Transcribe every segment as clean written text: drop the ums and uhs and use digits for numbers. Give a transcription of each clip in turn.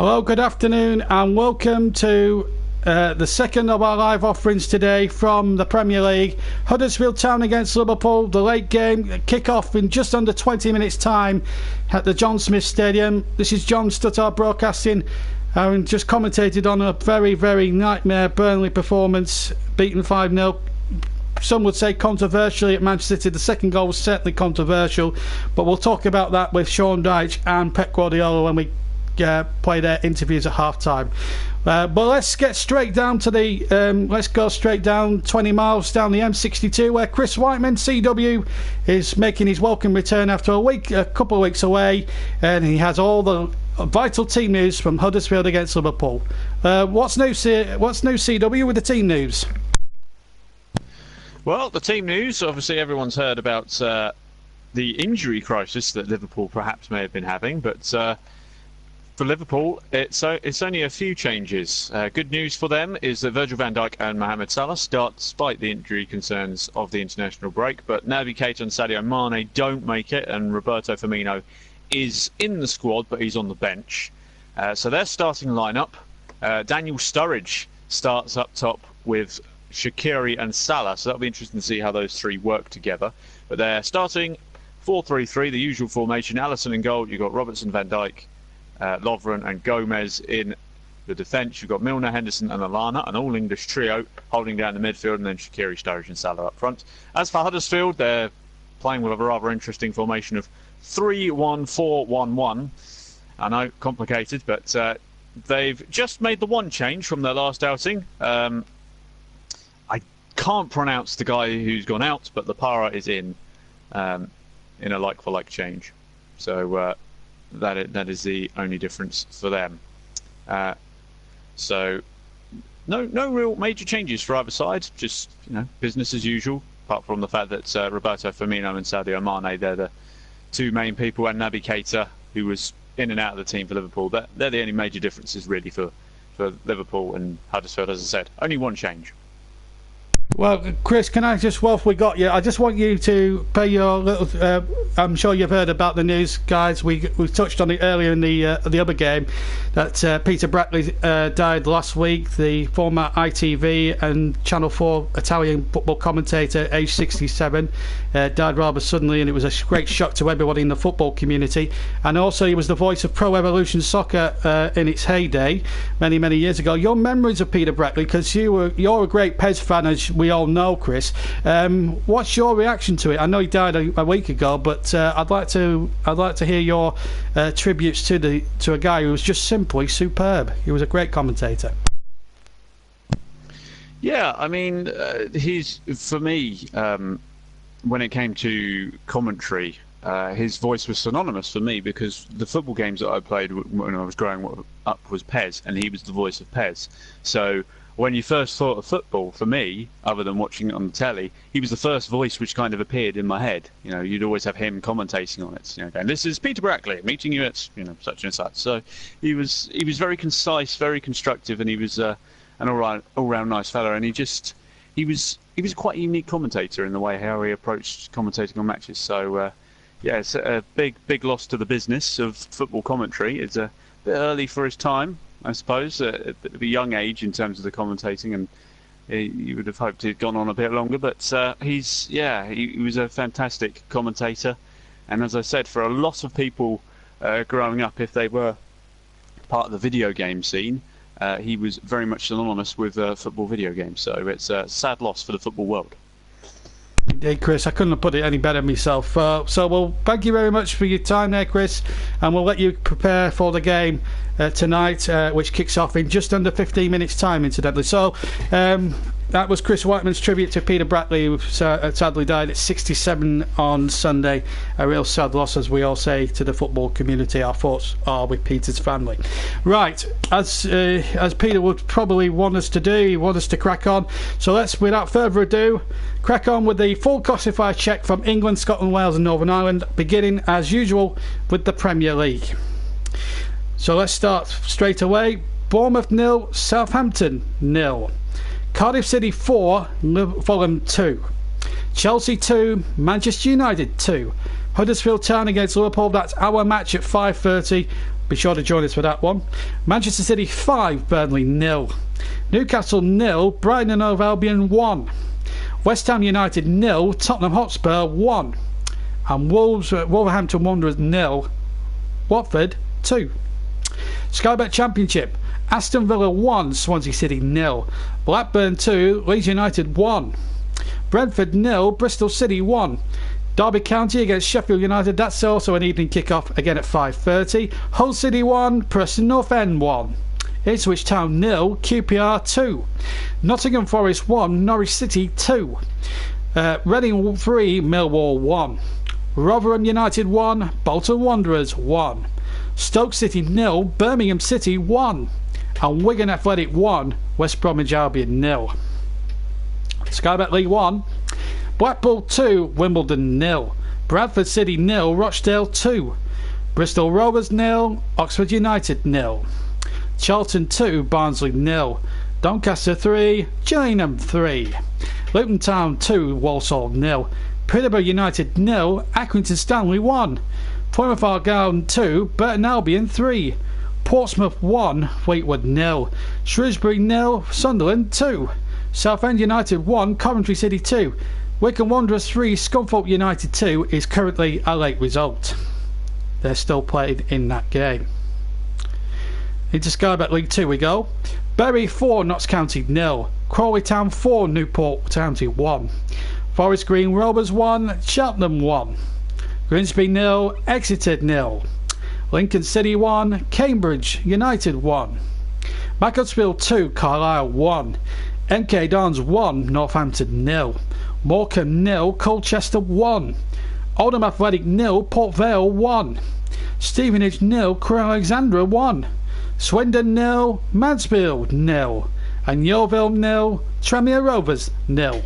Hello, good afternoon, and welcome to the second of our live offerings today from the Premier League. Huddersfield Town against Liverpool, the late game, kick-off in just under 20 minutes' time at the John Smith Stadium. This is John Stuttard broadcasting, having just commentated on a very, very nightmare Burnley performance, beaten 5-0. Some would say controversially at Manchester City. The second goal was certainly controversial, but we'll talk about that with Sean Dyche and Pep Guardiola when we play their interviews at half time. But let's get straight down to the let's go straight down 20 miles down the M62, where Chris Whiteman, CW, is making his welcome return after a couple of weeks away, and he has all the vital team news from Huddersfield against Liverpool. What's new, CW, with the team news? Well, the team news, obviously everyone's heard about the injury crisis that Liverpool perhaps may have been having, but for Liverpool, it's only a few changes. Good news for them is that Virgil van Dijk and Mohamed Salah start despite the injury concerns of the international break, but Naby Keita and Sadio Mane don't make it, and Roberto Firmino is in the squad, but he's on the bench. So their starting lineup, Daniel Sturridge starts up top with Shaqiri and Salah, so that'll be interesting to see how those three work together. But they're starting 4-3-3, the usual formation. Alisson in goal, you've got Robertson, Van Dijk, Lovren and Gomez in the defence. You've got Milner, Henderson and Lallana, an all-English trio holding down the midfield, and then Shaqiri, Sturridge and Salah up front. As for Huddersfield, they're playing with a rather interesting formation of 3-1-4-1-1. I know, complicated, but they've just made the one change from their last outing. I can't pronounce the guy who's gone out, but the Para is in a like-for-like change. So that is the only difference for them. So no real major changes for either side. Just business as usual. Apart from the fact that Roberto Firmino and Sadio Mane, they're the two main people, and Naby Keita, who was in and out of the team for Liverpool. They're the only major differences really for Liverpool and Huddersfield. As I said, only one change. Well, Chris, can I just, whilst we got you, I just want you to pay your little. I'm sure you've heard about the news, guys. We touched on it earlier in the other game that Peter Brackley died last week. The former ITV and Channel 4 Italian football commentator, aged 67, died rather suddenly, and it was a great shock to everybody in the football community. And also, he was the voice of Pro Evolution Soccer in its heyday, many years ago. Your memories of Peter Brackley, because you're a great PES fan, as we all know, Chris. What's your reaction to it? I know he died a week ago, but I'd like to hear your tributes to a guy who was just simply superb. He was a great commentator. Yeah, I mean, he's, for me, when it came to commentary, his voice was synonymous for me, because the football games that I played when I was growing up was PES, and he was the voice of PES. So when you first thought of football, for me, other than watching it on the telly, he was the first voice which kind of appeared in my head. You'd always have him commentating on it. Going, "This is Peter Brackley meeting you at such and such." So he was very concise, very constructive, and he was an all-round nice fella. And he was a quite unique commentator in the way how he approached commentating on matches. So yeah, it's a big loss to the business of football commentary. It's a bit early for his time, I suppose, at a young age in terms of the commentating, and you would have hoped he'd gone on a bit longer. But he was a fantastic commentator, and as I said, for a lot of people growing up, if they were part of the video game scene, he was very much synonymous with football video games. So it's a sad loss for the football world. Hey, Chris, I couldn't have put it any better myself. So we'll thank you very much for your time there, Chris, and we'll let you prepare for the game tonight, which kicks off in just under 15 minutes' time, incidentally. So that was Chris Whiteman's tribute to Peter Brackley, who sadly died at 67 on Sunday. A real sad loss, as we all say, to the football community. Our thoughts are with Peter's family. Right, as Peter would probably want us to do, he wants us to crack on. So let's, without further ado, crack on with the full classified check from England, Scotland, Wales and Northern Ireland, beginning as usual with the Premier League. So let's start straight away. Bournemouth 0, Southampton 0. Cardiff City 4, Fulham 2. Chelsea 2, Manchester United 2. Huddersfield Town against Liverpool, that's our match at 5:30. Be sure to join us for that one. Manchester City 5, Burnley 0. Newcastle 0, Brighton and Hove Albion 1. West Ham United 0, Tottenham Hotspur 1. And Wolverhampton Wanderers 0, Watford 2. Sky Bet Championship, Aston Villa 1, Swansea City 0. Blackburn 2, Leeds United 1. Brentford 0, Bristol City 1. Derby County against Sheffield United, that's also an evening kick-off, again at 5:30. Hull City 1, Preston North End 1. Ipswich Town 0, QPR 2. Nottingham Forest 1, Norwich City 2. Reading 3, Millwall 1. Rotherham United 1, Bolton Wanderers 1. Stoke City 0, Birmingham City 1. And Wigan Athletic 1, West Bromwich Albion 0. Sky Bet League 1, Blackpool 2, Wimbledon 0. Bradford City 0, Rochdale 2. Bristol Rovers 0, Oxford United 0. Charlton 2, Barnsley 0. Doncaster 3, Gillingham 3. Luton Town 2, Walsall 0. Peterborough United 0, Accrington Stanley 1. Plymouth Argyle 2, Burton Albion 3. Portsmouth 1, Fleetwood 0. Shrewsbury 0, Sunderland 2. Southend United 1, Coventry City 2. Wycombe Wanderers 3, Scunthorpe United 2 is currently a late result. They're still played in that game. Into Sky Bet League 2 we go. Bury 4, Notts County 0. Crawley Town 4, Newport County 1. Forest Green Rovers 1, Cheltenham 1. Grimsby 0, Exeter 0. Lincoln City 1, Cambridge United 1. Macclesfield 2, Carlisle 1. MK Dons 1, Northampton 0. Morecambe 0, Colchester 1. Oldham Athletic 0, Port Vale 1. Stevenage 0, Crewe Alexandra 1. Swindon 0, Mansfield 0. And Yeovil 0, Tranmere Rovers 0.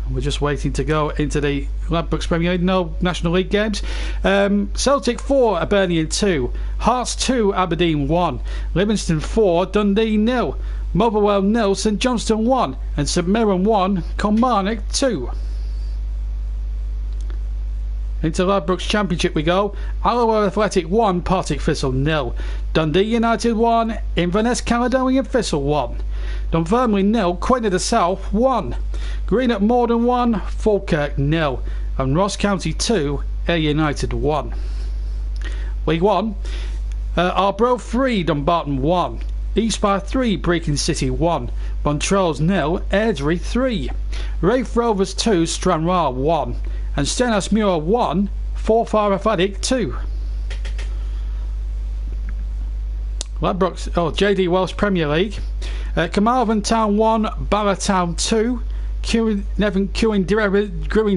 We're just waiting to go into the Ladbrokes Premier League, no National League games. Celtic 4, Hibernian 2. Hearts 2, Aberdeen 1. Livingston 4, Dundee 0. Motherwell 0, St Johnstone 1. And St Mirren 1, Kilmarnock 2. Into Ladbrokes Championship we go. Alloa Athletic 1, Partick Thistle 0. Dundee United 1, Inverness Caledonian Thistle 1. Dunfermline 0, Queen of the South 1. Greenock Morden 1, Falkirk 0. And Ross County 2, Ayr United 1. League 1, Arbroath 3, Dumbarton 1. Eastby 3, Brecon City 1. Montrose 0, Airdrie 3. Raith Rovers 2, Stranraer 1. And Stenhousemuir 1, Forfar Athletic 2. Ladbrokes, JD Welsh Premier League. Carmarthen Town 1, Barrow Town 2. Grewin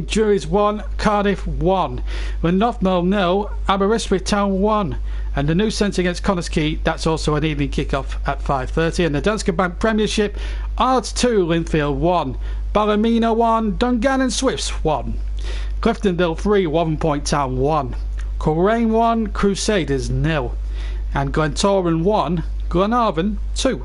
Juries 1, Cardiff 1. Northmell 0, Aberystwyth Town 1. And the new centre against Connors Quay, that's also an evening kick-off at 5:30. And the Danske Bank Premiership, Ards 2, Linfield 1. Ballymena 1, Dungannon Swifts 1. Cliftonville 3, Wotton Point Town 1. Coleraine 1, Crusaders 0. And Glentoran 1, Glenarvan 2.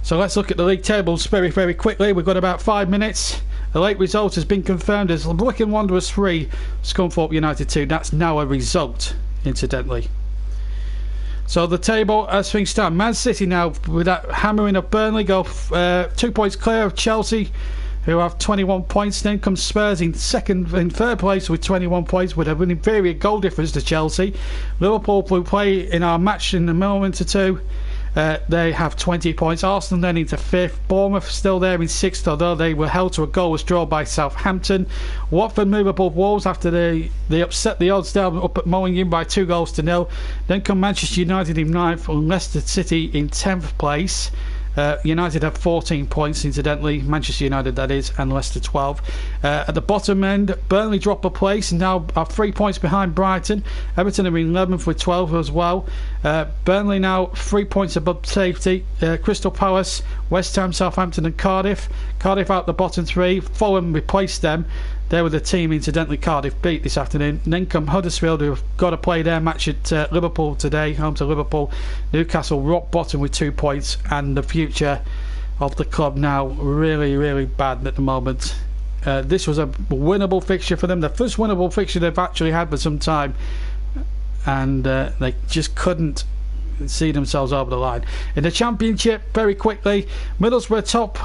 So let's look at the league tables very, very quickly. We've got about 5 minutes. The late result has been confirmed as Wycombe Wanderers 3, Scunthorpe United 2. That's now a result, incidentally. So the table as things stand, Man City now with that hammering of Burnley go 2 points clear of Chelsea, who have 21 points. Then comes Spurs in third place with 21 points with an inferior goal difference to Chelsea. Liverpool, who play in our match in a moment or two, they have 20 points. Arsenal then into 5th. Bournemouth still there in 6th, although they were held to a goalless draw by Southampton. Watford move above Wolves after they upset the odds down up at Molineux by 2-0. Then come Manchester United in 9th and Leicester City in 10th place. United have 14 points, incidentally. Manchester United, that is, and Leicester 12. At the bottom end, Burnley drop a place and now are 3 points behind Brighton. Everton are in 11th with 12 as well. Burnley now 3 points above safety. Crystal Palace, West Ham, Southampton and Cardiff. Cardiff out the bottom 3. Fulham replaced them. They were the team, incidentally, Cardiff beat this afternoon. And then come Huddersfield, who have got to play their match at Liverpool today, home to Liverpool. Newcastle rock bottom with 2 points, and the future of the club now really, really bad at the moment. This was a winnable fixture for them, the first winnable fixture they've actually had for some time, and they just couldn't see themselves over the line. In the Championship, very quickly, Middlesbrough top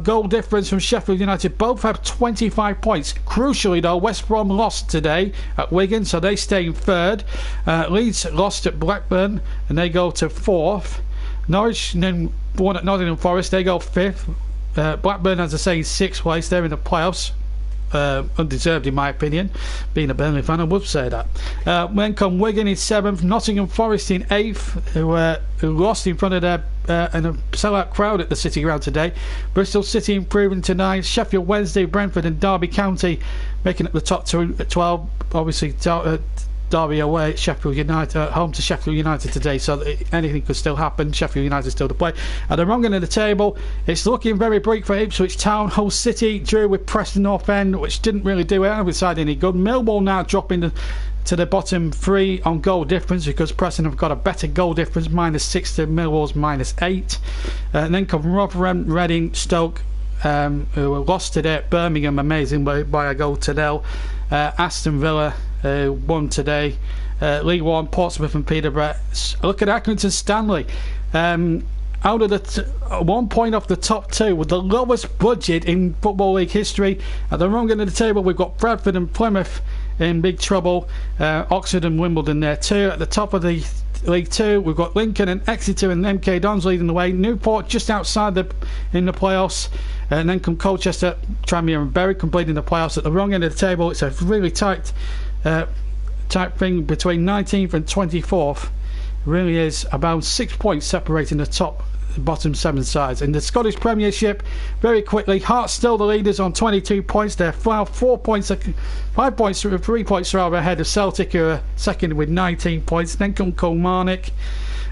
goal difference from Sheffield United. Both have 25 points. Crucially though, West Brom lost today at Wigan, so they stay in third. Leeds lost at Blackburn and they go to fourth. Norwich then won at Nottingham Forest, they go fifth. Blackburn, as I say, in sixth place. They're in the playoffs. Undeserved in my opinion, being a Burnley fan I would say that. Then come Wigan in seventh, Nottingham Forest in eighth, who lost in front of their and a sellout crowd at the City Ground today. Bristol City improving to ninth, Sheffield Wednesday, Brentford and Derby County making it the top 12. Obviously Derby away at Sheffield United, home to Sheffield United today, so anything could still happen. Sheffield United still to play. At the wrong end of the table, it's looking very bleak for Ipswich Town. Hull City drew with Preston North End, which didn't really do either side any good. Millwall now dropping to the bottom three on goal difference because Preston have got a better goal difference, -6 to Millwall's -8. And then come Rotherham, Reading, Stoke, who lost today at Birmingham, amazing by a goal to nil. Aston Villa won today. League One, Portsmouth and Peterborough. Look at Accrington Stanley. Out of the 1 point off the top two with the lowest budget in Football League history. At the wrong end of the table, we've got Bradford and Plymouth in big trouble. Oxford and Wimbledon there too. At the top of the League Two, we've got Lincoln and Exeter and MK Dons leading the way. Newport just outside in the playoffs. And then come Colchester, Tranmere and Bury completing the playoffs. At the wrong end of the table, it's a really tight thing between 19th and 24th. It really is about 6 points separating the bottom 7 sides. In the Scottish Premiership, very quickly, Hearts still the leaders on 22 points. They're 3 points rather ahead of Celtic, who are second with 19 points. Then come Kilmarnock.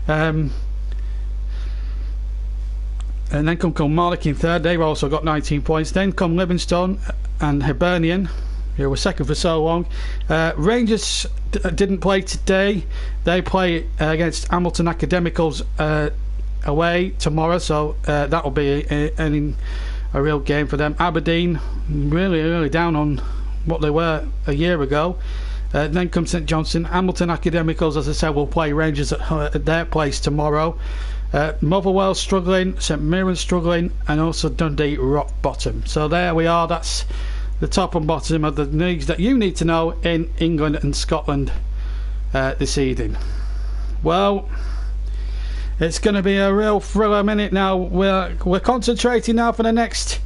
And then come Kilmarnock in third. They've also got 19 points. Then come Livingston and Hibernian, who were second for so long. Rangers didn't play today. They play against Hamilton Academicals away tomorrow, so that will be a real game for them. Aberdeen really down on what they were a year ago. Then comes St Johnstone. Hamilton Academicals, as I said, will play Rangers at their place tomorrow. Motherwell struggling, St Mirren struggling, and also Dundee rock bottom. So there we are. That's the top and bottom of the leagues that you need to know in England and Scotland this evening. Well, it's going to be a real thriller minute now. We're concentrating now for the next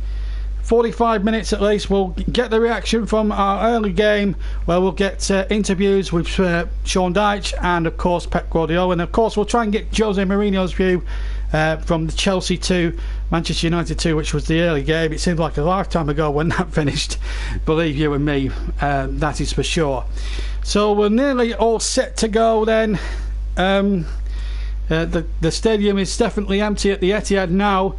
45 minutes at least. We'll get the reaction from our early game, where we'll get interviews with Sean Dyche and of course Pep Guardiola, and of course we'll try and get Jose Mourinho's view from the Chelsea 2 Manchester United 2, which was the early game. It seemed like a lifetime ago when that finished, believe you and me, that is for sure. So we're nearly all set to go then. The stadium is definitely empty at the Etihad now.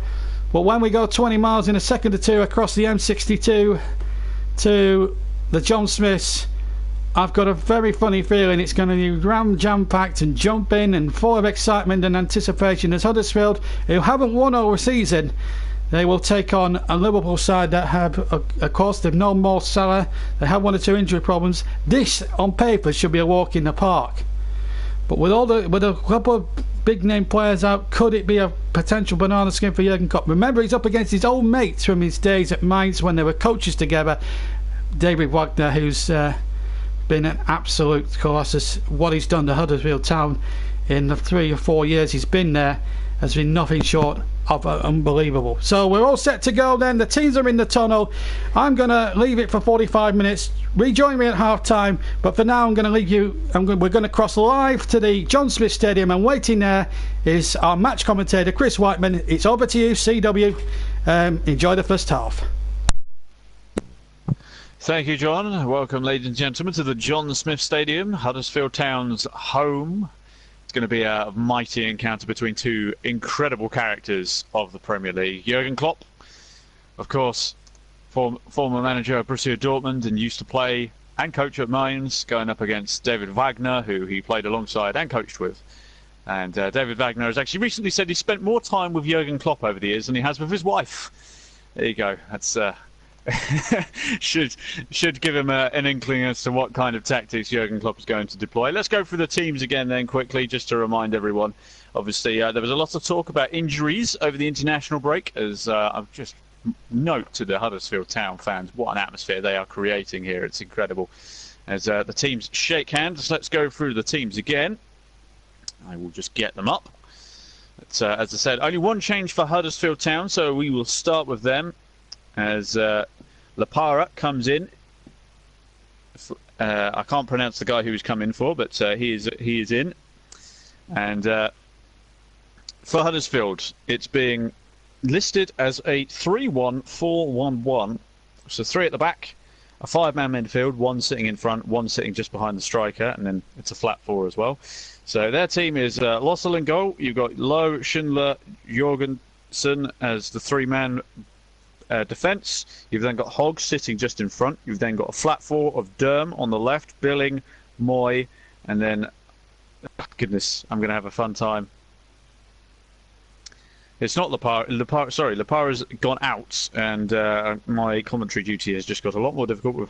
But when we go 20 miles in a second or two across the M62 to the John Smiths, I've got a very funny feeling it's going to be jam-packed and jumping and full of excitement and anticipation as Huddersfield, who haven't won all season, they will take on a Liverpool side that have, of course, they've no more Salah, they have 1 or 2 injury problems. This, on paper, should be a walk in the park. But with a couple of big name players out, could it be a potential banana skin for Jurgen Klopp? Remember, he's up against his old mates from his days at Mainz when they were coaches together. David Wagner, who's been an absolute colossus. What he's done to Huddersfield Town in the 3 or 4 years he's been there has been nothing short of unbelievable. So we're all set to go then. The teams are in the tunnel. I'm going to leave it for 45 minutes. Rejoin me at half time, but for now I'm going to leave you. We're going to cross live to the John Smith Stadium, and waiting there is our match commentator Chris Whiteman. It's over to you, CW. Enjoy the first half. Thank you, John. Welcome, ladies and gentlemen, to the John Smith Stadium, Huddersfield Town's home. It's going to be a mighty encounter between 2 incredible characters of the Premier League. Jurgen Klopp, of course, former manager of Borussia Dortmund and used to play and coach at Mainz, going up against David Wagner, who he played alongside and coached with. And David Wagner has actually recently said he spent more time with Jurgen Klopp over the years than he has with his wife. There you go. That's should give him an inkling as to what kind of tactics Jurgen Klopp is going to deploy. Let's go through the teams again then quickly, just to remind everyone. Obviously, there was a lot of talk about injuries over the international break, as I've just note to the Huddersfield Town fans what an atmosphere they are creating here. It's incredible. As the teams shake hands, let's go through the teams again. I will just get them up. But, as I said, only one change for Huddersfield Town, so we will start with them. As Lapara comes in. I can't pronounce the guy who he's come in for, but he is in. And for Huddersfield, it's being listed as a 3-1-4-1-1. So 3 at the back, a 5-man midfield, 1 sitting in front, 1 sitting just behind the striker, and then it's a flat 4 as well. So their team is Lossell in goal. You've got Lowe, Schindler, Jorgensen as the 3-man defence. You've then got Hogg sitting just in front. You've then got a flat 4 of Durm on the left, Billing, Moy, and then, goodness, I'm going to have a fun time. It's not Lapara. Sorry, Lapara's gone out, and my commentary duty has just got a lot more difficult with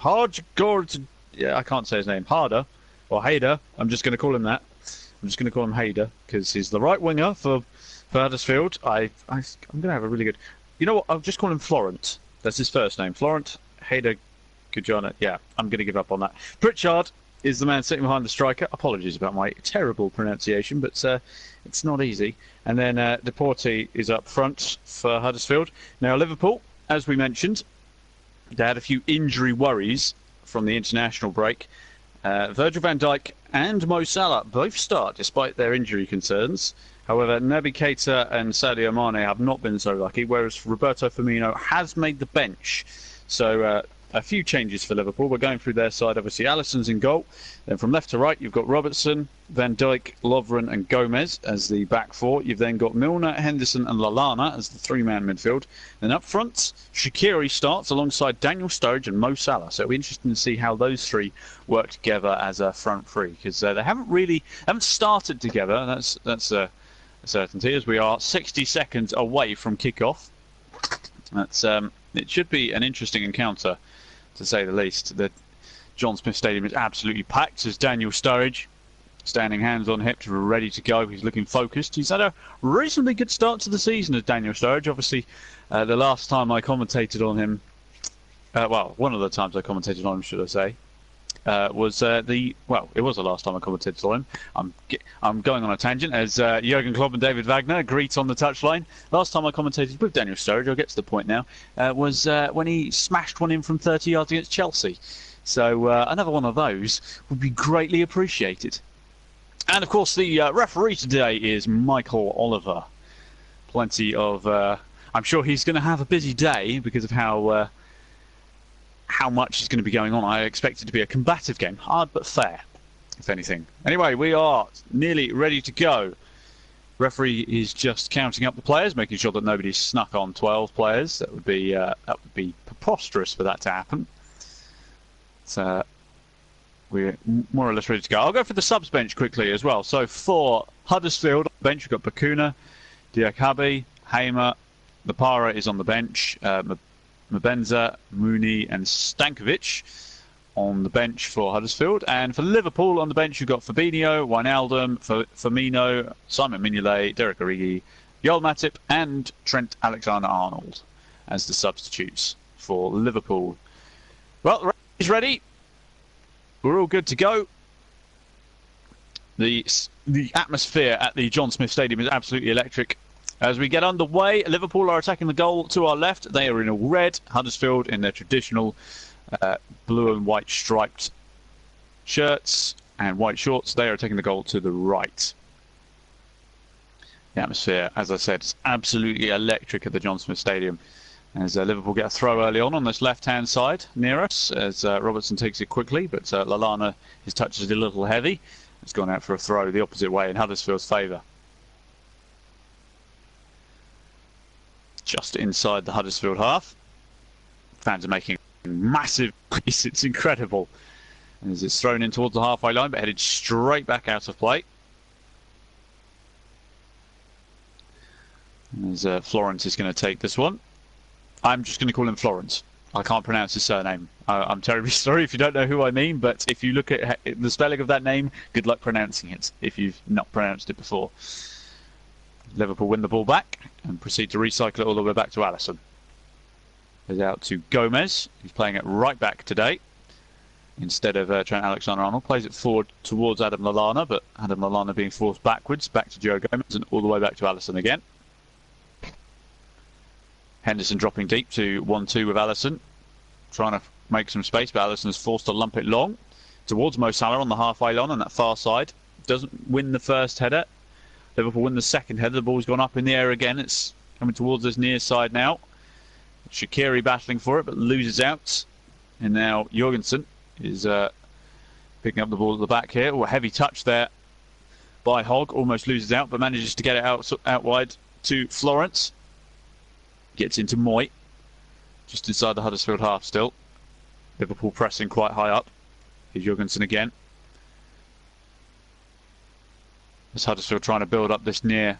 yeah, I can't say his name. Harder or Hayder. I'm just going to call him that. I'm just going to call him Hayder because he's the right winger for Huddersfield. I'm going to have a really good. You know what? I'll just call him Florent. That's his first name. Florent Hayder Gujana. Yeah, I'm going to give up on that. Pritchard is the man sitting behind the striker. Apologies about my terrible pronunciation, but it's not easy. And then Deporte is up front for Huddersfield. Now, Liverpool, as we mentioned, they had a few injury worries from the international break. Virgil van Dijk and Mo Salah both start despite their injury concerns. However, Naby Keita and Sadio Mane have not been so lucky, whereas Roberto Firmino has made the bench. So a few changes for Liverpool. We're going through their side. Obviously, Alisson's in goal. Then from left to right, you've got Robertson, Van Dijk, Lovren and Gomez as the back 4. You've then got Milner, Henderson and Lallana as the 3-man midfield. Then up front, Shaqiri starts alongside Daniel Sturridge and Mo Salah. So it'll be interesting to see how those 3 work together as a front 3, because they haven't started together. That's a certainty, as we are 60 seconds away from kick-off. That's it should be an interesting encounter, to say the least. The John Smith Stadium is absolutely packed as Daniel Sturridge, standing hands on hips, ready to go. He's looking focused. He's had a reasonably good start to the season as Daniel Sturridge. Obviously, the last time I commentated on him, well, one of the times I commentated on him, should I say, it was the last time I commentated on him. I'm going on a tangent as Jurgen Klopp and David Wagner greet on the touchline. Last time I commentated with Daniel Sturridge, I'll get to the point now, was when he smashed one in from 30 yards against Chelsea. So another one of those would be greatly appreciated. And of course, the referee today is Michael Oliver. Plenty of. I'm sure he's going to have a busy day because of how much is going to be going on. I expect it to be a combative game, hard but fair, if anything. Anyway, we are nearly ready to go. Referee is just counting up the players, making sure that nobody's snuck on 12 players. That would be preposterous for that to happen. So we're more or less ready to go. I'll go for the subs bench quickly as well. So for Huddersfield on the bench, we've got Bakuna, Diakabi, Hamer, Lapara is on the bench, Mabenza, Mooney and Stankovic on the bench for Huddersfield. And for Liverpool on the bench, you've got Fabinho, Wijnaldum, Firmino, Simon Mignolet, Derek Origi, Joel Matip and Trent Alexander-Arnold as the substitutes for Liverpool. Well, the race is ready. We're all good to go. The atmosphere at the John Smith Stadium is absolutely electric. As we get underway, Liverpool are attacking the goal to our left. They are in all red. Huddersfield in their traditional blue and white striped shirts and white shorts. They are taking the goal to the right. The atmosphere, as I said, is absolutely electric at the John Smith Stadium. As Liverpool get a throw early on this left-hand side near us, as Robertson takes it quickly, but Lallana, his touch is a little heavy. It's gone out for a throw the opposite way in Huddersfield's favour. Just inside the Huddersfield half. Fans are making massive noise. It's incredible. As it's thrown in towards the halfway line, but headed straight back out of play. As Florence is going to take this one. I'm just going to call him Florence. I can't pronounce his surname. I'm terribly sorry if you don't know who I mean, but if you look at the spelling of that name, good luck pronouncing it if you've not pronounced it before. Liverpool win the ball back and proceed to recycle it all the way back to Alisson. Goes out to Gomez, who's playing it right back today instead of Trent Alexander-Arnold. Plays it forward towards Adam Lallana, but Adam Lallana being forced backwards, back to Joe Gomez and all the way back to Alisson again. Henderson dropping deep to 1-2 with Alisson, trying to make some space, but Alisson's forced to lump it long towards Mo Salah on the halfway line on that far side. Doesn't win the first header. Liverpool win the second header. The ball's gone up in the air again. It's coming towards this near side now. Shaqiri battling for it, but loses out. And now Jorgensen is picking up the ball at the back here. Oh, a heavy touch there by Hogg. Almost loses out, but manages to get it out wide to Florence. Gets into Moy, just inside the Huddersfield half still. Liverpool pressing quite high up. Here's Jorgensen again. As Huddersfield trying to build up this near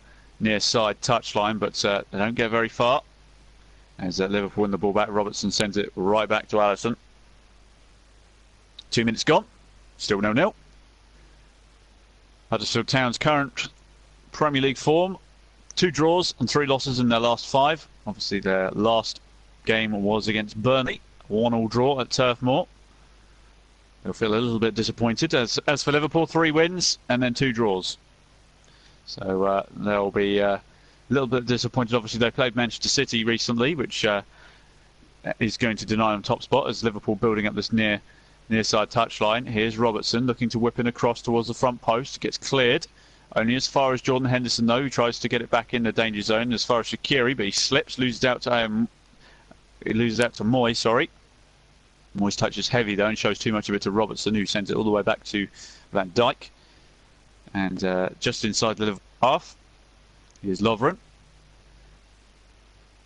side touchline, but they don't get very far. As Liverpool win the ball back, Robertson sends it right back to Alisson. 2 minutes gone, still 0-0. Huddersfield Town's current Premier League form, 2 draws and 3 losses in their last 5. Obviously their last game was against Burnley, 1-1 draw at Turf Moor. They'll feel a little bit disappointed. As for Liverpool, 3 wins and then 2 draws. So they'll be a little bit disappointed. Obviously they played Manchester City recently, which is going to deny them top spot as Liverpool building up this near side touchline. Here's Robertson looking to whip in across towards the front post. Gets cleared. Only as far as Jordan Henderson though, who tries to get it back in the danger zone. As far as Shaqiri, but he slips, loses out to Moy. Sorry, Moy's touch is heavy though and shows too much of it to Robertson, who sends it all the way back to Van Dijk. And just inside the Liverpool half, here's Lovren.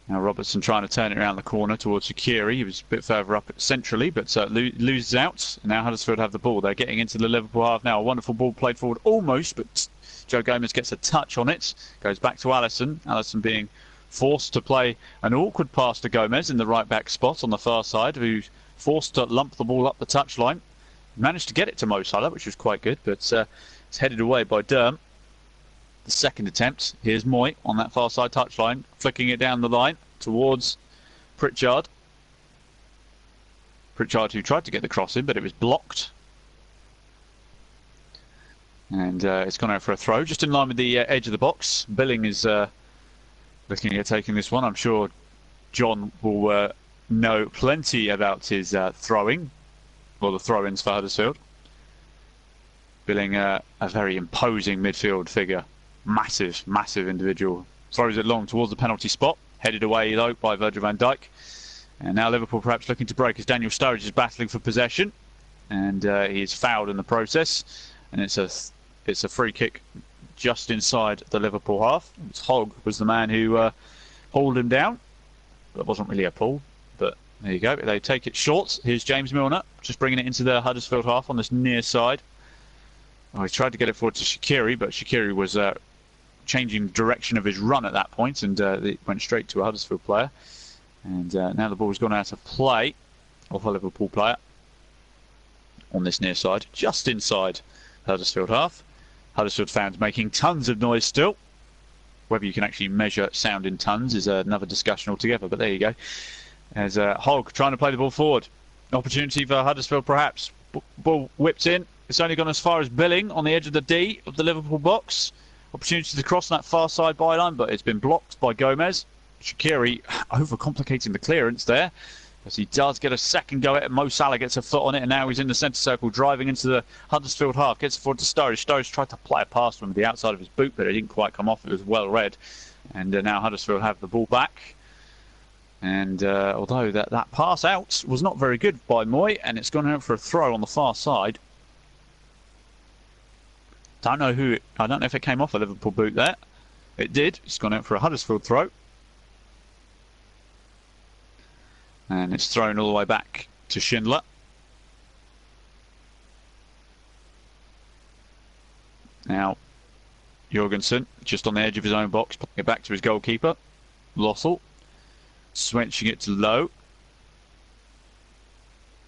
Now Robertson trying to turn it around the corner towards Shaqiri. He was a bit further up centrally, but loses out. And now Huddersfield have the ball. They're getting into the Liverpool half now. A wonderful ball played forward almost, but Joe Gomez gets a touch on it. Goes back to Alisson. Alisson being forced to play an awkward pass to Gomez in the right back spot on the far side, who's forced to lump the ball up the touchline. Managed to get it to Mo Salah, which was quite good, but it's headed away by Durm. The second attempt. Here's Moy on that far side touchline, flicking it down the line towards Pritchard. Pritchard, who tried to get the cross in, but it was blocked. And it's gone out for a throw, just in line with the edge of the box. Billing is looking at taking this one. I'm sure John will know plenty about his throwing, or the throw-ins for Huddersfield. Billing, a very imposing midfield figure. Massive individual. Throws it long towards the penalty spot. Headed away though by Virgil van Dijk. And now Liverpool perhaps looking to break as Daniel Sturridge is battling for possession. And he is fouled in the process. And it's a free kick just inside the Liverpool half. Hogg was the man who pulled him down. That wasn't really a pull, but there you go. They take it short. Here's James Milner just bringing it into the Huddersfield half on this near side. Oh, he tried to get it forward to Shaqiri, but Shaqiri was changing direction of his run at that point, and it went straight to a Huddersfield player. And now the ball's gone out of play off a Liverpool player on this near side, just inside Huddersfield half. Huddersfield fans making tons of noise still. Whether you can actually measure sound in tons is another discussion altogether, but there you go. As Hogg trying to play the ball forward. Opportunity for Huddersfield perhaps. Ball whipped in. It's only gone as far as Billing on the edge of the D of the Liverpool box. Opportunity to cross that far side byline, but it's been blocked by Gomez. Shaqiri overcomplicating the clearance there, as he does get a second go at it. Mo Salah gets a foot on it, and now he's in the centre circle, driving into the Huddersfield half. Gets it forward to Sturridge. Sturridge tried to play a pass from the outside of his boot, but it didn't quite come off. It was well read. And now Huddersfield have the ball back. And although that pass out was not very good by Moy, and it's gone out for a throw on the far side. I don't know if it came off a Liverpool boot there. It did. It's gone out for a Huddersfield throw. And it's thrown all the way back to Schindler. Now, Jorgensen, just on the edge of his own box, putting it back to his goalkeeper, Lossell. Switching it to Lowe.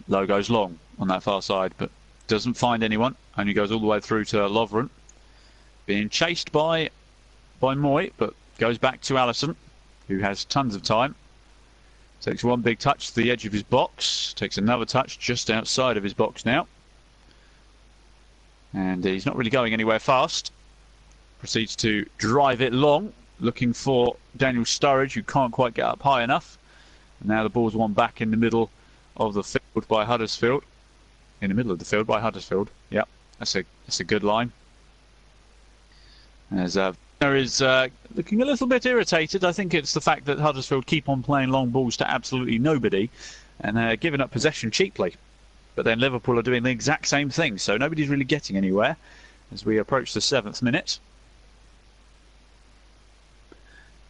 Low goes long on that far side, but doesn't find anyone. Only goes all the way through to Lovren. Being chased by Moy, but goes back to Allison, who has tons of time. Takes one big touch to the edge of his box. Takes another touch just outside of his box now. And he's not really going anywhere fast. Proceeds to drive it long, looking for Daniel Sturridge, who can't quite get up high enough. And now the ball's won back in the middle of the field by Huddersfield. In the middle of the field by Huddersfield. Yep, that's a good line. As Werner is looking a little bit irritated. I think it's the fact that Huddersfield keep on playing long balls to absolutely nobody and giving up possession cheaply. But then Liverpool are doing the exact same thing, so nobody's really getting anywhere as we approach the 7th minute.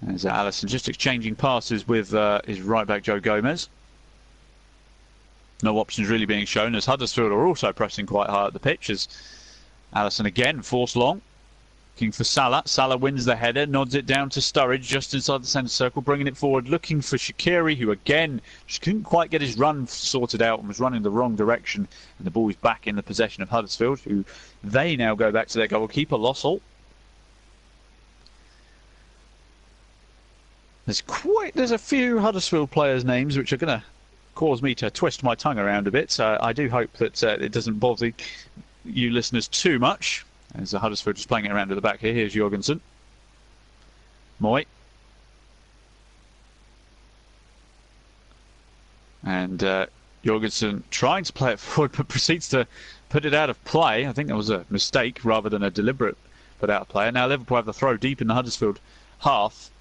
As Allison just exchanging passes with his right back Joe Gomez. No options really being shown as Huddersfield are also pressing quite high at the pitch as Allison again forced long. Looking for Salah. Salah wins the header, nods it down to Sturridge just inside the centre circle, bringing it forward, looking for Shaqiri, who again just couldn't quite get his run sorted out and was running the wrong direction. And the ball is back in the possession of Huddersfield, who they now go back to their goalkeeper, Lossell. There's a few Huddersfield players' names which are going to cause me to twist my tongue around a bit. So I do hope that it doesn't bother you listeners too much. As Huddersfield just playing it around to the back here. Here's Jorgensen. Moy. And Jorgensen trying to play it forward but proceeds to put it out of play. I think that was a mistake rather than a deliberate put out of play. And now Liverpool have the throw deep in the Huddersfield half.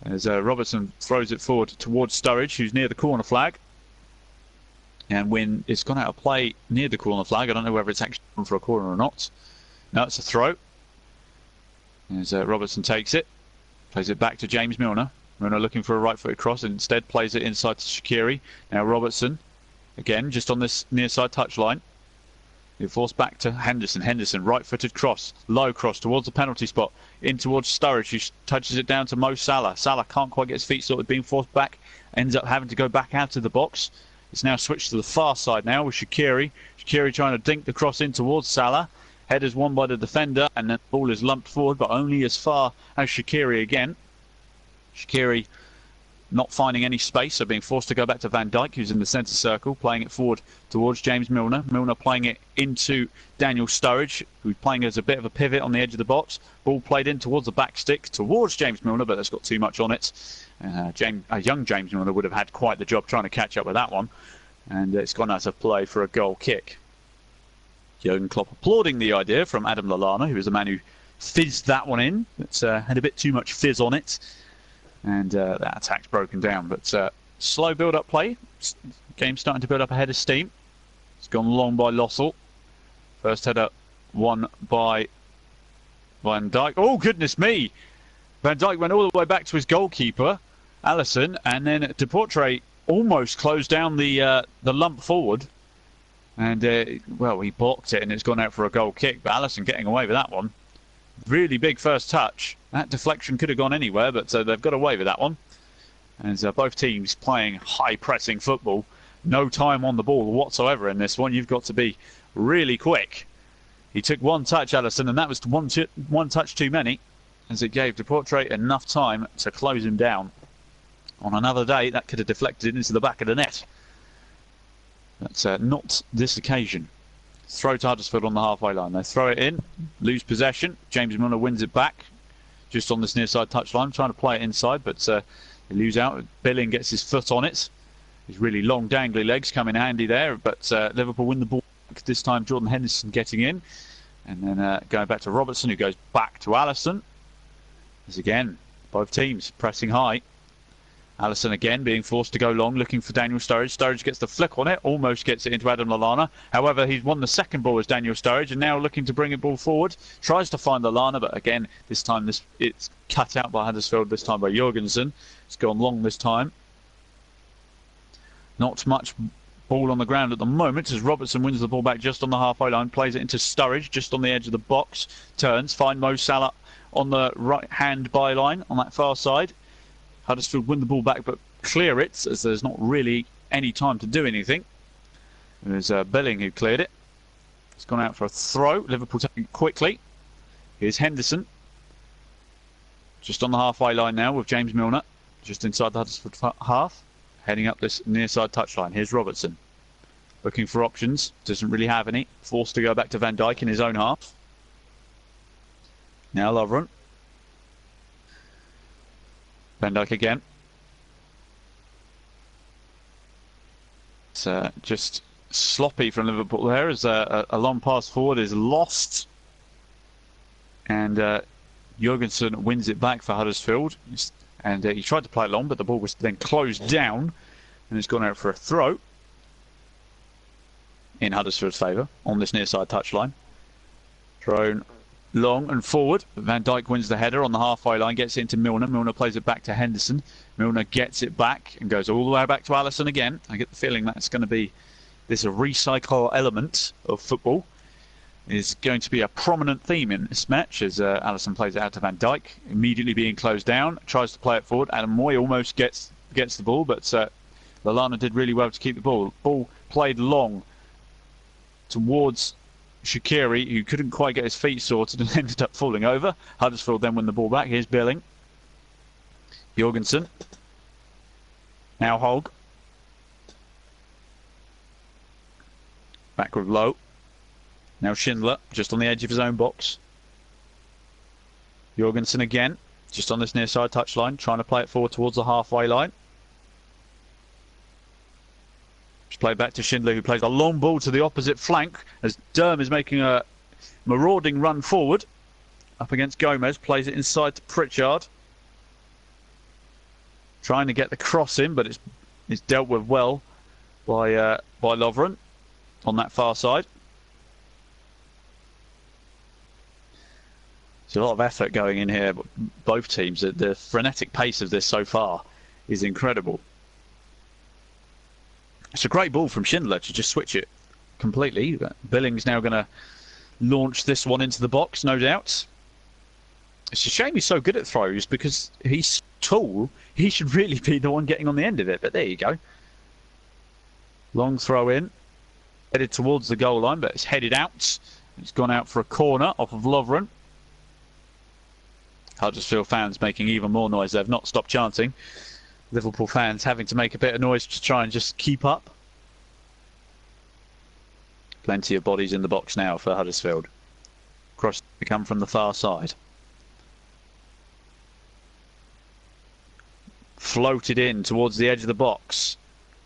As Robertson throws it forward towards Sturridge, who's near the corner flag. And when it's gone out of play near the corner flag, I don't know whether it's actually gone for a corner or not. No, it's a throw. As Robertson takes it, plays it back to James Milner. Milner looking for a right-footed cross, and instead plays it inside to Shaqiri. Now Robertson, again, just on this near-side touchline. He'll force back to Henderson. Henderson, right-footed cross, low cross towards the penalty spot, in towards Sturridge, who touches it down to Mo Salah. Salah can't quite get his feet sorted, being forced back, ends up having to go back out of the box. It's now switched to the far side now with Shaqiri. Shaqiri trying to dink the cross in towards Salah. Headers won by the defender, and then the ball is lumped forward, but only as far as Shaqiri again. Shaqiri not finding any space, so being forced to go back to Van Dijk, who's in the centre circle, playing it forward towards James Milner. Milner playing it into Daniel Sturridge, who's playing as a bit of a pivot on the edge of the box. Ball played in towards the back stick, towards James Milner, but that's got too much on it. Young James Milner would have had quite the job trying to catch up with that one. And it's gone out of play for a goal kick. Jurgen Klopp applauding the idea from Adam Lallana, who is the man who fizzed that one in. It's had a bit too much fizz on it. And that attack's broken down. But slow build-up play. Game starting to build up a head of steam. It's gone long by Lossell. First header won by Van Dijk. Oh, goodness me! Van Dijk went all the way back to his goalkeeper, Alisson, and then Deportre almost closed down the lump forward. And, well, he blocked it and it's gone out for a goal kick. But Alisson getting away with that one. Really big first touch. That deflection could have gone anywhere, but they've got away with that one. And both teams playing high-pressing football. No time on the ball whatsoever in this one. You've got to be really quick. He took one touch, Alisson, and that was one touch too many, as it gave Deportre enough time to close him down. On another day, that could have deflected into the back of the net. That's not this occasion. Throw to Huddersfield on the halfway line. They throw it in, lose possession. James Milner wins it back, just on this near side touchline, trying to play it inside, but they lose out. Billing gets his foot on it. His really long, dangly legs come in handy there, but Liverpool win the ball. This time, Jordan Henderson getting in, and then going back to Robertson, who goes back to Alisson. As again, both teams pressing high. Alisson again being forced to go long, looking for Daniel Sturridge. Sturridge gets the flick on it, almost gets it into Adam Lallana. However, he's won the second ball as Daniel Sturridge, and now looking to bring the ball forward. Tries to find Lallana, but again, this time it's cut out by Huddersfield, this time by Jorgensen. It's gone long this time. Not much ball on the ground at the moment as Robertson wins the ball back just on the halfway line, plays it into Sturridge just on the edge of the box, turns, find Mo Salah on the right-hand byline on that far side. Huddersfield win the ball back but clear it as there's not really any time to do anything. It was Billing who cleared it. It's gone out for a throw. Liverpool taking it quickly. Here's Henderson. Just on the halfway line now with James Milner. Just inside the Huddersfield half. Heading up this near side touchline. Here's Robertson. Looking for options. Doesn't really have any. Forced to go back to Van Dijk in his own half. Now Lovren. Van Dijk again. It's just sloppy from Liverpool there as a long pass forward is lost. And Jorgensen wins it back for Huddersfield. And he tried to play it long, but the ball was then closed down. And it's gone out for a throw. In Huddersfield's favour on this near side touchline. Thrown long and forward. Van Dijk wins the header on the halfway line, gets it into Milner. Milner plays it back to Henderson. Milner gets it back and goes all the way back to Alisson again. I get the feeling that's going to be this recycle element of football is going to be a prominent theme in this match as Alisson plays it out to Van Dijk, immediately being closed down, tries to play it forward. Adam Moy almost gets the ball, but Lallana did really well to keep the ball. Ball played long towards Shaqiri, who couldn't quite get his feet sorted and ended up falling over. Huddersfield then win the ball back. Here's Billing. Jorgensen. Now Hogg. Back with Lowe. Now Schindler, just on the edge of his own box. Jorgensen again, just on this near side touchline, trying to play it forward towards the halfway line. Just played back to Schindler, who plays a long ball to the opposite flank as Durm is making a marauding run forward. Up against Gomez, plays it inside to Pritchard. Trying to get the cross in, but it's dealt with well by Lovren on that far side. There's a lot of effort going in here, both teams. The frenetic pace of this so far is incredible. It's a great ball from Schindler to just switch it completely. Billing's now going to launch this one into the box, no doubt. It's a shame he's so good at throws because he's tall. He should really be the one getting on the end of it, but there you go. Long throw in. Headed towards the goal line, but it's headed out. It's gone out for a corner off of Lovren. Huddersfield fans making even more noise. They've not stopped chanting. Liverpool fans having to make a bit of noise to try and just keep up. Plenty of bodies in the box now for Huddersfield. Cross to come from the far side. Floated in towards the edge of the box.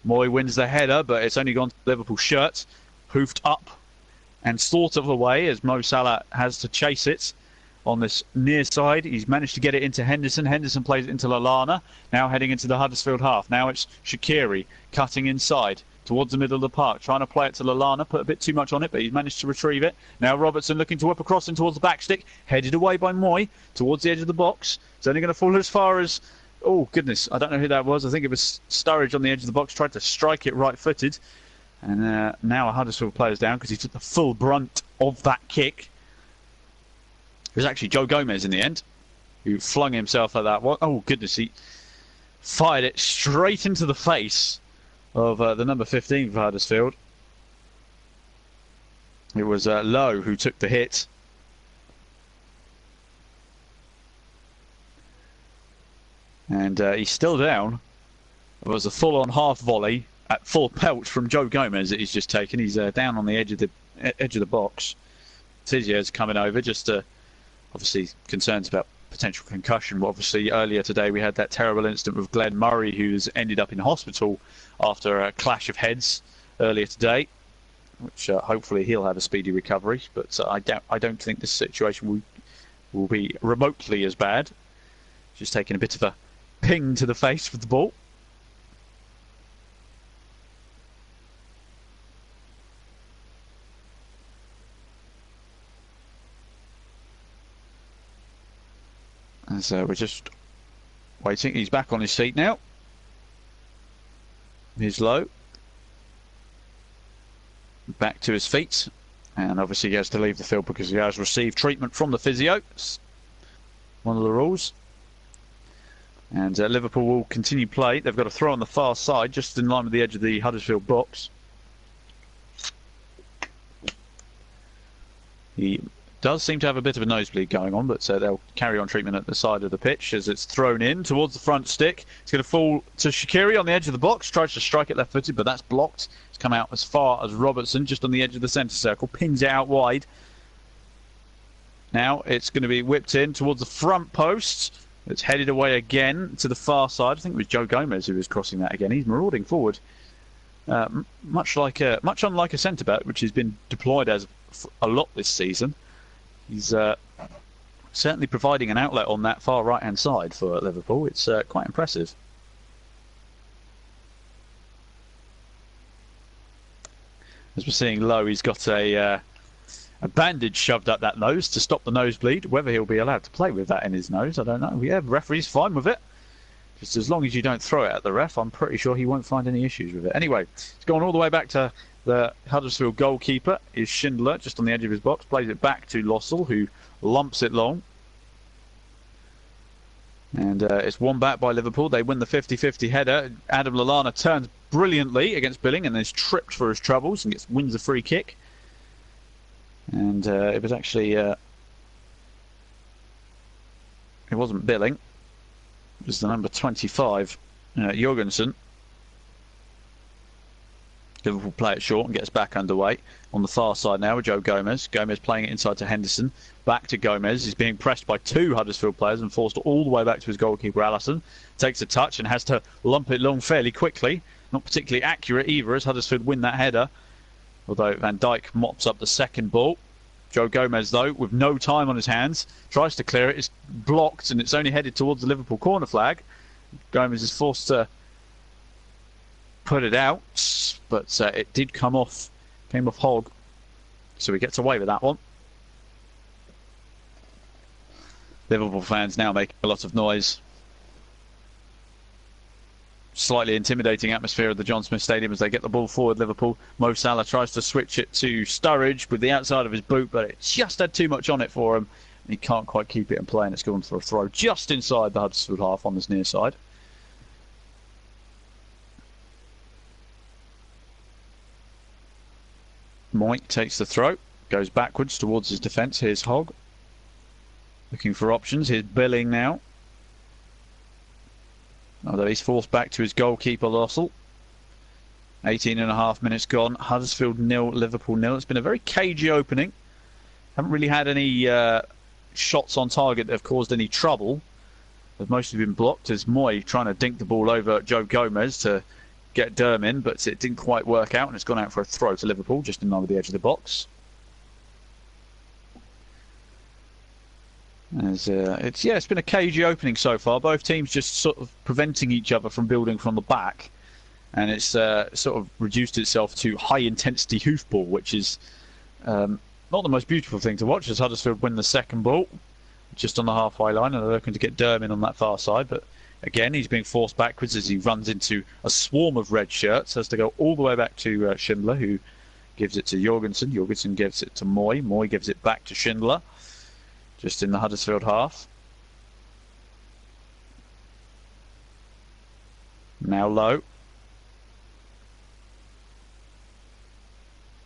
Moy wins the header, but it's only gone to Liverpool shirt. Hoofed up and sort of away as Mo Salah has to chase it. On this near side, he's managed to get it into Henderson. Henderson plays it into Lallana. Now heading into the Huddersfield half. Now it's Shaqiri cutting inside towards the middle of the park, trying to play it to Lallana. Put a bit too much on it, but he's managed to retrieve it. Now Robertson looking to whip across in towards the back stick. Headed away by Moy towards the edge of the box. It's only going to fall as far as... Oh, goodness. I don't know who that was. I think it was Sturridge on the edge of the box. Tried to strike it right-footed. And now a Huddersfield player's down because he took the full brunt of that kick. It was actually Joe Gomez in the end who flung himself at that one. Oh, goodness. He fired it straight into the face of the number 15 for Huddersfield. It was Lowe who took the hit. And he's still down. It was a full-on half volley at full pelt from Joe Gomez that he's just taken. He's down on the edge of the box. Tizier's coming over just to... Obviously, concerns about potential concussion. But obviously, earlier today we had that terrible incident with Glenn Murray, who's ended up in hospital after a clash of heads earlier today. Which hopefully he'll have a speedy recovery. But I don't think this situation will be remotely as bad. Just taking a bit of a ping to the face with the ball. As we're just waiting. He's back on his seat now. Here's Lowe. Back to his feet. And obviously he has to leave the field because he has received treatment from the physio. It's one of the rules. And Liverpool will continue play. They've got a throw on the far side, just in line with the edge of the Huddersfield box. He does seem to have a bit of a nosebleed going on, but they'll carry on treatment at the side of the pitch as it's thrown in towards the front stick. It's going to fall to Shaqiri on the edge of the box. Tries to strike it left-footed, but that's blocked. It's come out as far as Robertson, just on the edge of the centre circle. Pings it out wide. Now it's going to be whipped in towards the front post. It's headed away again to the far side. I think it was Joe Gomez who was crossing that again. He's marauding forward, much unlike a centre-back, which has been deployed as a lot this season. He's certainly providing an outlet on that far right-hand side for Liverpool. It's quite impressive. As we're seeing Lowe, he's got a bandage shoved up that nose to stop the nosebleed. Whether he'll be allowed to play with that in his nose, I don't know. Yeah, the referee's fine with it. Just as long as you don't throw it at the ref, I'm pretty sure he won't find any issues with it. Anyway, it's gone all the way back to the Huddersfield goalkeeper is Schindler, just on the edge of his box. Plays it back to Lossell, who lumps it long. And it's won back by Liverpool. They win the 50-50 header. Adam Lallana turns brilliantly against Billing and is tripped for his troubles and wins a free kick. And it was actually... it wasn't Billing. It was the number 25, Jorgensen. Liverpool play it short and gets back underway. On the far side now with Joe Gomez. Gomez playing it inside to Henderson. Back to Gomez. He's being pressed by two Huddersfield players and forced all the way back to his goalkeeper, Allison. Takes a touch and has to lump it long fairly quickly. Not particularly accurate either as Huddersfield win that header. Although Van Dijk mops up the second ball. Joe Gomez, though, with no time on his hands, tries to clear it. It's blocked and it's only headed towards the Liverpool corner flag. Gomez is forced to put it out, but it did came off Hogg, so he gets away with that one. Liverpool fans now making a lot of noise. Slightly intimidating atmosphere at the John Smith Stadium as they get the ball forward. Liverpool. Mo Salah tries to switch it to Sturridge with the outside of his boot, but it just had too much on it for him. He can't quite keep it in play, and it's gone for a throw just inside the Huddersfield half on this near side. Moyk takes the throw, goes backwards towards his defence. Here's Hogg looking for options. Here's Billing now, although he's forced back to his goalkeeper Lossell. 18.5 minutes gone. Huddersfield 0, Liverpool 0. It's been a very cagey opening. Haven't really had any shots on target that have caused any trouble. They've mostly been blocked as Moy trying to dink the ball over Joe Gomez to get Durham in, but it didn't quite work out and it's gone out for a throw to Liverpool just in line with the edge of the box. It's been a cagey opening so far. Both teams just sort of preventing each other from building from the back, and it's sort of reduced itself to high intensity hoofball, which is not the most beautiful thing to watch as Huddersfield win the second ball just on the halfway line and they're looking to get Durham in on that far side, but again he's being forced backwards as he runs into a swarm of red shirts. Has to go all the way back to Schindler, who gives it to Jorgensen. Jorgensen gives it to Moy. Moy gives it back to Schindler just in the Huddersfield half. Now Lowe.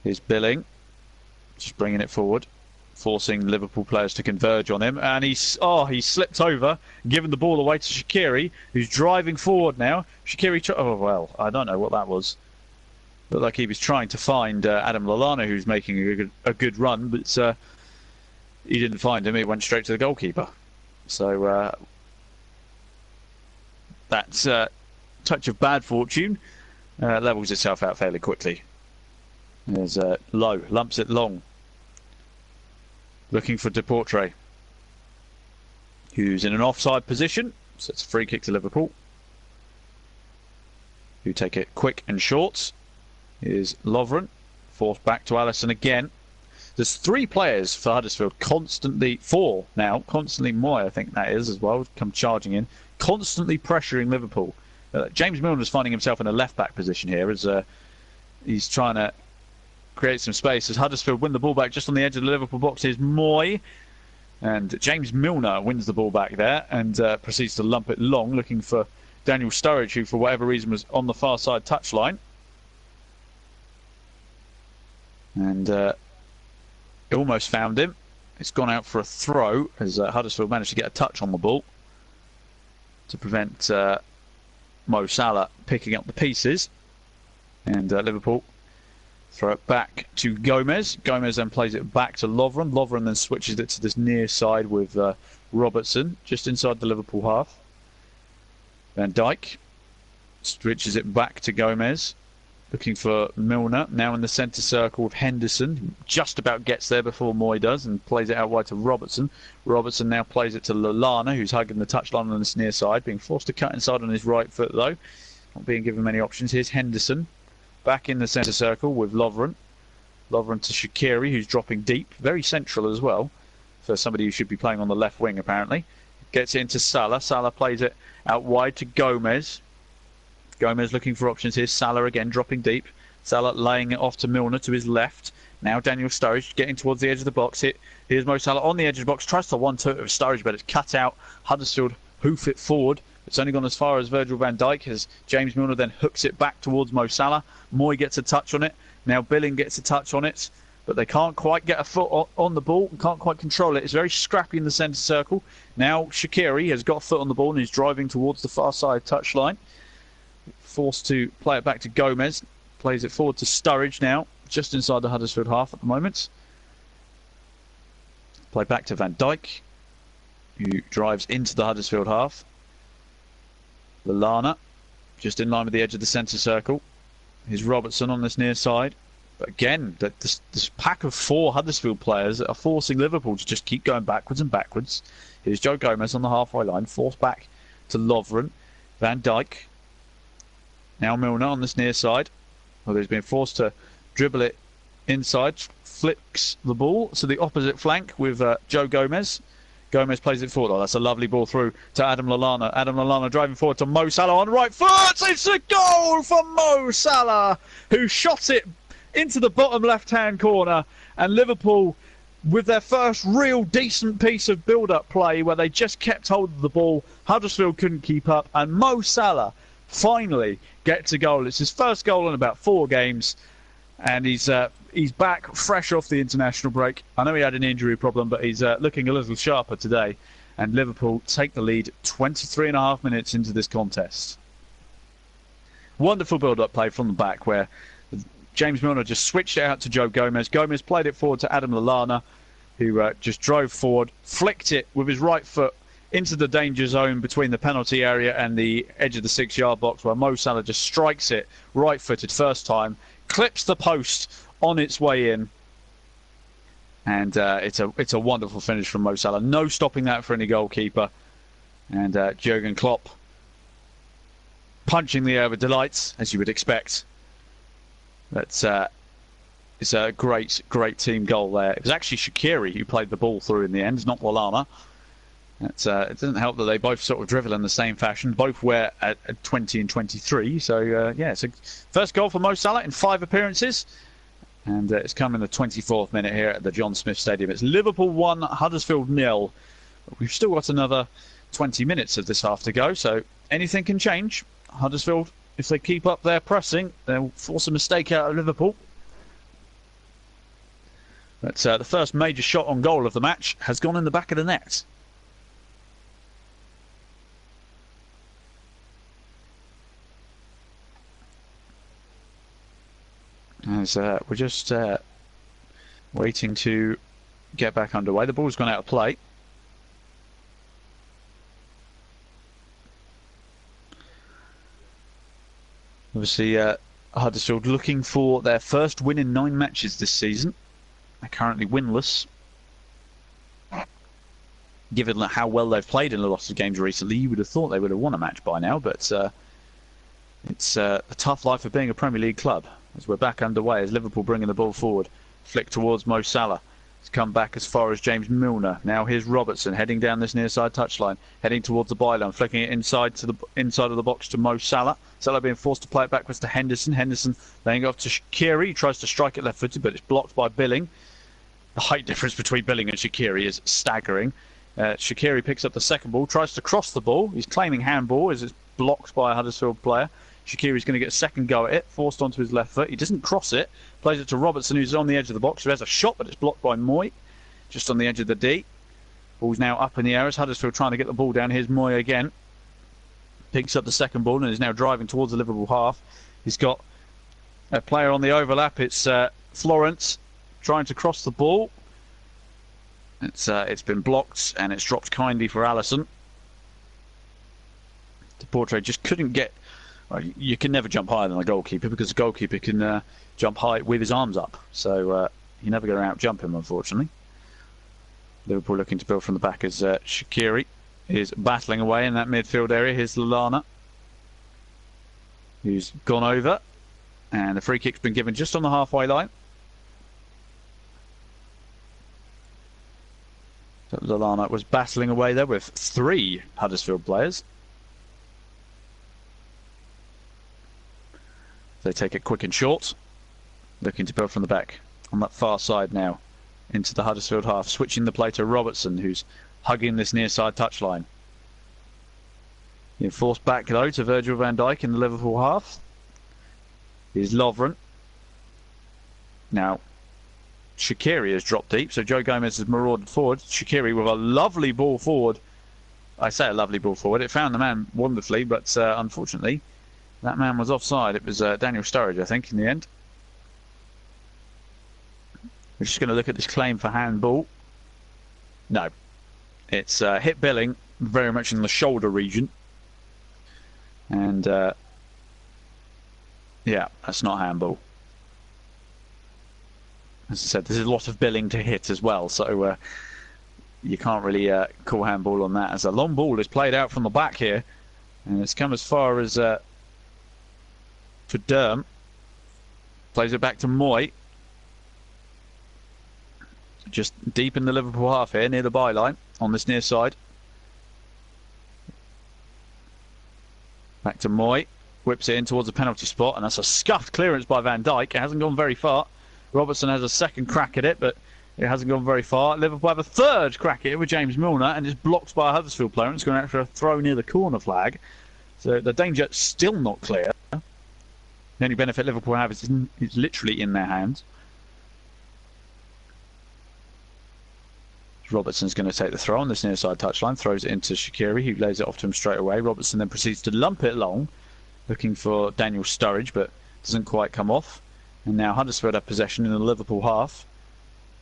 Here's Billing, just bringing it forward, forcing Liverpool players to converge on him, and he slipped over, giving the ball away to Shaqiri, who's driving forward now. Shaqiri, I don't know what that was. Looked like he was trying to find Adam Lallana, who's making a good run, but he didn't find him. He went straight to the goalkeeper. So that's a touch of bad fortune. Levels itself out fairly quickly. There's Lowe, lumps it long. Looking for Deportre, who's in an offside position. So it's a free kick to Liverpool, who take it quick and short. Here's Lovren, forced back to Allison again. There's three players for Huddersfield, four now, constantly Moy, I think that is as well, come charging in, constantly pressuring Liverpool. James Milner's finding himself in a left-back position here as he's trying to create some space as Huddersfield win the ball back just on the edge of the Liverpool box. Here's Moy, and James Milner wins the ball back there and proceeds to lump it long, looking for Daniel Sturridge, who for whatever reason was on the far side touchline. And almost found him. It's gone out for a throw as Huddersfield managed to get a touch on the ball to prevent Mo Salah picking up the pieces. And Liverpool throw it back to Gomez. Gomez then plays it back to Lovren. Lovren then switches it to this near side with Robertson, just inside the Liverpool half. Van Dijk switches it back to Gomez, looking for Milner. Now in the centre circle with Henderson, who just about gets there before Moy does and plays it out wide to Robertson. Robertson now plays it to Lallana, who's hugging the touchline on this near side, being forced to cut inside on his right foot though. Not being given many options. Here's Henderson, back in the centre circle with Lovren. Lovren to Shaqiri, who's dropping deep, very central as well, for somebody who should be playing on the left wing apparently. Gets it into Salah. Salah plays it out wide to Gomez. Gomez looking for options here. Salah again dropping deep. Salah laying it off to Milner to his left. Now Daniel Sturridge getting towards the edge of the box. Here's Mo Salah on the edge of the box. Tries to one-two it with Sturridge, but it's cut out. Huddersfield hoof it forward. It's only gone as far as Virgil van Dijk as James Milner then hooks it back towards Mo Salah. Moy gets a touch on it. Now Billing gets a touch on it. But they can't quite get a foot on the ball, can't quite control it. It's very scrappy in the centre circle. Now Shaqiri has got a foot on the ball and is driving towards the far side touchline. Forced to play it back to Gomez. Plays it forward to Sturridge now, just inside the Huddersfield half at the moment. Play back to Van Dijk, who drives into the Huddersfield half. Lallana, just in line with the edge of the centre circle. Here's Robertson on this near side. But again, this pack of four Huddersfield players are forcing Liverpool to just keep going backwards and backwards. Here's Joe Gomez on the halfway line, forced back to Lovren. Van Dijk. Now Milner on this near side. Well, he's been forced to dribble it inside. Flicks the ball to the opposite flank with Joe Gomez. Gomez plays it forward. Oh, that's a lovely ball through to Adam Lallana. Adam Lallana driving forward to Mo Salah on right foot. It's a goal for Mo Salah, who shot it into the bottom left-hand corner. And Liverpool, with their first real decent piece of build-up play where they just kept hold of the ball, Huddersfield couldn't keep up, and Mo Salah finally gets a goal. It's his first goal in about 4 games, and he's back fresh off the international break. I know he had an injury problem, but he's looking a little sharper today, and Liverpool take the lead 23.5 minutes into this contest. Wonderful build-up play from the back where James Milner just switched it out to Joe Gomez. Gomez played it forward to Adam Lallana, who just drove forward, flicked it with his right foot into the danger zone between the penalty area and the edge of the 6-yard box, where Mo Salah just strikes it right-footed first time, clips the post on its way in, and it's a wonderful finish from Mo Salah. No stopping that for any goalkeeper, and Jurgen Klopp punching the air with delight, as you would expect. It's a great team goal there. It was actually Shaqiri who played the ball through in the end, not Lallana. It doesn't help that they both sort of drivel in the same fashion. Both were at 20 and 23. So, yeah, it's a first goal for Mo Salah in 5 appearances. And it's come in the 24th minute here at the John Smith Stadium. It's Liverpool 1, Huddersfield 0. We've still got another 20 minutes of this half to go, so anything can change. Huddersfield, if they keep up their pressing, they'll force a mistake out of Liverpool. But the first major shot on goal of the match has gone in the back of the net. As we're just waiting to get back underway. The ball's gone out of play. Obviously, Huddersfield looking for their first win in 9 matches this season. They're currently winless. Given how well they've played in a lot of games recently, you would have thought they would have won a match by now, but it's a tough life of being a Premier League club. As we're back underway, as Liverpool bringing the ball forward. Flick towards Mo Salah. It's come back as far as James Milner. Now here's Robertson heading down this near side touchline, heading towards the byline, flicking it inside of the box to Mo Salah. Salah being forced to play it backwards to Henderson. Henderson laying it off to Shaqiri. He tries to strike it left-footed, but it's blocked by Billing. The height difference between Billing and Shaqiri is staggering. Shaqiri picks up the second ball, tries to cross the ball. He's claiming handball as it's blocked by a Huddersfield player. Shaqiri's going to get a second go at it, forced onto his left foot. He doesn't cross it, plays it to Robertson, who's on the edge of the box, who has a shot, but it's blocked by Moy, just on the edge of the D. Ball's now up in the air as Huddersfield trying to get the ball down. Here's Moy again. Picks up the second ball and is now driving towards the Liverpool half. He's got a player on the overlap. It's Florence trying to cross the ball. It's been blocked and it's dropped kindly for Alisson. Deportre just couldn't get... Well, you can never jump higher than a goalkeeper because the goalkeeper can jump high with his arms up. So you're never going to out-jump him, unfortunately. Liverpool looking to build from the back as Shaqiri is battling away in that midfield area. Here's Lallana, who's gone over. And the free kick's been given just on the halfway line. So Lallana was battling away there with 3 Huddersfield players. They take it quick and short, looking to build from the back on that far side now into the Huddersfield half, switching the play to Robertson, who's hugging this near side touchline. Being forced back though to Virgil van Dijk in the Liverpool half. Here's Lovren. Now Shaqiri has dropped deep, so Joe Gomez has marauded forward. Shaqiri with a lovely ball forward. I say a lovely ball forward. It found the man wonderfully, but unfortunately that man was offside. It was Daniel Sturridge, I think, in the end. We're just going to look at this claim for handball. No. It's hit Billing very much in the shoulder region. And, yeah, that's not handball. As I said, there's a lot of Billing to hit as well, so you can't really call handball on that. As a long ball is played out from the back here, and it's come as far as for Durm. Plays it back to Moy. Just deep in the Liverpool half here, near the byline, on this near side. Back to Moy. Whips it in towards the penalty spot, and that's a scuffed clearance by Van Dijk. It hasn't gone very far. Robertson has a second crack at it, but it hasn't gone very far. Liverpool have a third crack at it with James Milner, and it's blocked by a Huddersfield player. It's going out for a throw near the corner flag. So the danger still not clear. The only benefit Liverpool have is literally in their hands. Robertson's going to take the throw on this near side touchline, throws it into Shaqiri, who lays it off to him straight away. Robertson then proceeds to lump it long, looking for Daniel Sturridge, but doesn't quite come off. And now Huddersfield have possession in the Liverpool half.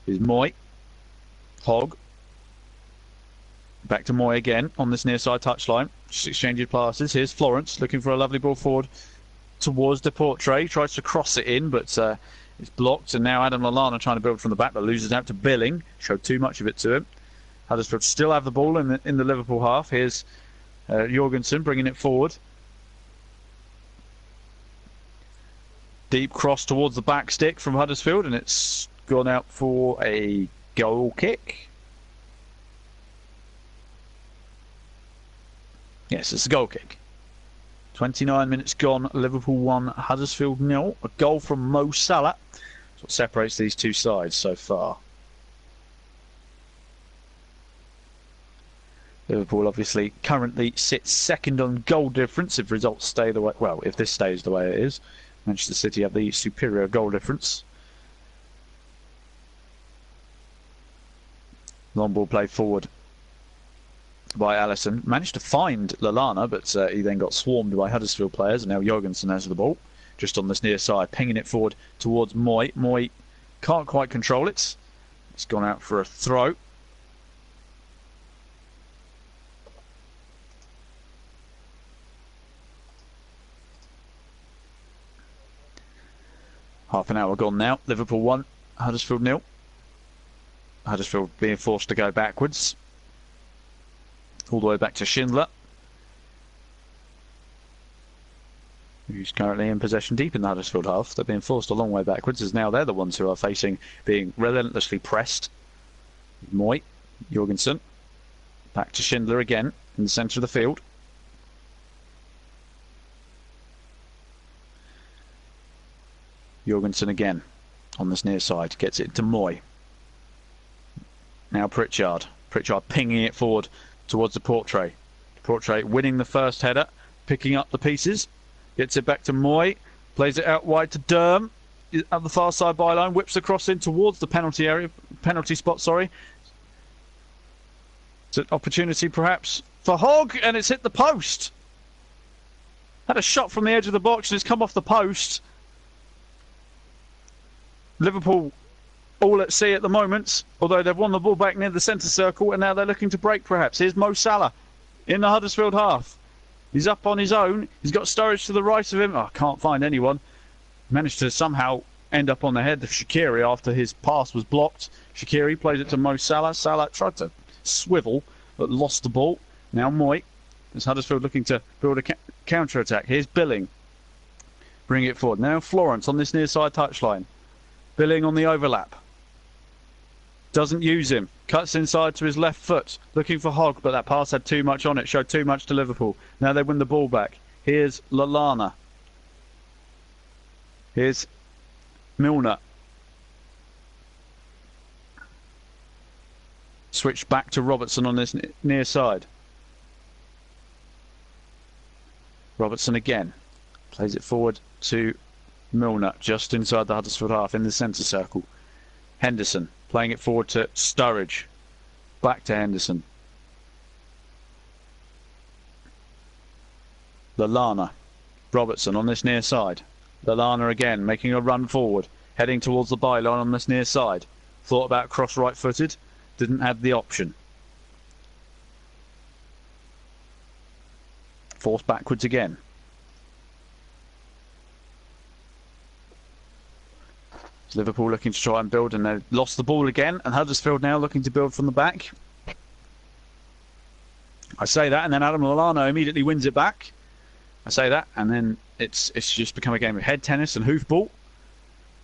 Is Moy. Hogg. Back to Moy again on this near side touchline. Just exchanging passes. Here's Florence looking for a lovely ball forward towards Deportre. Tries to cross it in, but it's blocked. And now Adam Lallana trying to build from the back, but loses out to Billing. Showed too much of it to him. Huddersfield still have the ball in the Liverpool half. Here's Jorgensen bringing it forward. Deep cross towards the back stick from Huddersfield, and it's gone out for a goal kick. Yes, it's a goal kick. 29 minutes gone, Liverpool 1, Huddersfield 0. A goal from Mo Salah. That's what separates these two sides so far. Liverpool obviously currently sits second on goal difference if results stay the way, well, if this stays the way it is. Manchester City have the superior goal difference. Long ball played forward by Alisson. Managed to find Lallana, but he then got swarmed by Huddersfield players. And now Jorgensen has the ball, just on this near side, pinging it forward towards Moy. Moy can't quite control it. It's gone out for a throw. Half an hour gone now. Liverpool 1, Huddersfield 0. Huddersfield being forced to go backwards. All the way back to Schindler, who's currently in possession deep in the Huddersfield half. They're being forced a long way backwards, as now they're the ones who are facing being relentlessly pressed. Moy, Jorgensen, back to Schindler again in the centre of the field. Jorgensen again on this near side, gets it to Moy. Now Pritchard. Pritchard pinging it forward towards Deportre. Deportre winning the first header, picking up the pieces, Gets it back to Moy. Plays it out wide to Durham. At the far side byline. Whips the cross in towards the penalty spot, sorry. It's an opportunity perhaps for Hogg, and it's hit the post. Had a shot from the edge of the box and it's come off the post. Liverpool all at sea at the moment, although they've won the ball back near the centre circle and now they're looking to break perhaps. Here's Mo Salah in the Huddersfield half. He's up on his own. He's got Sturridge to the right of him. Oh, can't find anyone. Managed to somehow end up on the head of Shaqiri after his pass was blocked. Shaqiri plays it to Mo Salah. Salah tried to swivel but lost the ball. Now Moy. As Huddersfield looking to build a counter-attack. Here's Billing. Bring it forward. Now Florence on this near side touchline. Billing on the overlap. Doesn't use him. Cuts inside to his left foot. Looking for Hogg, but that pass had too much on it. Showed too much to Liverpool. Now they win the ball back. Here's Lallana. Here's Milner. Switched back to Robertson on this near side. Robertson again. Plays it forward to Milner, just inside the Huddersfield half in the centre circle. Henderson playing it forward to Sturridge. Back to Henderson. Lallana. Robertson on this near side. Lallana again making a run forward. Heading towards the byline on this near side. Thought about cross right footed. Didn't have the option. Forced backwards again. Liverpool looking to try and build, and they've lost the ball again, and Huddersfield now looking to build from the back. I say that, and then Adam Lallana immediately wins it back. I say that, and then it's just become a game of head tennis and hoofball.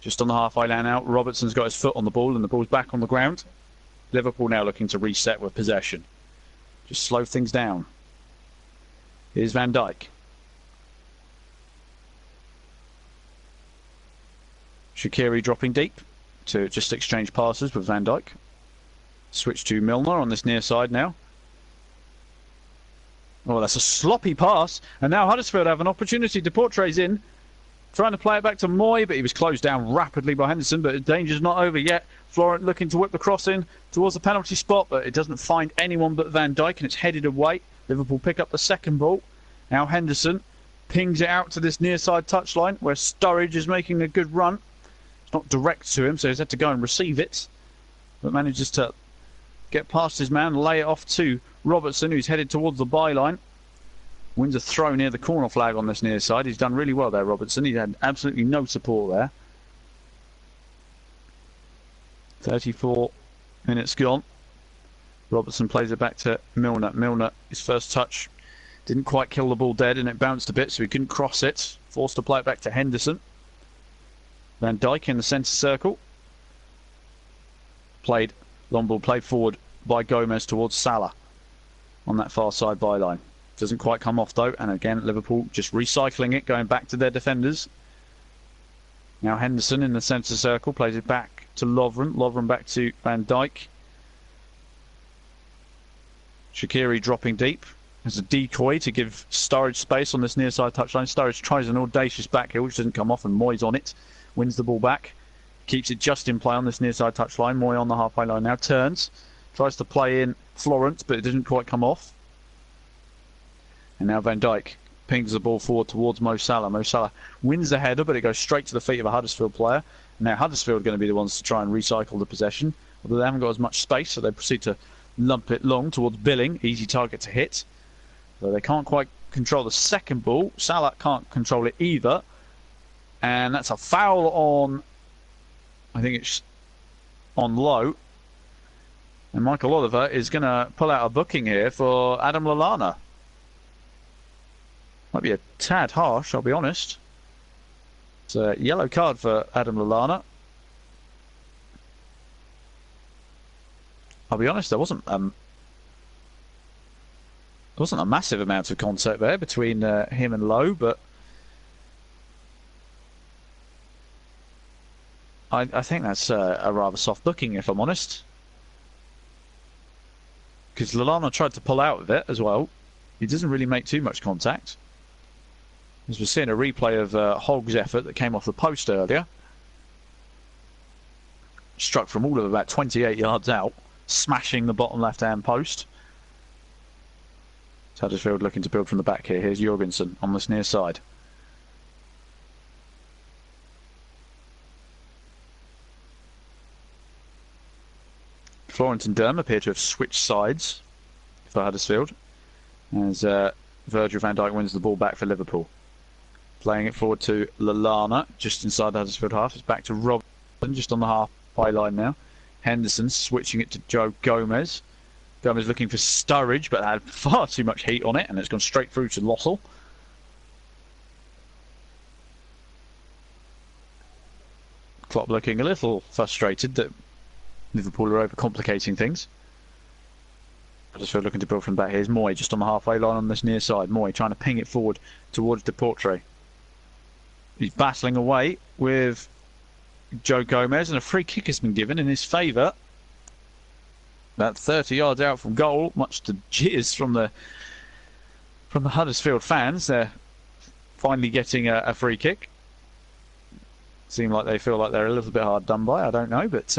Just on the halfway line out, Robertson's got his foot on the ball, and the ball's back on the ground. Liverpool now looking to reset with possession. Just slow things down. Here's Van Dijk. Shaqiri dropping deep to just exchange passes with Van Dijk. Switch to Milner on this near side now. Oh, that's a sloppy pass. And now Huddersfield have an opportunity. Deportre's in. Trying to play it back to Moy, but he was closed down rapidly by Henderson. But the danger's not over yet. Florent looking to whip the cross in towards the penalty spot, but it doesn't find anyone but Van Dijk, and it's headed away. Liverpool pick up the second ball. Now Henderson pings it out to this near side touchline where Sturridge is making a good run. It's not direct to him, so he's had to go and receive it, but manages to get past his man, lay it off to Robertson, who's headed towards the byline. Wins a throw near the corner flag on this near side. He's done really well there, Robertson. He had absolutely no support there. 34 minutes gone. Robertson plays it back to Milner. Milner, his first touch, didn't quite kill the ball dead, and it bounced a bit, so he couldn't cross it. Forced to play it back to Henderson. Van Dijk in the centre circle. Long ball played forward by Gomez towards Salah on that far side byline. Doesn't quite come off though, and again Liverpool just recycling it, going back to their defenders. Now Henderson in the centre circle plays it back to Lovren. Lovren back to Van Dijk. Shaqiri dropping deep as a decoy to give Sturridge space on this near side touchline. Sturridge tries an audacious back heel which doesn't come off, and Moy's on it. Wins the ball back. Keeps it just in play on this near side touchline. Moy on the halfway line now. Turns. Tries to play in Florence, but it didn't quite come off. And now Van Dijk pings the ball forward towards Mo Salah. Mo Salah wins the header, but it goes straight to the feet of a Huddersfield player. Now Huddersfield are going to be the ones to try and recycle the possession, although they haven't got as much space, so they proceed to lump it long towards Billing. Easy target to hit. Though they can't quite control the second ball. Salah can't control it either. And that's a foul on, I think it's on Lowe. And Michael Oliver is going to pull out a booking here for Adam Lallana. Might be a tad harsh, I'll be honest. It's a yellow card for Adam Lallana. I'll be honest, there wasn't a massive amount of contact there between him and Lowe, but I think that's a rather soft booking, if I'm honest. Because Lallana tried to pull out of it as well. He doesn't really make too much contact. As we're seeing a replay of Hogg's effort that came off the post earlier. Struck from all of about 28 yards out, smashing the bottom left-hand post. Huddersfield looking to build from the back here. Here's Jorgensen on this near side. Florent and Durham appear to have switched sides for Huddersfield as Virgil van Dijk wins the ball back for Liverpool. Playing it forward to Lallana just inside the Huddersfield half. It's back to Robinson just on the half-high line now. Henderson switching it to Joe Gomez. Gomez looking for Sturridge, but had far too much heat on it, and it's gone straight through to Lossell. Klopp looking a little frustrated that Liverpool are overcomplicating things. Huddersfield looking to build from back. Here's Moy just on the halfway line on this near side. Moy trying to ping it forward towards Deportre. He's battling away with Joe Gomez, and a free kick has been given in his favour. About 30 yards out from goal, much to jeers from the Huddersfield fans. They're finally getting a free kick. Seem like they feel like they're a little bit hard done by. I don't know, but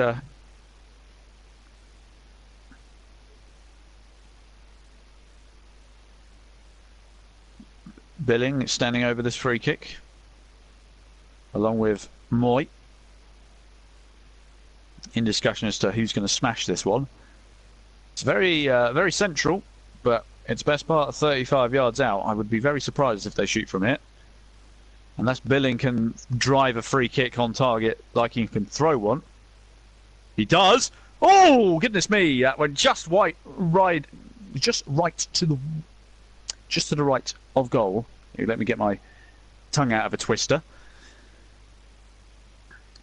Billing standing over this free kick, along with Moy, in discussion as to who's going to smash this one. It's very central, but it's best part of 35 yards out. I would be very surprised if they shoot from it. Unless Billing can drive a free kick on target like he can throw one. He does! Oh, goodness me! That went just right to the right of goal. Here, let me get my tongue out of a twister.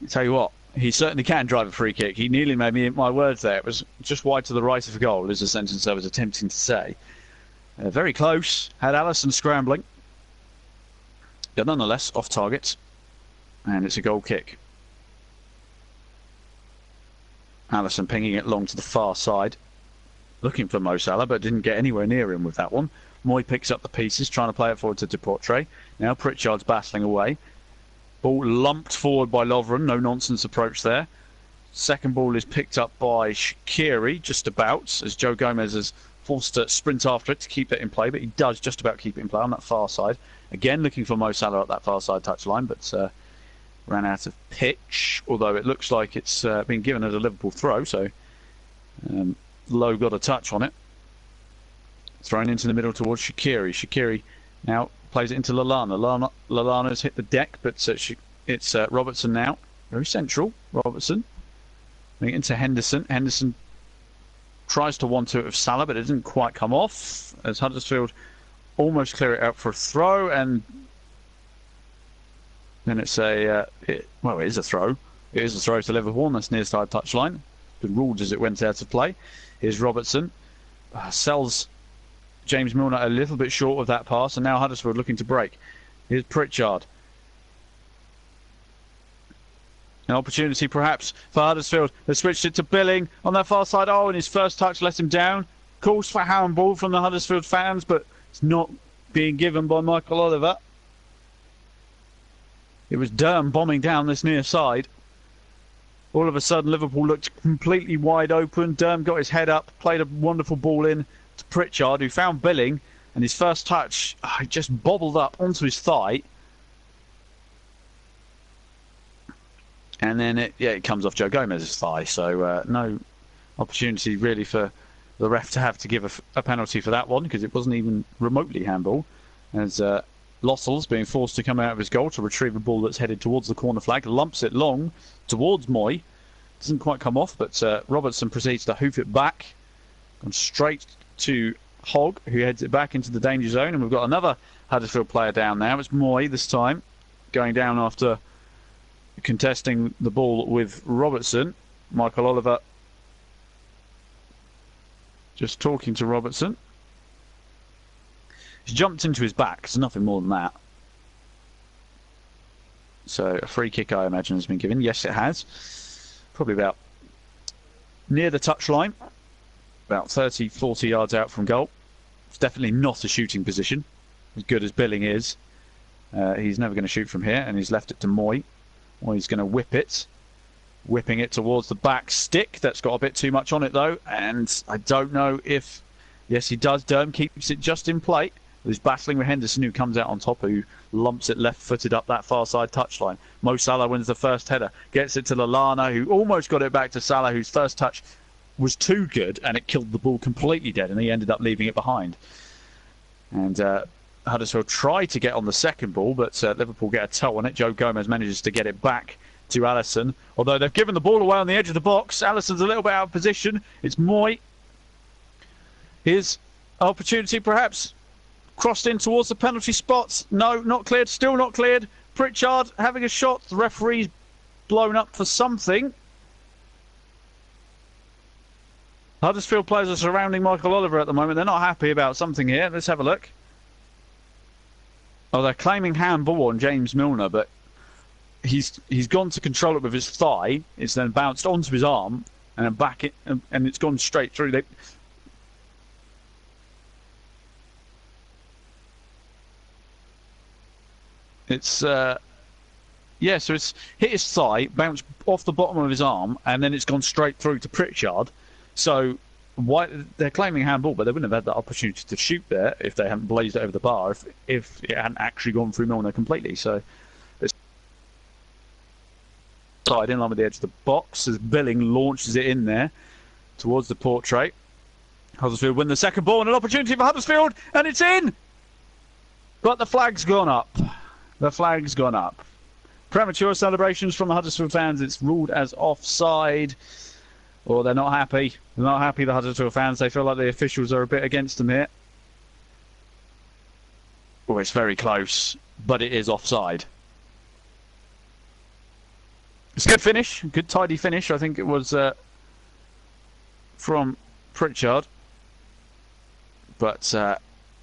I'll tell you what. He certainly can drive a free kick. He nearly made me eat my words there. It was just wide to the right of goal, is the sentence I was attempting to say. Very close. Had Alisson scrambling. But nonetheless, off target. And it's a goal kick. Alisson pinging it long to the far side. Looking for Mo Salah, but didn't get anywhere near him with that one. Moy picks up the pieces, trying to play it forward to Deportre. Now Pritchard's battling away. Ball lumped forward by Lovren, no nonsense approach there. Second ball is picked up by Shaqiri, just about, as Joe Gomez is forced to sprint after it to keep it in play, but he does just about keep it in play on that far side. Again, looking for Mo Salah at that far side touchline, but ran out of pitch, although it looks like it's been given as a Liverpool throw, so Lowe got a touch on it. Thrown into the middle towards Shaqiri. Shaqiri now plays it into Lallana. Lallana's hit the deck, but it's Robertson now. Very central, Robertson. Bring it into Henderson. Henderson tries to one-two it of Salah, but it didn't quite come off, as Huddersfield almost clear it out for a throw, and then it's it is a throw. It is a throw to Liverpool on this near side touchline. Been ruled as it went out of play. Here's Robertson. Sells James Milner a little bit short of that pass, and now Huddersfield looking to break. Here's Pritchard. An opportunity perhaps for Huddersfield. They switched it to Billing on that far side. Oh, and his first touch let him down. Calls for handball from the Huddersfield fans, but it's not being given by Michael Oliver. It was Durham bombing down this near side. All of a sudden, Liverpool looked completely wide open. Durham got his head up, played a wonderful ball in to Pritchard, who found Billing, and his first touch just bobbled up onto his thigh. And then it comes off Joe Gomez's thigh, so no opportunity really for the ref to have to give a penalty for that one, because it wasn't even remotely handball, as Lossell's being forced to come out of his goal to retrieve a ball that's headed towards the corner flag, lumps it long towards Moy. Doesn't quite come off, but Robertson proceeds to hoof it back. Gone straight to Hogg, who heads it back into the danger zone, and we've got another Huddersfield player down now. It's Moy this time, going down after contesting the ball with Robertson. Michael Oliver just talking to Robertson. He's jumped into his back. There's nothing more than that. So a free kick, I imagine, has been given. Yes, it has. Probably about near the touchline. About 30, 40 yards out from goal. It's definitely not a shooting position, as good as Billing is. He's never going to shoot from here, and he's left it to Moy. Moy's going to whip it. Whipping it towards the back stick. That's got a bit too much on it, though. And I don't know if... Yes, he does. Durham keeps it just in play. He's battling with Henderson, who comes out on top, who lumps it left-footed up that far side touchline. Mo Salah wins the first header. Gets it to Lallana, who almost got it back to Salah, whose first touch was too good, and it killed the ball completely dead, and he ended up leaving it behind. And Huddersfield tried to get on the second ball, but Liverpool get a toe on it. Joe Gomez manages to get it back to Alisson, although they've given the ball away on the edge of the box. Alisson's a little bit out of position. It's Moy. His opportunity, perhaps, crossed in towards the penalty spot. No, not cleared. Still not cleared. Pritchard having a shot. The referee's blown up for something. Huddersfield players are surrounding Michael Oliver at the moment. They're not happy about something here. Let's have a look. Oh, they're claiming handball on James Milner, but he's gone to control it with his thigh. It's then bounced onto his arm and then back it, and it's gone straight through. So it's hit his thigh, bounced off the bottom of his arm, and then it's gone straight through to Pritchard. So they're claiming handball, but they wouldn't have had that opportunity to shoot there if they hadn't blazed it over the bar, if it hadn't actually gone through Milner completely. So it's side in line with the edge of the box as Billing launches it in there towards the portrait. Huddersfield win the second ball, and an opportunity for Huddersfield, and it's in! But the flag's gone up. The flag's gone up. Premature celebrations from the Huddersfield fans. It's ruled as offside. Or they're not happy. They're not happy, the Huddersfield fans. They feel like the officials are a bit against them here. Oh, it's very close, but it is offside. It's a good finish. Good tidy finish. I think it was from Pritchard. But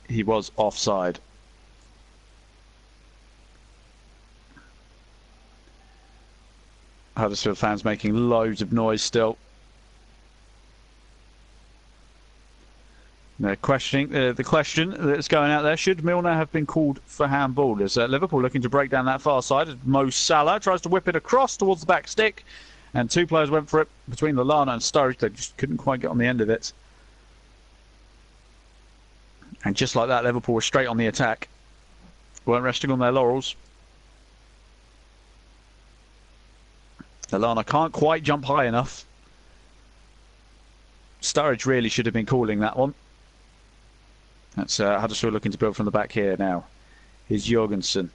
he was offside. Huddersfield fans making loads of noise still. They're questioning the question that's going out there: should Milner have been called for handball? There's Liverpool looking to break down that far side. Mo Salah tries to whip it across towards the back stick, and two players went for it between Lallana and Sturridge. They just couldn't quite get on the end of it. And just like that, Liverpool were straight on the attack. Weren't resting on their laurels. Lallana can't quite jump high enough. Sturridge really should have been calling that one. That's Huddersfield looking to build from the back here now. Here's Jorgensen.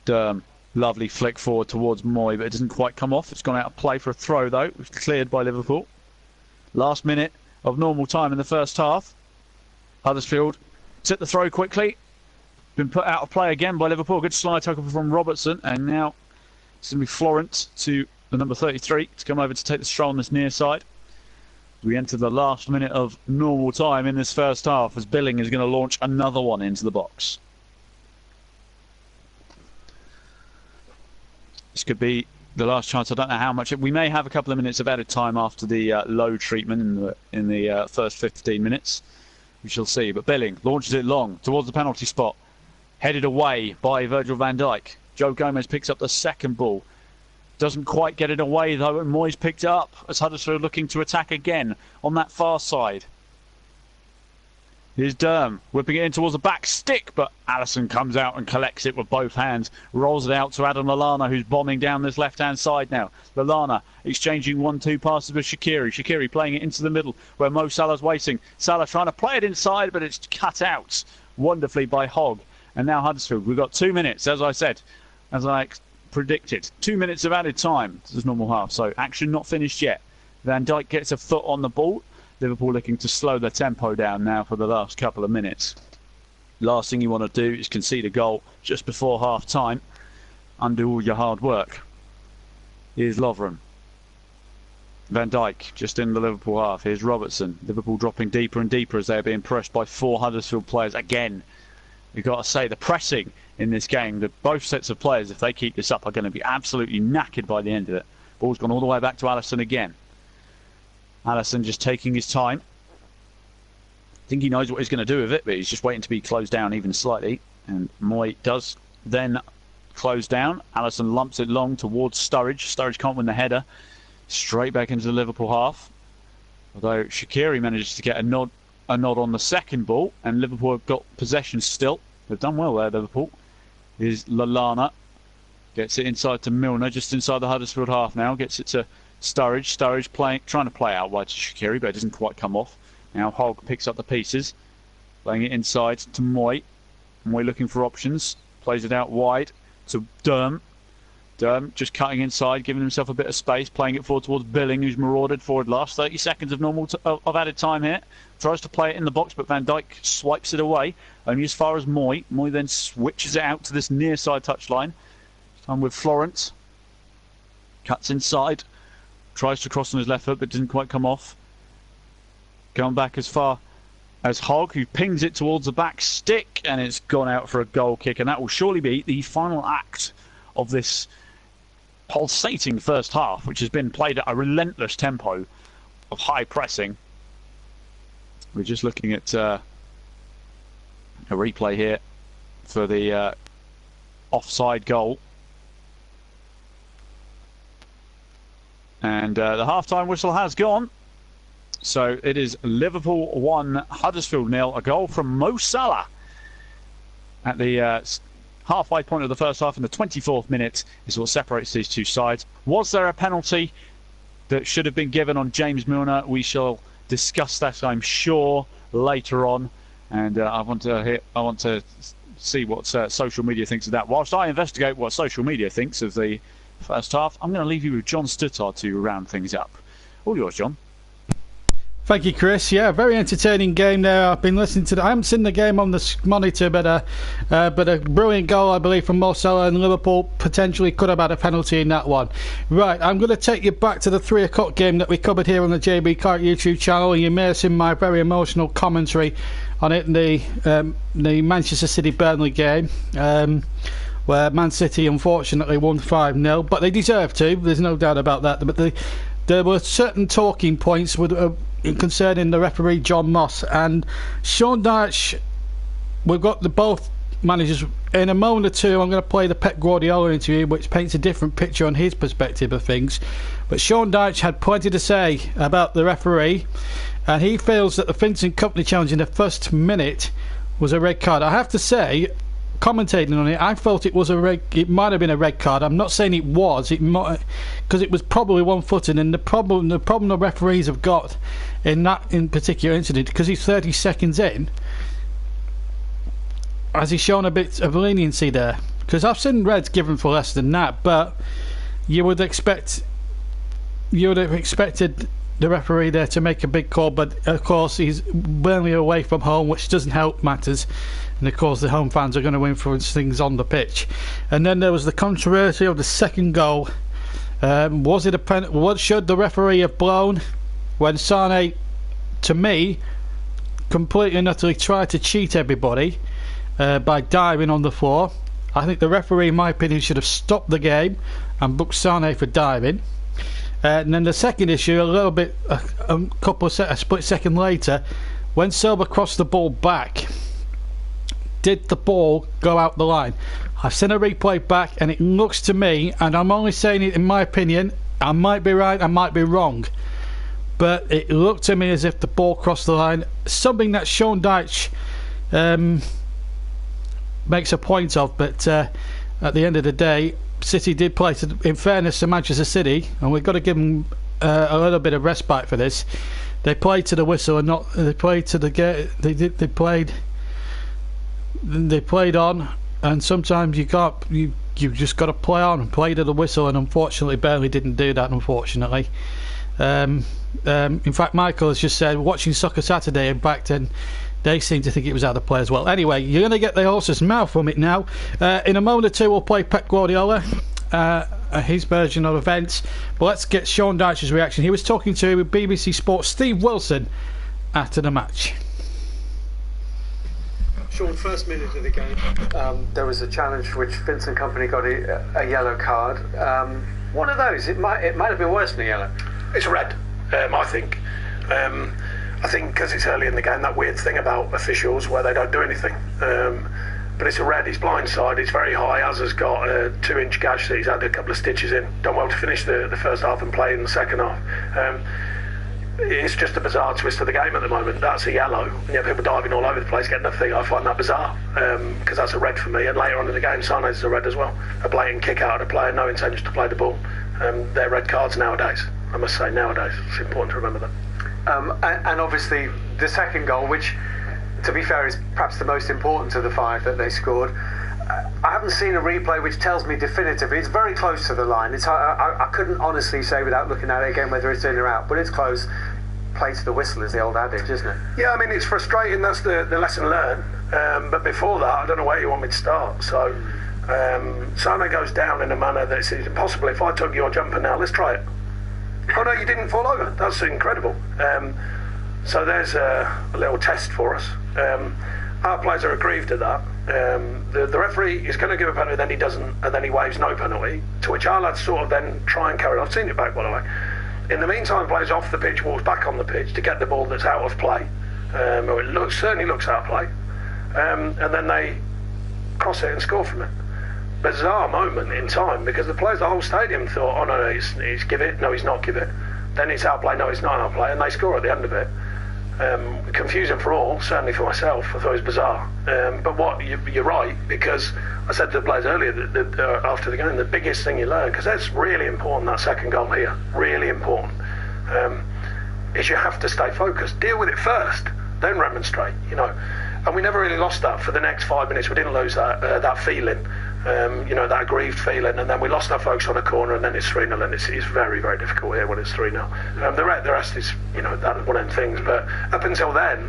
Durham. Lovely flick forward towards Moy, but it doesn't quite come off. It's gone out of play for a throw, though. It was cleared by Liverpool. Last minute of normal time in the first half. Huddersfield took the throw quickly. Been put out of play again by Liverpool. Good slide tackle from Robertson. And now it's going to be Florent to the number 33 to come over to take the stroll on this near side. We enter the last minute of normal time in this first half as Billing is going to launch another one into the box. This could be the last chance. I don't know how much. We may have a couple of minutes of added time after the low treatment in the first 15 minutes. We shall see. But Billing launches it long towards the penalty spot. Headed away by Virgil van Dijk. Joe Gomez picks up the second ball. Doesn't quite get it away, though, and Moyes picked it up as Huddersfield looking to attack again on that far side. Here's Durham whipping it in towards the back stick, but Alisson comes out and collects it with both hands. Rolls it out to Adam Lallana, who's bombing down this left-hand side now. Lallana exchanging 1-2 passes with Shaqiri. Shaqiri playing it into the middle where Mo Salah's waiting. Salah trying to play it inside, but it's cut out wonderfully by Hogg. And now Huddersfield. We've got 2 minutes, as I said, as I predicted. 2 minutes of added time to this normal half, so action not finished yet. Van Dijk gets a foot on the ball. Liverpool looking to slow their tempo down now for the last couple of minutes. Last thing you want to do is concede a goal just before half time. Undo all your hard work. Here's Lovren. Van Dijk just in the Liverpool half. Here's Robertson. Liverpool dropping deeper and deeper as they're being pressed by 4 Huddersfield players again. You've got to say the pressing in this game, that both sets of players, if they keep this up, are going to be absolutely knackered by the end of it. Ball's gone all the way back to Alisson again. Alisson just taking his time. I think he knows what he's going to do with it, but he's just waiting to be closed down even slightly. And Moy does then close down. Allison lumps it long towards Sturridge. Sturridge can't win the header. Straight back into the Liverpool half. Although Shaqiri manages to get a nod on the second ball, and Liverpool have got possession still. They've done well there, Liverpool. Here's Lallana. Gets it inside to Milner, just inside the Huddersfield half now. Gets it to Sturridge. Sturridge trying to play out wide to Shaqiri, but it doesn't quite come off. Now Hogg picks up the pieces. Playing it inside to Moy. Moy looking for options. Plays it out wide to Durm. Durm just cutting inside, giving himself a bit of space, playing it forward towards Billing, who's marauded forward last 30 seconds of added time here. Tries to play it in the box, but Van Dijk swipes it away, only as far as Moy. Moy then switches it out to this near side touchline. Time with Florence. Cuts inside. Tries to cross on his left foot, but didn't quite come off. Going back as far as Hogg, who pings it towards the back stick, and it's gone out for a goal kick, and that will surely be the final act of this pulsating first half, which has been played at a relentless tempo of high pressing. We're just looking at a replay here for the offside goal. And the half-time whistle has gone. So it is Liverpool 1, Huddersfield 0. A goal from Mo Salah at the halfway point of the first half in the 24th minute is what separates these two sides. Was there a penalty that should have been given on James Milner? We shall discuss that, I'm sure, later on. And I want to see what social media thinks of that. Whilst I investigate what social media thinks of the first half, I'm going to leave you with John Stuttard to round things up. All yours, John. Thank you, Chris. Yeah, very entertaining game there. I've been listening to I haven't seen the game on the monitor, but a brilliant goal, I believe, from Mo Salah, and Liverpool potentially could have had a penalty in that one. Right, I'm going to take you back to the 3 o'clock game that we covered here on the JB Clark YouTube channel, and you may have seen my very emotional commentary on it in the Manchester City Burnley game, where Man City unfortunately won 5-0, but they deserved to. There's no doubt about that. But there were certain talking points concerning the referee John Moss and Sean Dyche. We've got both managers. In a moment or two, I'm going to play the Pep Guardiola interview, which paints a different picture on his perspective of things. But Sean Dyche had plenty to say about the referee, and he feels that the Vincent Kompany challenge in the first minute was a red card. I have to say, commentating on it, I felt it might have been a red card. I'm not saying it was, because it was probably one-footed, and the problem the referees have got in particular incident, because he's 30 seconds in, has he shown a bit of leniency there? Because I've seen reds given for less than that, but you would have expected the referee there to make a big call, but of course he's Burnley away from home, which doesn't help matters. And of course the home fans are going to influence things on the pitch. And then there was the controversy of the second goal. Was it a penalty? What should the referee have blown when Sane, to me, completely and utterly tried to cheat everybody by diving on the floor? I think the referee, in my opinion, should have stopped the game and booked Sane for diving. And then the second issue, a split second later, when Silva crossed the ball back, did the ball go out the line? I've seen a replay back, and it looks to me, and I'm only saying it in my opinion, I might be right, I might be wrong, but it looked to me as if the ball crossed the line. Something that Sean Dyche makes a point of, but at the end of the day, City did play in fairness to Manchester City, and we've got to give them a little bit of respite for this. They played to the whistle, and not they played to the game. They played on, and sometimes you just got to play on and play to the whistle, and unfortunately Burnley didn't do that, unfortunately. In fact, Michael has just said watching Soccer Saturday, in fact, and they seem to think it was out of play as well. Anyway, you're going to get the horse's mouth from it now. In a moment or two we'll play Pep Guardiola, his version of events, but let's get Sean Dyche's reaction. He was talking to BBC Sports' Steve Wilson after the match. Sean, first minute of the game, there was a challenge which Vincent Kompany got a yellow card. One of those, it might have been worse than a yellow. It's a red, I think. I think because it's early in the game, that weird thing about officials where they don't do anything. but it's a red. He's blindside. It's very high. Azza's got a 2-inch gash that he's had a couple of stitches in. Done well to finish the first half and play in the second half. It's just a bizarre twist of the game at the moment. That's a yellow. And people diving all over the place, getting nothing. I find that bizarre because that's a red for me. And later on in the game, Sane's a red as well. A blatant kick out of the player, no intention to play the ball. They're red cards nowadays. I must say nowadays. It's important to remember that. And obviously the second goal, which, to be fair, is perhaps the most important of the 5 that they scored. I haven't seen a replay which tells me definitively. It's very close to the line. I couldn't honestly say without looking at it again whether it's in or out, but it's close. Play to the whistle is the old adage, isn't it? Yeah, I mean, it's frustrating. That's the lesson learned. But before that, I don't know where you want me to start. So Sane goes down in a manner that's impossible. If I took your jumper now, let's try it. Oh no, you didn't fall over. That's incredible. So there's a little test for us. Our players are aggrieved at that. The referee is going to give a penalty, then he doesn't, and then he waves no penalty, to which our lads sort of then try and carry on. I've seen it back, by the way. In the meantime, players off the pitch, walks back on the pitch to get the ball that's out of play. Or it certainly looks out of play. And then they cross it and score from it. Bizarre moment in time, because the players, the whole stadium thought, oh no, he's give it, no he's not give it. Then it's out play, no it's not out play, and they score at the end of it. Confusing for all, certainly for myself. I thought it was bizarre. But you're right, because I said to the players earlier that after the game, the biggest thing you learn, because that's really important, that second goal here, really important, is you have to stay focused. Deal with it first, then remonstrate, And we never really lost that for the next 5 minutes. We didn't lose that feeling. That aggrieved feeling, and then we lost our focus on a corner, and then it's 3-0, and it's very, very difficult here when it's 3-0. The rest is, that one of them things. But up until then,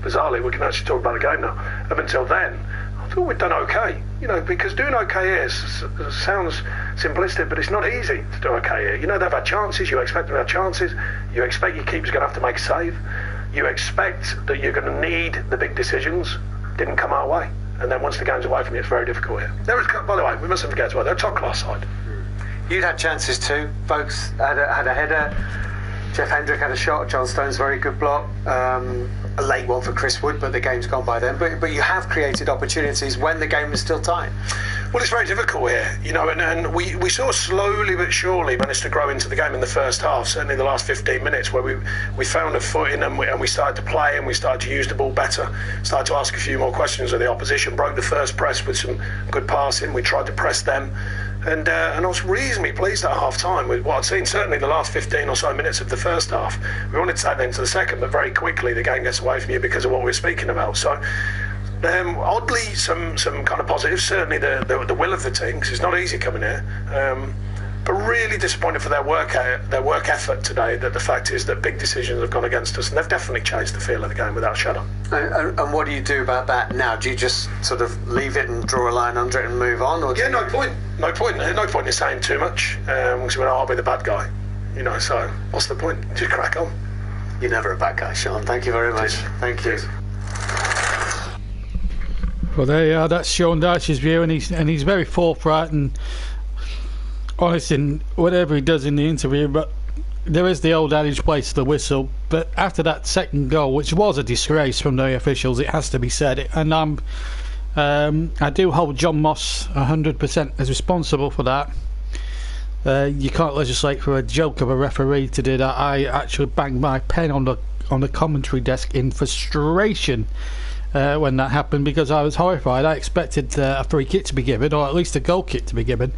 bizarrely, we can actually talk about the game now. Up until then, I thought we'd done okay, because doing okay here sounds simplistic, but it's not easy to do okay here. They've had chances, you expect them to have chances, you expect your keeper's going to have to make a save, you expect that you're going to need the big decisions. Didn't come our way. And then once the game's away from you, it's very difficult here. By the way, we mustn't forget as well, they're a top-class side. You'd had chances too. Folks had a header. Jeff Hendrick had a shot. John Stone's very good block. A late one for Chris Wood, but the game's gone by then. But you have created opportunities when the game was still tight. Well, it's very difficult here, and we sort of slowly but surely managed to grow into the game in the first half, certainly the last 15 minutes, where we found a footing and we started to play and we started to use the ball better, started to ask a few more questions of the opposition, broke the first press with some good passing, we tried to press them, and I was reasonably pleased at half-time with what I'd seen, certainly the last 15 or so minutes of the first half. We wanted to take that into the second, but very quickly the game gets away from you because of what we were speaking about. So oddly, some kind of positives. Certainly the will of the team, because it's not easy coming here. But really disappointed for their work effort today. That the fact is that big decisions have gone against us, and they've definitely changed the feel of the game without a shadow. And what do you do about that now? Do you just sort of leave it and draw a line under it and move on? Or no point. No point in saying too much. Because I'll be the bad guy. So what's the point? Just crack on. You're never a bad guy, Sean. Thank you very much. Thank you. Well, there you are. That's Sean Dyche's view, and he's very forthright and honest in whatever he does in the interview. But there is the old adage, play to the whistle. But after that second goal, which was a disgrace from the officials, it has to be said, and I do hold John Moss 100% as responsible for that. You can't legislate for a joke of a referee to do that. I actually banged my pen on the commentary desk in frustration when that happened, because I was horrified. I expected a free kick to be given, or at least a goal kick to be given,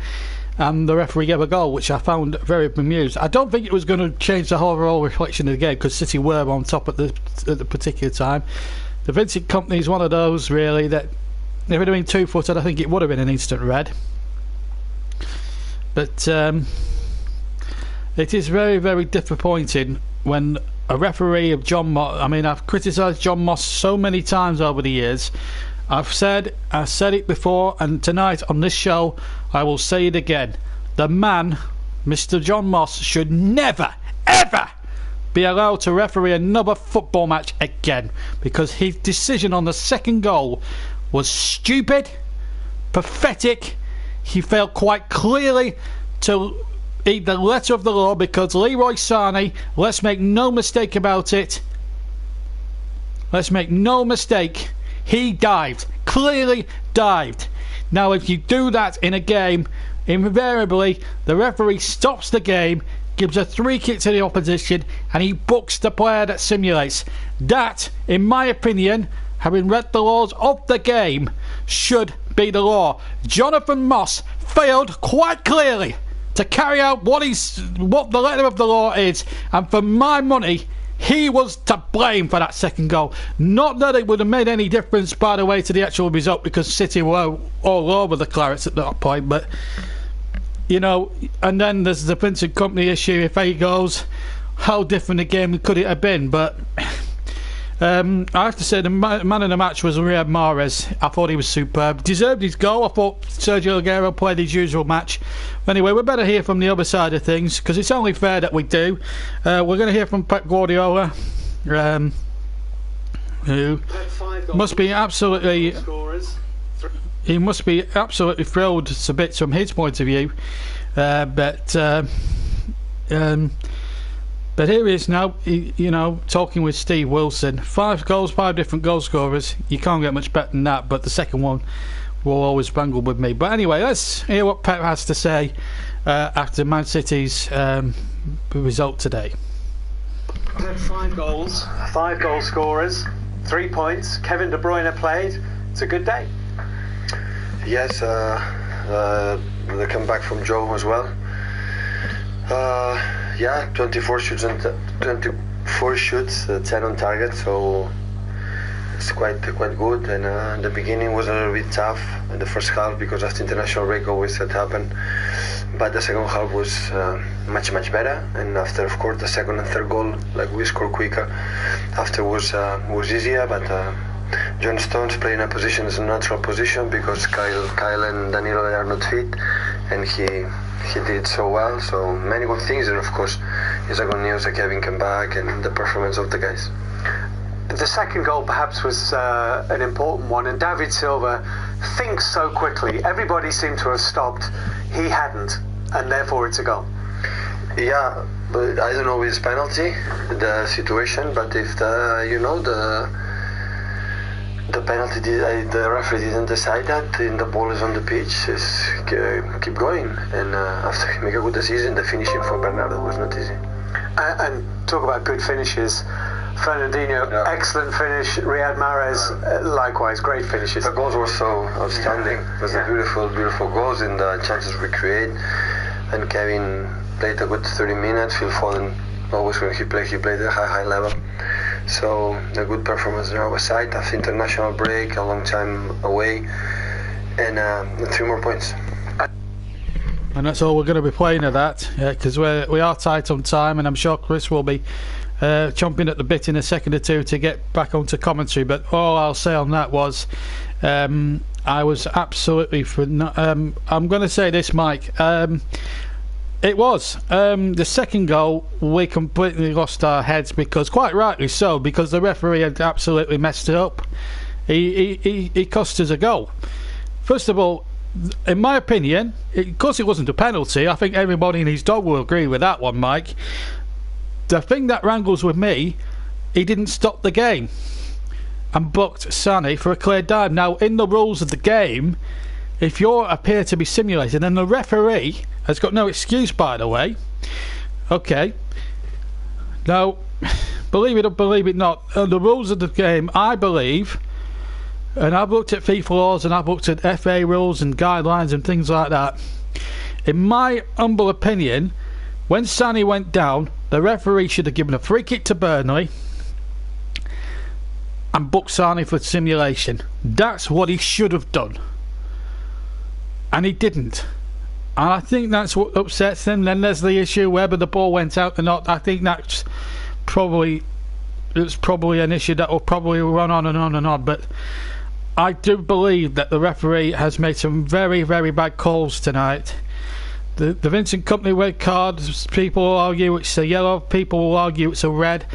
and the referee gave a goal, which I found very bemused. I don't think it was going to change the overall reflection of the game, because City were on top at the particular time. The Vincent Kompany is one of those, really, that if it had been two-footed, I think it would have been an instant red. But it is very, very disappointing when a referee of John Moss... I mean, I've criticised John Moss so many times over the years. I've said it before, and tonight on this show I will say it again. The man, Mr. John Moss, should never, ever be allowed to referee another football match again, because his decision on the second goal was stupid, pathetic. He failed quite clearly to eat the letter of the law, because Leroy Sané, let's make no mistake about it, he dived clearly dived. Now, if you do that in a game, invariably the referee stops the game, gives a free kick to the opposition, and he books the player that simulates. That, in my opinion, having read the laws of the game, should be the law. Jonathan Moss failed quite clearly to carry out what the letter of the law is, and for my money, he was to blame for that second goal. Not that it would have made any difference, by the way, to the actual result, because City were all over the Clarets at that point, but you know, and then there's the Vincent Kompany issue. If he goes, how different a game could it have been? But I have to say the man of the match was Riyad Mahrez. I thought he was superb, deserved his goal. I thought Sergio Aguero played his usual match. Anyway, we better hear from the other side of things, because it's only fair that we do. We're going to hear from Pep Guardiola, who must be absolutely thrilled to bits from his point of view, but here he is now, you know, talking with Steve Wilson. 5 goals, 5 different goal scorers. You can't get much better than that, but the second one will always bangle with me. But anyway, let's hear what Pep has to say after Man City's result today. 5 goals, 5 goal scorers, 3 points. Kevin De Bruyne played. It's a good day. Yes, the comeback from Joe as well. Yeah, 24 shoots and 10 on target, so it's quite good. And the beginning was a little bit tough in the first half because of the international break, always that happened. But the second half was much better. And after, of course, the second and third goal, like we scored quicker. After was easier, but John Stones playing a position is a natural position because Kyle and Danilo are not fit, and he did so well. So many good things, and of course, it's a good news that Kevin came back and the performance of the guys. The second goal perhaps was an important one, and David Silva thinks so quickly. Everybody seemed to have stopped. He hadn't, and therefore it's a goal. Yeah, but I don't know his penalty, the situation, but if the penalty, the referee didn't decide that, and the ball is on the pitch, keep going. And after he make a good decision, the finishing for Bernardo was not easy. And talk about good finishes. Fernandinho, yeah. Excellent finish. Riyad Mahrez, likewise, great finishes. The goals were so outstanding. It was a beautiful goals, and the chances we create. And Kevin played a good 30 minutes. Phil Foden, always when he played at a high level. So a good performance on our side after international break, a long time away, and 3 more points. And that's all we're going to be playing at that, because we are tight on time, and I'm sure Chris will be chomping at the bit in a second or two to get back onto commentary. But all I'll say on that was I was absolutely I'm going to say this, Mike. It was the second goal. We completely lost our heads, because quite rightly so, because the referee had absolutely messed it up. He cost us a goal. First of all, in my opinion, of course it wasn't a penalty. I think everybody and his dog will agree with that one, Mike. The thing that wrangles with me, he didn't stop the game and booked Sané for a clear dive. Now, in the rules of the game, if you appear to be simulated, and the referee has got no excuse, by the way. Okay. Now, believe it or believe it not, the rules of the game, I believe, and I've looked at FIFA laws and I've looked at FA rules and guidelines and things like that. In my humble opinion, when Sané went down, the referee should have given a free kick to Burnley and booked Sané for simulation. That's what he should have done. And he didn't. And I think that's what upsets him. Then there's the issue whether the ball went out or not. I think it's probably an issue that will probably run on and on and on. But I do believe that the referee has made some very, very bad calls tonight. The Vincent Kompany red card, people will argue it's a yellow, people will argue it's a red.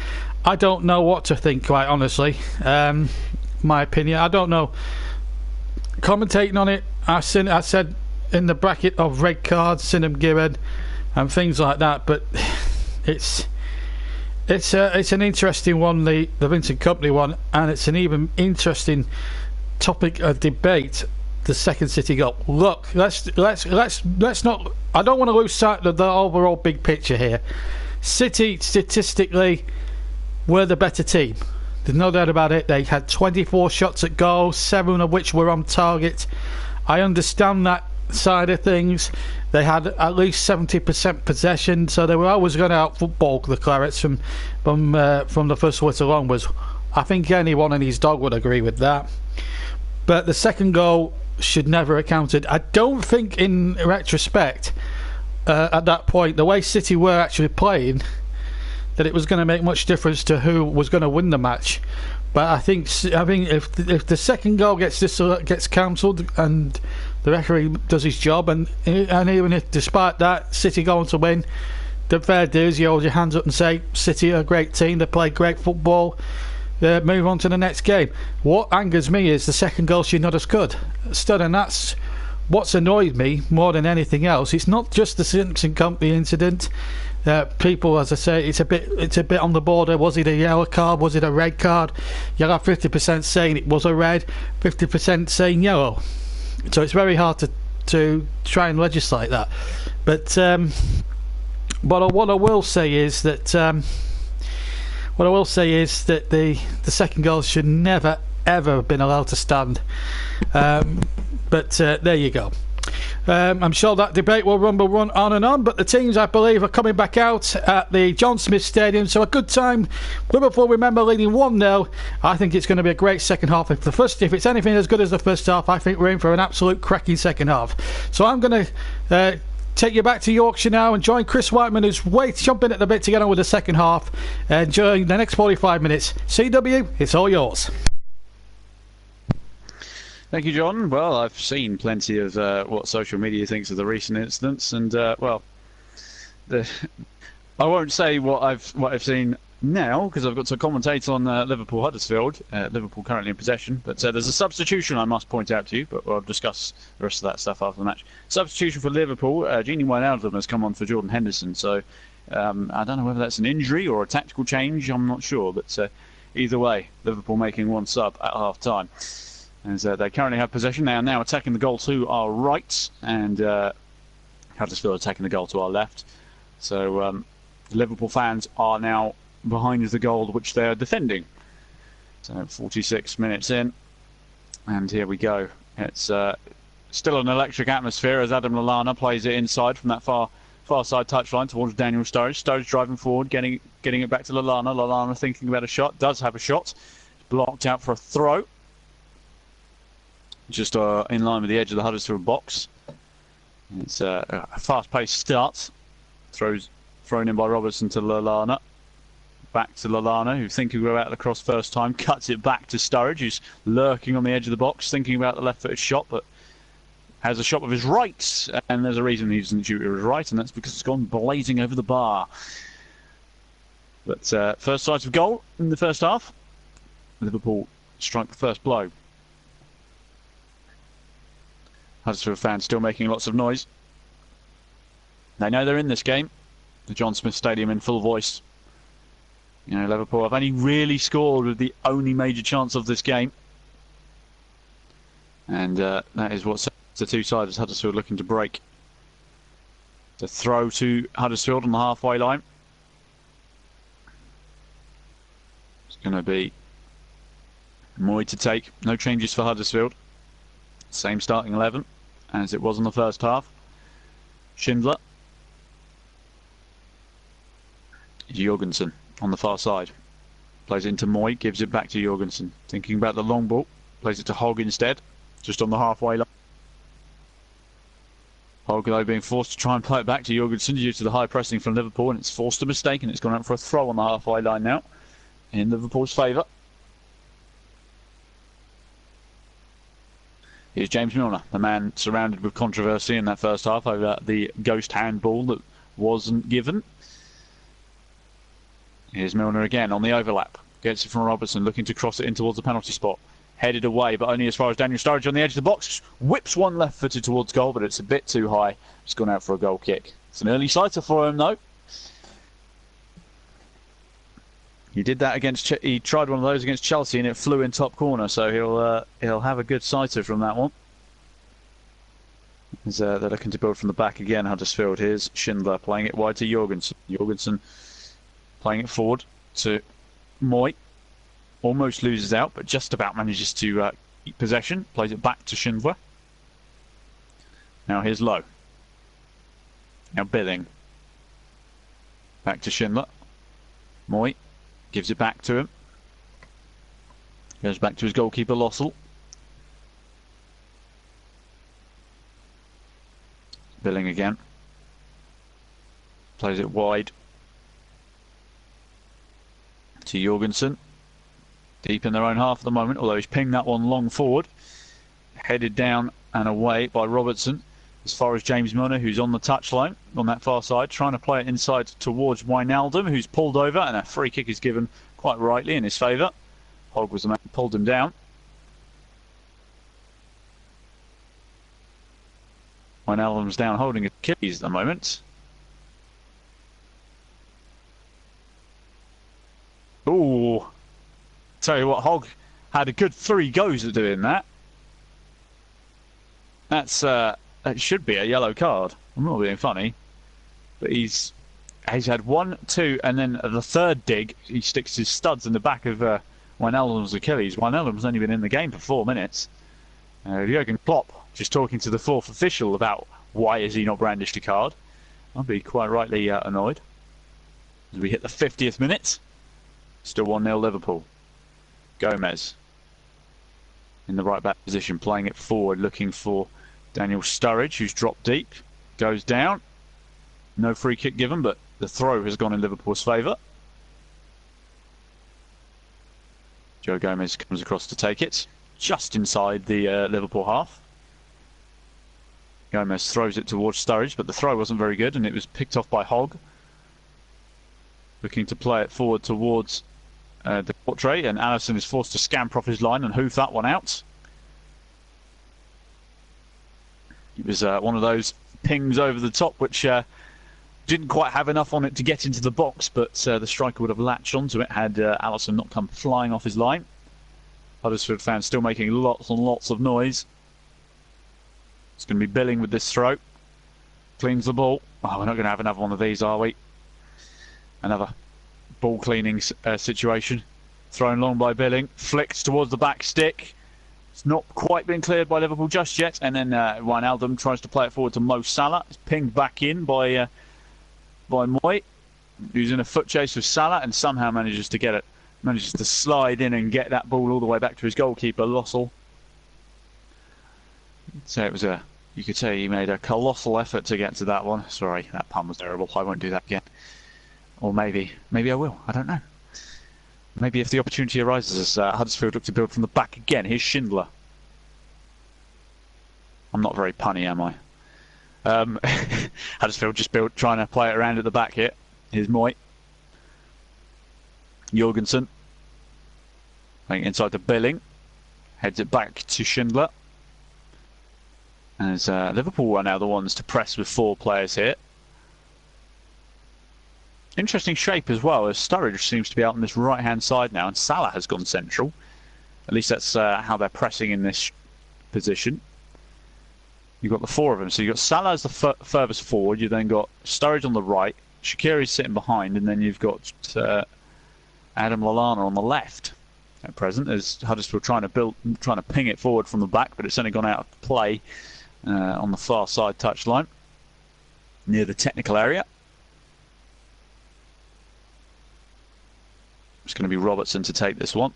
I don't know what to think, quite honestly. My opinion, I don't know. Commentating on it, I said in the bracket of red cards, Sinem given, and things like that. But it's an interesting one, the Vincent Kompany one, and it's an even interesting topic of debate, the second City goal. Look, let's not. I don't want to lose sight of the overall big picture here. City statistically were the better team. There's no doubt about it. They had 24 shots at goal, 7 of which were on target. I understand that side of things. They had at least 70% possession, so they were always going to out-football the Clarets from the first whistle onwards. I think anyone and his dog would agree with that. But the second goal should never have counted. I don't think, in retrospect, at that point, the way City were actually playing, that it was going to make much difference to who was going to win the match. But I think if the second goal gets cancelled and the referee does his job, and even if despite that City going to win, the fair dues, you hold your hands up and say City are a great team, they play great football, move on to the next game. What angers me is the second goal should not have scored, and that's what's annoyed me more than anything else. It's not just the Simpson Company incident. People, as I say, it's a bit on the border. Was it a yellow card? Was it a red card? You'll have 50% saying it was a red, 50% saying yellow. So it's very hard to try and legislate that. But what I will say is that the second goal should never ever have been allowed to stand. But there you go. I'm sure that debate will run on and on, but the teams, I believe, are coming back out at the John Smith Stadium, so a good time. Liverpool, remember, leading 1-0. I think it's going to be a great second half. If it's anything as good as the first half, I think we're in for an absolute cracking second half. So I'm going to take you back to Yorkshire now and join Chris Whiteman, who's jumping at the bit to get on with the second half during the next 45 minutes. CW, it's all yours. Thank you, John. Well, I've seen plenty of what social media thinks of the recent incidents, and I won't say what I've seen now because I've got to commentate on Liverpool Huddersfield. Liverpool currently in possession, but there's a substitution I must point out to you. But we'll discuss the rest of that stuff after the match. Substitution for Liverpool. Gini Wijnaldum has come on for Jordan Henderson. So I don't know whether that's an injury or a tactical change. I'm not sure, but either way, Liverpool making one sub at half time. As they currently have possession. They are now attacking the goal to our right, and Huddersfield attacking the goal to our left. So Liverpool fans are now behind the goal which they are defending. So 46 minutes in, and here we go. It's still an electric atmosphere as Adam Lallana plays it inside from that far side touchline towards Daniel Sturridge. Sturridge driving forward, getting it back to Lallana. Lallana thinking about a shot, does have a shot. Blocked out for a throw. Just in line with the edge of the Huddersfield box. It's a fast-paced start. Thrown in by Robertson to Lallana. Back to Lallana, who thinking about the cross first time. Cuts it back to Sturridge, who's lurking on the edge of the box, thinking about the left-footed shot, but has a shot with his right. And there's a reason he doesn't shoot with his right, and that's because it's gone blazing over the bar. But first sight of goal in the first half. Liverpool strike the first blow. Huddersfield fans still making lots of noise. They know they're in this game. The John Smith Stadium in full voice. You know, Liverpool have only really scored with the only major chance of this game. And that is what the two sides as Huddersfield looking to break. The throw to Huddersfield on the halfway line. It's going to be Moy to take. No changes for Huddersfield. Same starting 11 as it was in the first half. Schindler. Jorgensen on the far side. Plays it into Moy, gives it back to Jorgensen. Thinking about the long ball. Plays it to Hogg instead, just on the halfway line. Hogg, though, being forced to try and play it back to Jorgensen due to the high pressing from Liverpool, and it's forced a mistake, and it's gone out for a throw on the halfway line now, in Liverpool's favour. Here's James Milner, the man surrounded with controversy in that first half over the ghost handball that wasn't given. Here's Milner again on the overlap. Gets it from Robertson, looking to cross it in towards the penalty spot. Headed away, but only as far as Daniel Sturridge on the edge of the box. Whips one left-footed towards goal, but it's a bit too high. It's gone out for a goal kick. It's an early sighter for him, though. He did that against. He tried one of those against Chelsea, and it flew in top corner. So he'll have a good sighter from that one. As they're looking to build from the back again. Huddersfield. Here's Schindler playing it wide to Jorgensen. Jorgensen playing it forward to Moy. Almost loses out, but just about manages to keep possession. Plays it back to Schindler. Now here's Lowe. Now Billing. Back to Schindler. Moy gives it back to him. Goes back to his goalkeeper Lossell. Billing again. Plays it wide to Jorgensen. Deep in their own half at the moment, although he's pinged that one long forward. Headed down and away by Robertson. As far as James Milner, who's on the touchline on that far side, trying to play it inside towards Wijnaldum, who's pulled over, and a free kick is given quite rightly in his favour. Hogg was the man who pulled him down. Wijnaldum's down holding Achilles at the moment. Ooh. Tell you what, Hogg had a good 3 goes at doing that. That should be a yellow card. I'm not being funny. But he's had 1, 2, and then the third dig, he sticks his studs in the back of Wijnaldum's Achilles. Wijnaldum's only been in the game for 4 minutes. Jurgen Klopp just talking to the 4th official about why is he not brandished a card. I'll be quite rightly annoyed. As we hit the 50th minute, still 1-0 Liverpool. Gomez in the right back position, playing it forward, looking for Daniel Sturridge, who's dropped deep, goes down. No free kick given, but the throw has gone in Liverpool's favour. Joe Gomez comes across to take it, just inside the Liverpool half. Gomez throws it towards Sturridge, but the throw wasn't very good, and it was picked off by Hogg. Looking to play it forward towards the portrait, and Alisson is forced to scamper off his line and hoof that one out. It was one of those pings over the top which didn't quite have enough on it to get into the box, but the striker would have latched onto it had Alisson not come flying off his line. Huddersfield fans still making lots and lots of noise. It's going to be Billing with this throw. Cleans the ball. Oh, we're not going to have another one of these, are we? Another ball cleaning situation. Thrown long by Billing. Flicked towards the back stick. It's not quite been cleared by Liverpool just yet. And then Wijnaldum tries to play it forward to Mo Salah. It's pinged back in by Moy, who's in a foot chase with Salah and somehow manages to get it. Manages to slide in and get that ball all the way back to his goalkeeper, Lossell. So it was you could say he made a colossal effort to get to that one. Sorry, that pun was terrible. I won't do that again. Or maybe I will. I don't know. Maybe if the opportunity arises as Huddersfield look to build from the back again. Here's Schindler. I'm not very punny, am I? Huddersfield just trying to play it around at the back here. Here's Moy. Jorgensen. Playing inside to Billing. Heads it back to Schindler. As Liverpool are now the ones to press with 4 players here. Interesting shape as well, as Sturridge seems to be out on this right-hand side now, and Salah has gone central. At least that's how they're pressing in this position. You've got the 4 of them, so you've got Salah as the furthest forward, you've then got Sturridge on the right, Shaqiri's sitting behind, and then you've got Adam Lallana on the left at present, as Huddersfield trying to ping it forward from the back, but it's only gone out of play on the far side touchline, near the technical area. It's going to be Robertson to take this one.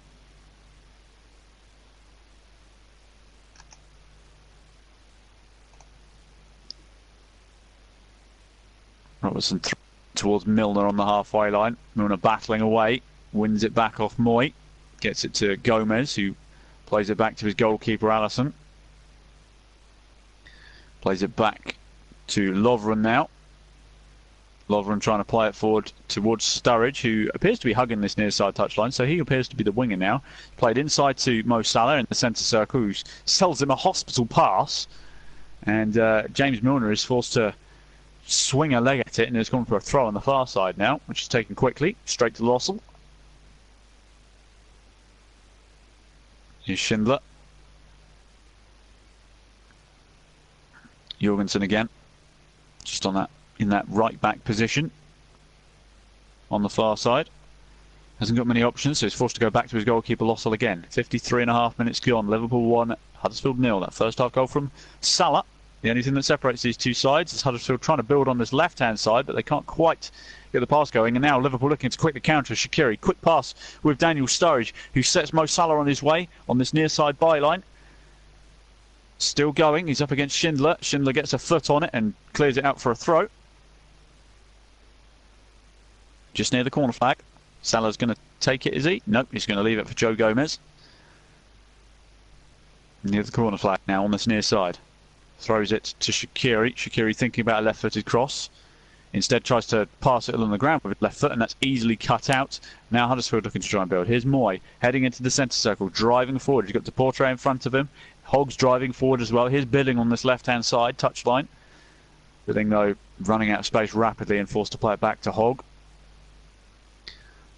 Robertson towards Milner on the halfway line. Milner battling away, wins it back off Moy, gets it to Gomez, who plays it back to his goalkeeper Alisson. Plays it back to Lovren now. Lovren trying to play it forward towards Sturridge, who appears to be hugging this near side touchline, so he appears to be the winger now. Played inside to Mo Salah in the centre circle, who sells him a hospital pass, and James Milner is forced to swing a leg at it, and has gone for a throw on the far side now, which is taken quickly, straight to Lossell. Here's Schindler. Jorgensen again, just on that, in that right back position on the far side. Hasn't got many options, so he's forced to go back to his goalkeeper Lossell again. 53.5 minutes gone. Liverpool 1, Huddersfield 0. That first half goal from Salah. The only thing that separates these two sides is Huddersfield trying to build on this left-hand side, but they can't quite get the pass going. And now Liverpool looking to quickly counter Shaqiri. Quick pass with Daniel Sturridge, who sets Mo Salah on his way on this near side byline. Still going. He's up against Schindler. Schindler gets a foot on it and clears it out for a throw. Just near the corner flag. Salah's going to take it, is he? Nope, he's going to leave it for Joe Gomez. Near the corner flag now on this near side. Throws it to Shaqiri. Shaqiri thinking about a left-footed cross. Instead tries to pass it along the ground with his left foot, and that's easily cut out. Now Huddersfield looking to try and build. Here's Moy heading into the centre circle, driving forward. He's got Deportre in front of him. Hogg's driving forward as well. Here's Billing on this left-hand side, touchline. Billing, though, running out of space rapidly and forced to play it back to Hogg.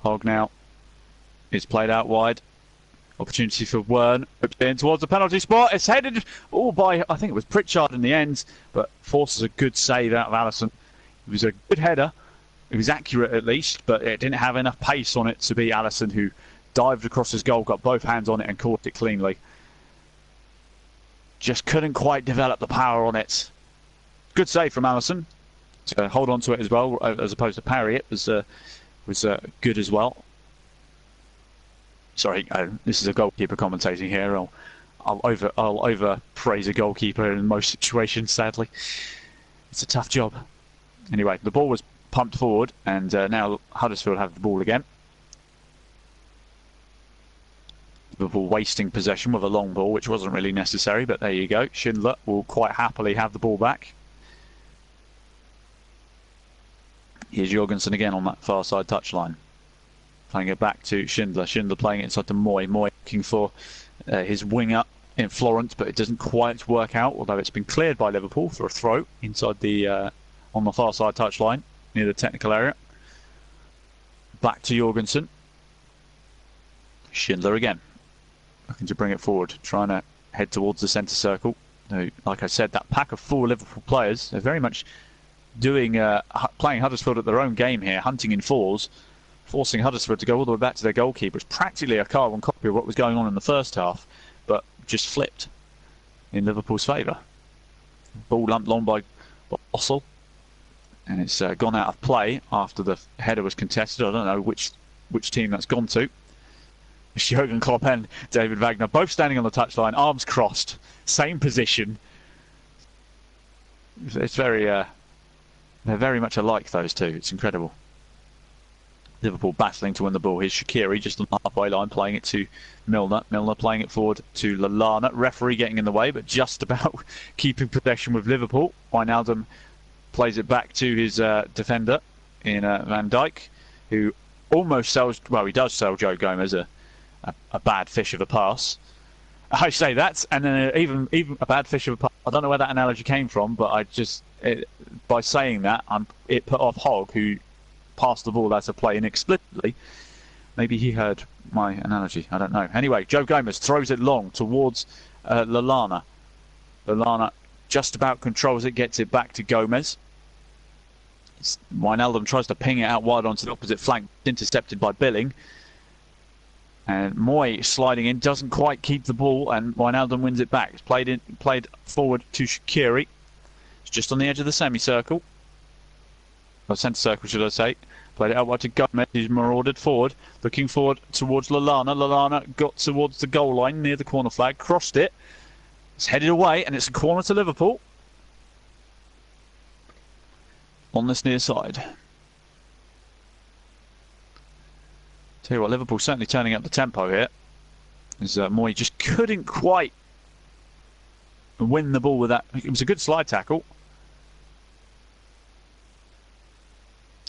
Hogg now is played out wide. Opportunity for Wern. In towards the penalty spot. It's headed by, I think it was Pritchard in the end, but forces a good save out of Alisson. It was a good header. It was accurate at least, but it didn't have enough pace on it to be Alisson, who dived across his goal, got both hands on it and caught it cleanly. Just couldn't quite develop the power on it. Good save from Alisson to hold on to it as well, as opposed to parry it. Was good as well. Sorry, this is a goalkeeper commentating here. I'll overpraise a goalkeeper in most situations. Sadly, it's a tough job. Anyway, the ball was pumped forward, and now Huddersfield have the ball again. Liverpool wasting possession with a long ball, which wasn't really necessary, but there you go. Schindler will quite happily have the ball back. Here's Jorgensen again on that far side touchline. Playing it back to Schindler. Schindler playing it inside to Moy. Moy looking for his winger in Florence, but it doesn't quite work out, although it's been cleared by Liverpool for a throw inside the on the far side touchline near the technical area. Back to Jorgensen. Schindler again. Looking to bring it forward, trying to head towards the centre circle. Like I said, that pack of 4 Liverpool players, they're very much doing playing Huddersfield at their own game here, hunting in fours, forcing Huddersfield to go all the way back to their goalkeeper. It's practically a carbon copy of what was going on in the first half, but just flipped in Liverpool's favour. Ball lumped long by Lossell, and it's gone out of play after the header was contested. I don't know which team that's gone to. Jurgen Klopp and David Wagner both standing on the touchline, arms crossed, same position. It's very they're very much alike, those two. It's incredible. Liverpool battling to win the ball. Here's Shaqiri just on the halfway line, playing it to Milner. Milner playing it forward to Lallana. Referee getting in the way, but just about keeping possession with Liverpool. Wijnaldum plays it back to his defender in Van Dijk, who almost sells. Well, he does sell Joe Gomez a bad fish of a pass. I say that, and then even a bad fish of a pass. I don't know where that analogy came from, but by saying that, it put off Hogg, who passed the ball out of play inexplicably. Maybe he heard my analogy. I don't know. Anyway, Joe Gomez throws it long towards Lallana. Lallana just about controls it, gets it back to Gomez. Wijnaldum tries to ping it out wide onto the opposite flank, intercepted by Billing. And Moy sliding in, doesn't quite keep the ball, and Wijnaldum wins it back. It's played forward to Shaqiri. It's just on the edge of the semicircle. Or centre circle, should I say. Played it out wide to Gomez, who's marauded forward. Looking forward towards Lallana. Lallana got towards the goal line near the corner flag, crossed it. It's headed away, and it's a corner to Liverpool. On this near side. Tell you what, Liverpool certainly turning up the tempo here. As Moy just couldn't quite win the ball with that. It was a good slide tackle.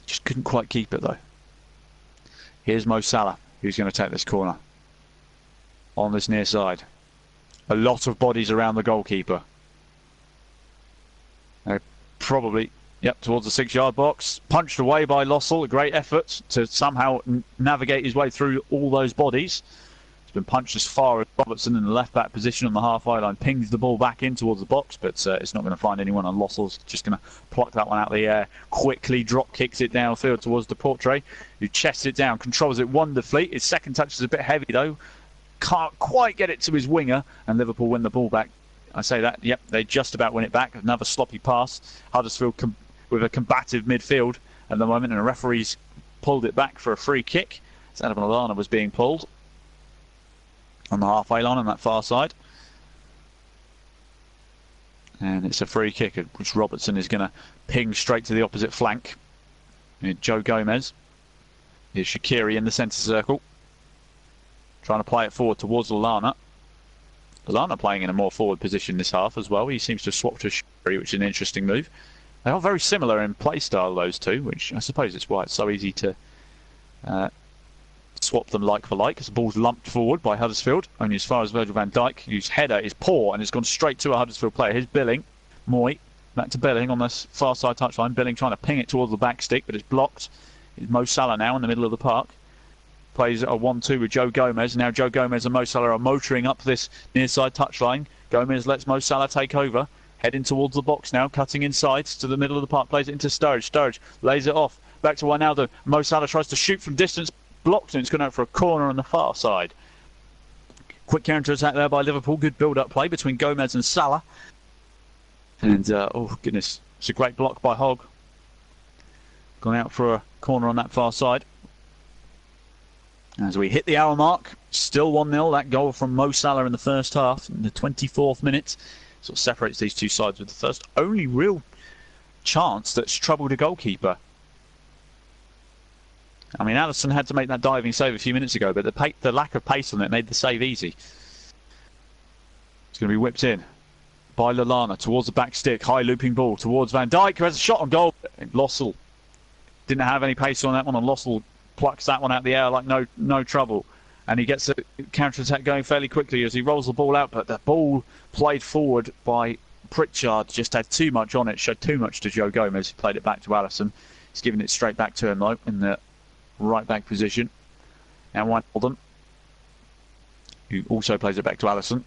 Just couldn't quite keep it though. Here's Mo Salah, who's going to take this corner. On this near side. A lot of bodies around the goalkeeper. Probably... Yep, towards the 6-yard box. Punched away by Lossell. A great effort to somehow navigate his way through all those bodies. It's been punched as far as Robertson in the left-back position on the halfway line. Pings the ball back in towards the box, but it's not going to find anyone. And Lossell's just going to pluck that one out of the air. Quickly drop kicks it downfield towards Deportre, who chests it down, controls it wonderfully. His second touch is a bit heavy, though. Can't quite get it to his winger, and Liverpool win the ball back. I say that, yep, they just about win it back. Another sloppy pass. Huddersfield with a combative midfield at the moment, and the referee's pulled it back for a free kick. Adam Lallana was being pulled on the halfway line on that far side. And it's a free kick, which Robertson is going to ping straight to the opposite flank. Joe Gomez. Here's Shaqiri in the centre circle, trying to play it forward towards Lallana. Lallana playing in a more forward position this half as well. He seems to have swapped to Shaqiri, which is an interesting move. They are very similar in play style, those two, which I suppose it's why it's so easy to swap them like for like, as the ball's lumped forward by Huddersfield, only as far as Virgil van Dijk, whose header is poor and it's gone straight to a Huddersfield player. Here's Billing. Moy, back to Billing on the far side touchline. Billing trying to ping it towards the back stick, but it's blocked. It's Mo Salah now in the middle of the park. Plays a 1-2 with Joe Gomez. Now Joe Gomez and Mo Salah are motoring up this near side touchline. Gomez lets Mo Salah take over. Heading towards the box now, cutting inside to the middle of the park. Plays it into Sturridge. Sturridge lays it off. Back to Wijnaldum. Mo Salah tries to shoot from distance. Blocked, and it's gone out for a corner on the far side. Quick counter-attack there by Liverpool. Good build-up play between Gomez and Salah. And, oh goodness, it's a great block by Hogg. Gone out for a corner on that far side. As we hit the hour mark, still 1-0. That goal from Mo Salah in the first half, in the 24th minute, sort of separates these two sides with the first only real chance that's troubled a goalkeeper. I mean, Alisson had to make that diving save a few minutes ago, but the lack of pace on it made the save easy. It's going to be whipped in by Lallana towards the back stick. High looping ball towards Van Dijk, who has a shot on goal. Lossell didn't have any pace on that one, and Lossell plucks that one out of the air like no trouble. And he gets a counter-attack going fairly quickly as he rolls the ball out, but the ball played forward by Pritchard just had too much on it, showed too much to Joe Gomez. He played it back to Alisson. He's giving it straight back to him, though, in the right back position. And Wijnaldum, who also plays it back to Alisson.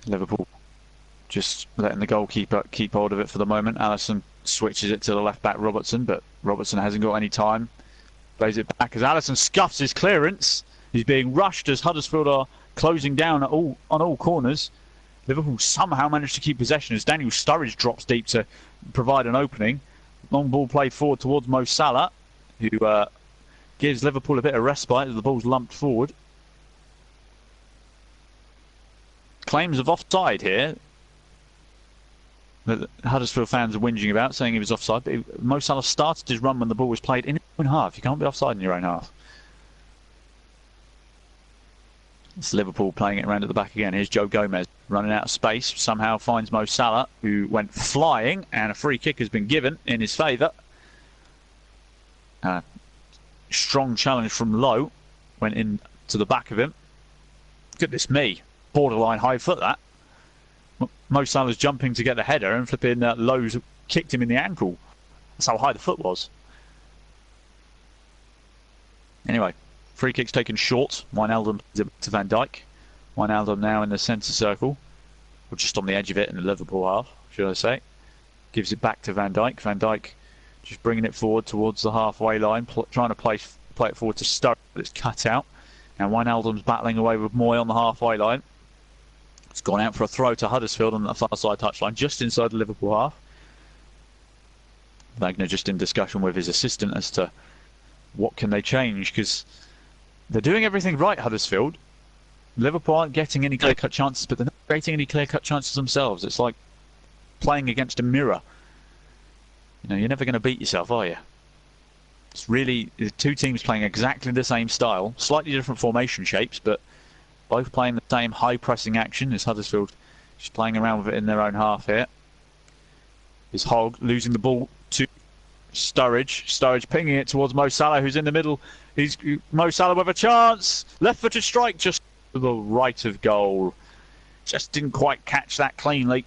Liverpool just letting the goalkeeper keep hold of it for the moment. Alisson switches it to the left back Robertson, but Robertson hasn't got any time. Plays it back as Alisson scuffs his clearance. He's being rushed as Huddersfield are closing down on all corners. Liverpool somehow managed to keep possession as Daniel Sturridge drops deep to provide an opening. Long ball played forward towards Mo Salah, who gives Liverpool a bit of respite as the ball's lumped forward. Claims of offside here that Huddersfield fans are whinging about, saying he was offside. But Mo Salah started his run when the ball was played in his own half. You can't be offside in your own half. It's Liverpool playing it around at the back again. Here's Joe Gomez running out of space. Somehow finds Mo Salah, who went flying, and a free kick has been given in his favour. Strong challenge from Lowe. Went in to the back of him. Goodness me. Borderline high foot, that. Mo Salah's jumping to get the header, and flipping Lowe's kicked him in the ankle. That's how high the foot was. Anyway. Free kick's taken short. Wijnaldum to Van Dijk. Wijnaldum now in the centre circle. Or just on the edge of it in the Liverpool half, should I say. Gives it back to Van Dijk. Van Dijk just bringing it forward towards the halfway line. Trying to play it forward to Sturridge, but it's cut out. And Wijnaldum's battling away with Moy on the halfway line. It's gone out for a throw to Huddersfield on the far side touchline, just inside the Liverpool half. Wagner just in discussion with his assistant as to what can they change, because they're doing everything right, Huddersfield. Liverpool aren't getting any clear-cut chances, but they're not creating any clear-cut chances themselves. It's like playing against a mirror. You know, you're never going to beat yourself, are you? It's really two teams playing exactly the same style, slightly different formation shapes, but both playing the same high-pressing action. As Huddersfield just playing around with it in their own half here. Is Hogg losing the ball to Sturridge. Sturridge pinging it towards Mo Salah, who's in the middle. He's Mo Salah with a chance. Left-footed strike just to the right of goal. Just didn't quite catch that cleanly.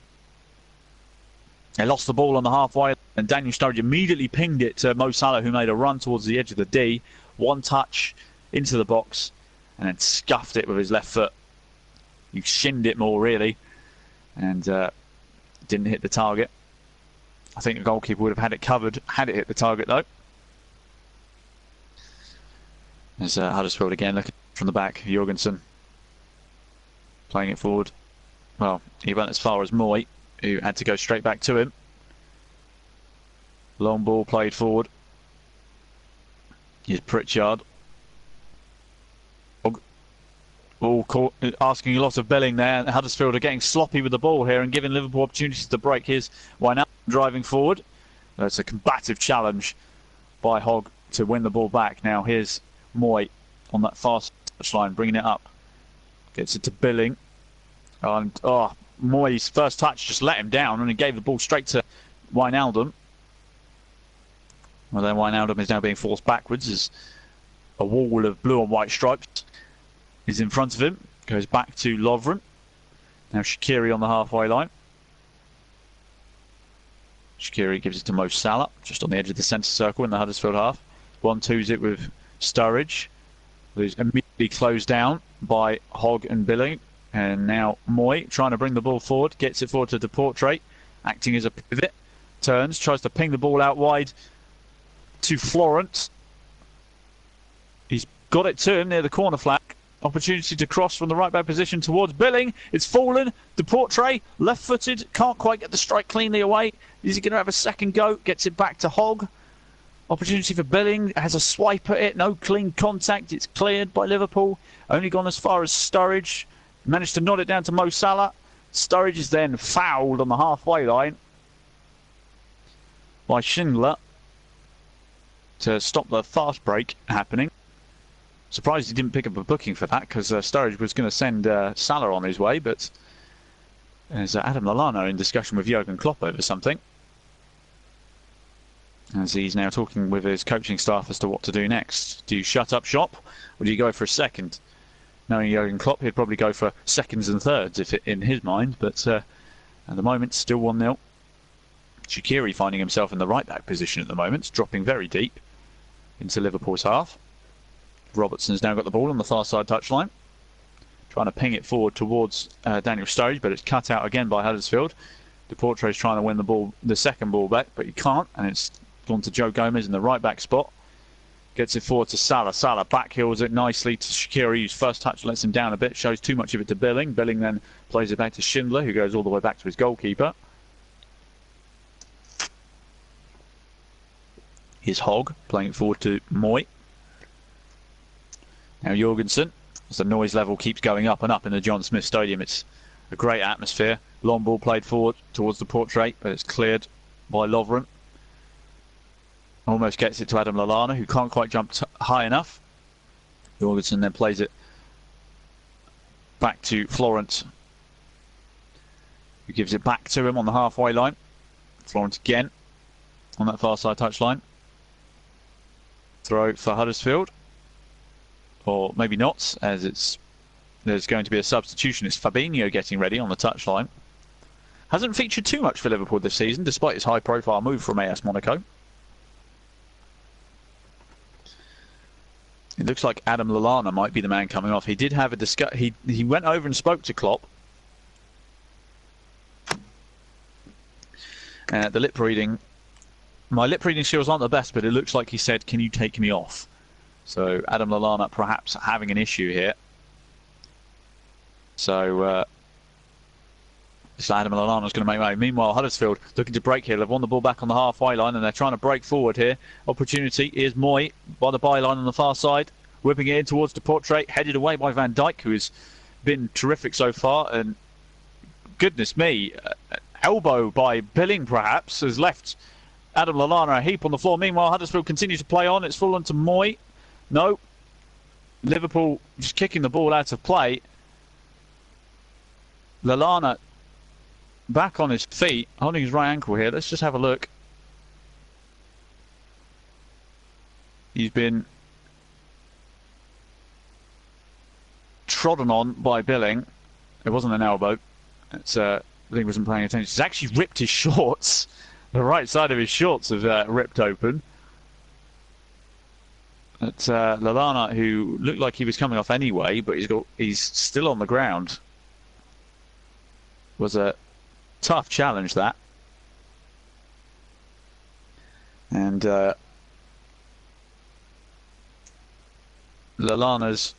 They lost the ball on the halfway, and Daniel Sturridge immediately pinged it to Mo Salah, who made a run towards the edge of the D. One touch, into the box and then scuffed it with his left foot. He shinned it more, really, and didn't hit the target. I think the goalkeeper would have had it covered had it hit the target, though. There's Huddersfield again, looking from the back. Jorgensen playing it forward. Well, he went as far as Moy, who had to go straight back to him. Long ball played forward. Here's Pritchard. Asking a lot of Billing there. Huddersfield are getting sloppy with the ball here and giving Liverpool opportunities to break. Here's Wijnaldum driving forward. It's a combative challenge by Hogg to win the ball back. Now here's Moy on that fast touchline, bringing it up. Gets it to Billing. And Moy's first touch just let him down and he gave the ball straight to Wijnaldum. Well, then Wijnaldum is now being forced backwards as a wall of blue and white stripes is in front of him. Goes back to Lovren. Now Shaqiri on the halfway line. Shaqiri gives it to Mo Salah, just on the edge of the centre circle in the Huddersfield half. 1-2's it with Sturridge, who's immediately closed down by Hogg and Billing. And now Moy trying to bring the ball forward, gets it forward to Deportre, acting as a pivot. Turns, tries to ping the ball out wide to Florent. He's got it to him near the corner flag. Opportunity to cross from the right back position towards Billing. It's fallen. Deportre, left-footed, can't quite get the strike cleanly away. Is he going to have a second go? Gets it back to Hogg. Opportunity for Billing. Has a swipe at it. No clean contact. It's cleared by Liverpool. Only gone as far as Sturridge. Managed to nod it down to Mo Salah. Sturridge is then fouled on the halfway line by Schindler to stop the fast break happening. Surprised he didn't pick up a booking for that, because Sturridge was going to send Salah on his way, but there's Adam Lallana in discussion with Jurgen Klopp over something, as he's now talking with his coaching staff as to what to do next. Do you shut up shop, or do you go for a second? Knowing Jurgen Klopp, he'd probably go for seconds and thirds if in his mind, but at the moment, still 1-0. Shaqiri finding himself in the right-back position at the moment, dropping very deep into Liverpool's half. Robertson's now got the ball on the far side touchline, trying to ping it forward towards Daniel Sturridge, but it's cut out again by Huddersfield. Deportre's trying to win the second ball back, but he can't, and it's gone to Joe Gomez in the right back spot. Gets it forward to Salah. Salah backhills it nicely to Shaqiri, whose first touch lets him down a bit, shows too much of it to Billing. Billing then plays it back to Schindler, who goes all the way back to his goalkeeper. Here's Hogg playing it forward to Moy. Now Jorgensen, as the noise level keeps going up and up in the John Smith Stadium. It's a great atmosphere. Long ball played forward towards the portrait, but it's cleared by Lovren. Almost gets it to Adam Lallana, who can't quite jump high enough. Jorgensen then plays it back to Florent, who gives it back to him on the halfway line. Florent again on that far side touchline. Throw for Huddersfield. Or maybe not, as there's going to be a substitution. It's Fabinho getting ready on the touchline. Hasn't featured too much for Liverpool this season, despite his high-profile move from AS Monaco. It looks like Adam Lallana might be the man coming off. He did have a he went over and spoke to Klopp. The lip reading. My lip reading skills aren't the best, but it looks like he said, "Can you take me off?" So Adam Lallana perhaps having an issue here. So Adam Lallana's going to make way. Meanwhile, Huddersfield looking to break here. They've won the ball back on the halfway line and they're trying to break forward here. Opportunity is Moy by the byline on the far side, whipping it in towards Deportre, headed away by Van Dijk, who has been terrific so far. And goodness me, elbow by Billing perhaps has left Adam Lallana a heap on the floor. Meanwhile, Huddersfield continue to play on. It's fallen to Moy. No. Liverpool just kicking the ball out of play. Lallana back on his feet, holding his right ankle here. Let's just have a look. He's been trodden on by Billing. It wasn't an elbow. It's Billing wasn't paying attention. He's actually ripped his shorts. The right side of his shorts have ripped open. But Lallana, who looked like he was coming off anyway, but he's still on the ground. Was a tough challenge, that. And Lallana's